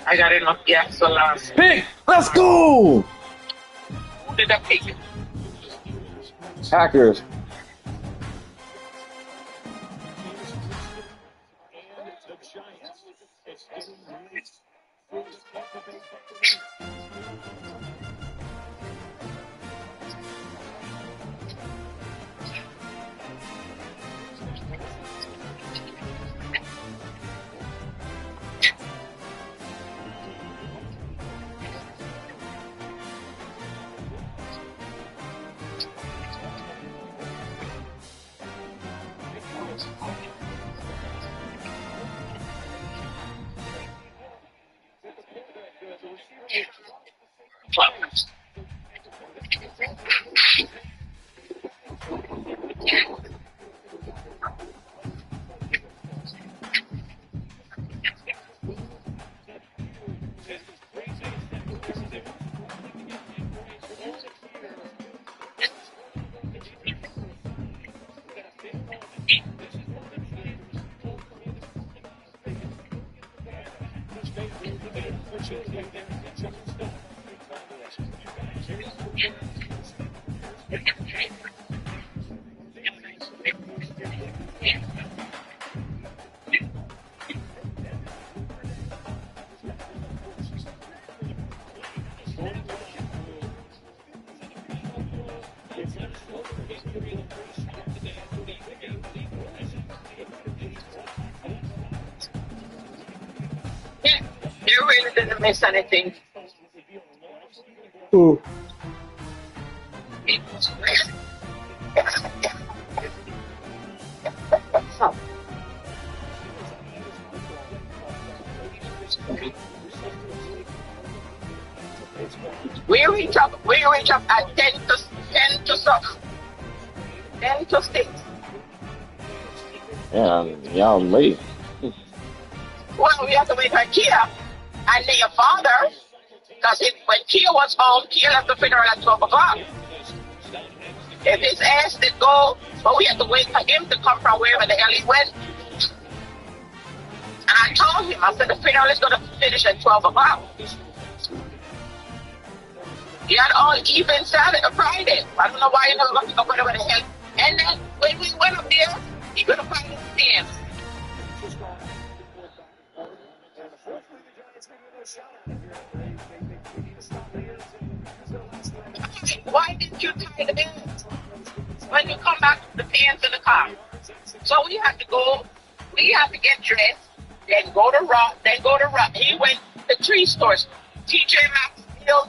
I got enough gas to last. Pick! Let's go! Who did I pick? Packers. Yeah, they really didn't miss anything. Ooh. We reach up at 10 to something. 10 to 6. Yeah, y'all late. Well, we have to wait for Kia and then your father, because when Kia was home, Kia left the funeral at 12 o'clock. If his ass did go, but we had to wait for him to come from wherever the hell he went. And I told him, I said, the funeral is going to finish at 12 o'clock. He had all even Saturday, Friday. I don't know why you never got to go whatever the hell. And then when we went up there, he couldn't find his stairs. Why didn't you tie the bands when you come back to the pants in the car? So we had to go, we had to get dressed, then go to Ross, He went to 3 stores, TJ Maxx, Hills,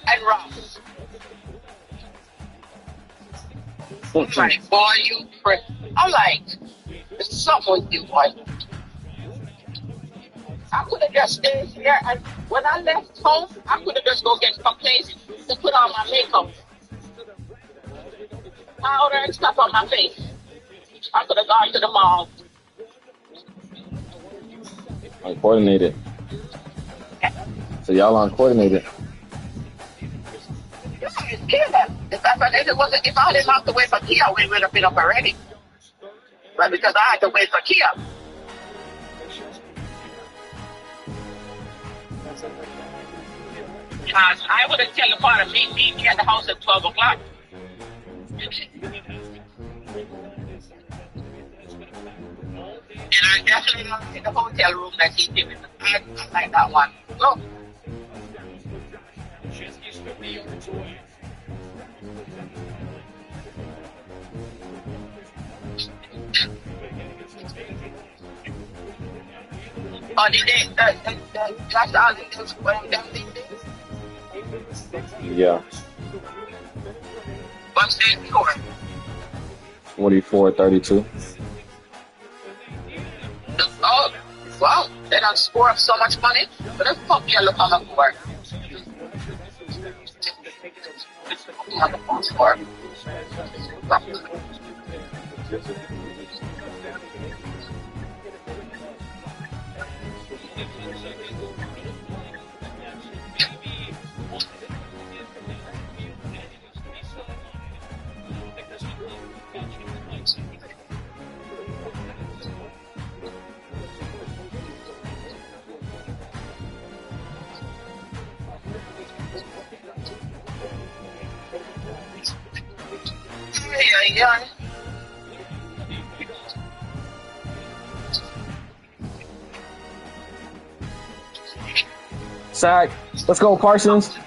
and Ross. I'm like, boy, you prick. I'm like, there's something with you, boy. I could have just stayed here, and when I left home, I could have just go get some place to put on my makeup, powder and stuff on my face. I could have gone to the mall. Uncoordinated. So y'all uncoordinated. Yeah, it's Kia. If I didn't have to wait for Kia, we would have been up already. But because I had to wait for Kia. I would have tell the father, meet me at the house at 12 o'clock. And I definitely don't like the hotel room that he gave me. I like that one. Go. Oh, did they, that's all the things going down these days? Yeah. What's that score? 44-32. Oh, wow. They don't score up so much money. But let's pump your look on the board. On the phone score. Yeah. Sack. Let's go, Parsons.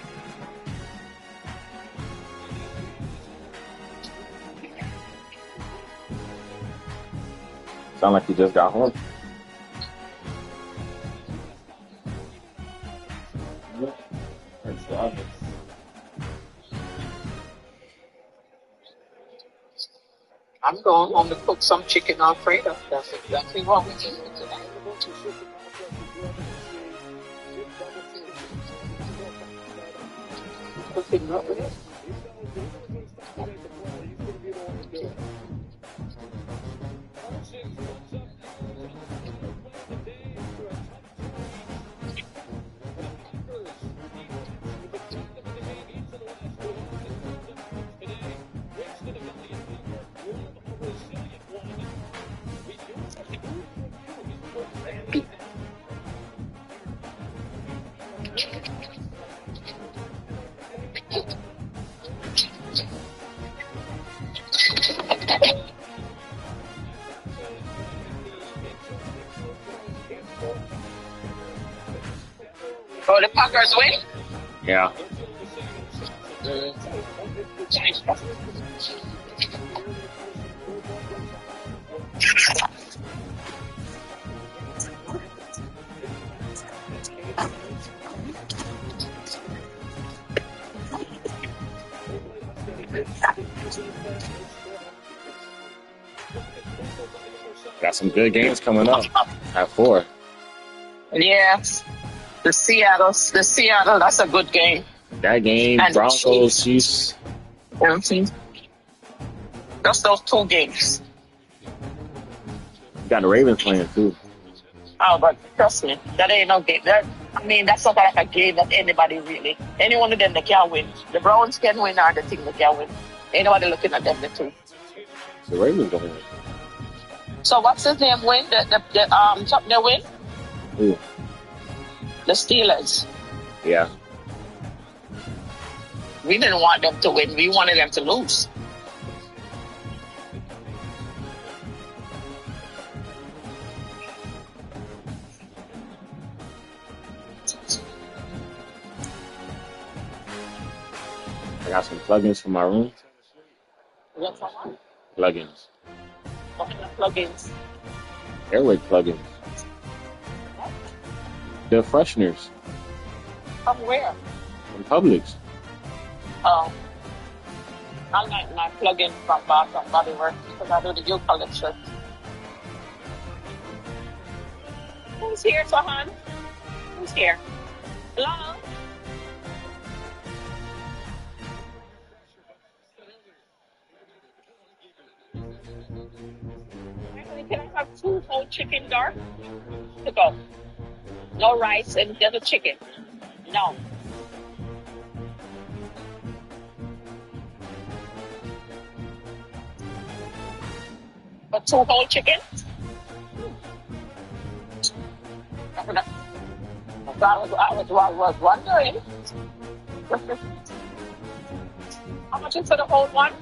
Sound like you just got home. I'm going home to cook some chicken Alfredo. That's exactly what we're eating today. Cooking up with it. Oh, the Packers win? Yeah. Got some good games coming up at 4. Yes. The Seattle, that's a good game. That game, And the Broncos, Chiefs. Chiefs. Mhm. Just those 2 games. Got the Ravens playing too. Oh, but trust me, that ain't no game. That's not like a game that anybody really. Any one of them, they can win. The Browns can win, or the team they can win. Ain't nobody looking at them, the two. The Ravens gonna win. So what's his name win? Something they win? Who? The Steelers. Yeah. We didn't want them to win. We wanted them to lose. I got some plugins for my room. What's on? Plugins. What kind of plugins? Airway plugins. They're fresheners From where? from Publix. I like my plugin from Bath and Body Works because I do the U collection. Who's here, Sahan? Who's here? Hello? Actually, can I have 2 whole chicken dark to go? No rice and just a chicken. No. A 2 whole chicken? I was wondering. How much is for the whole one?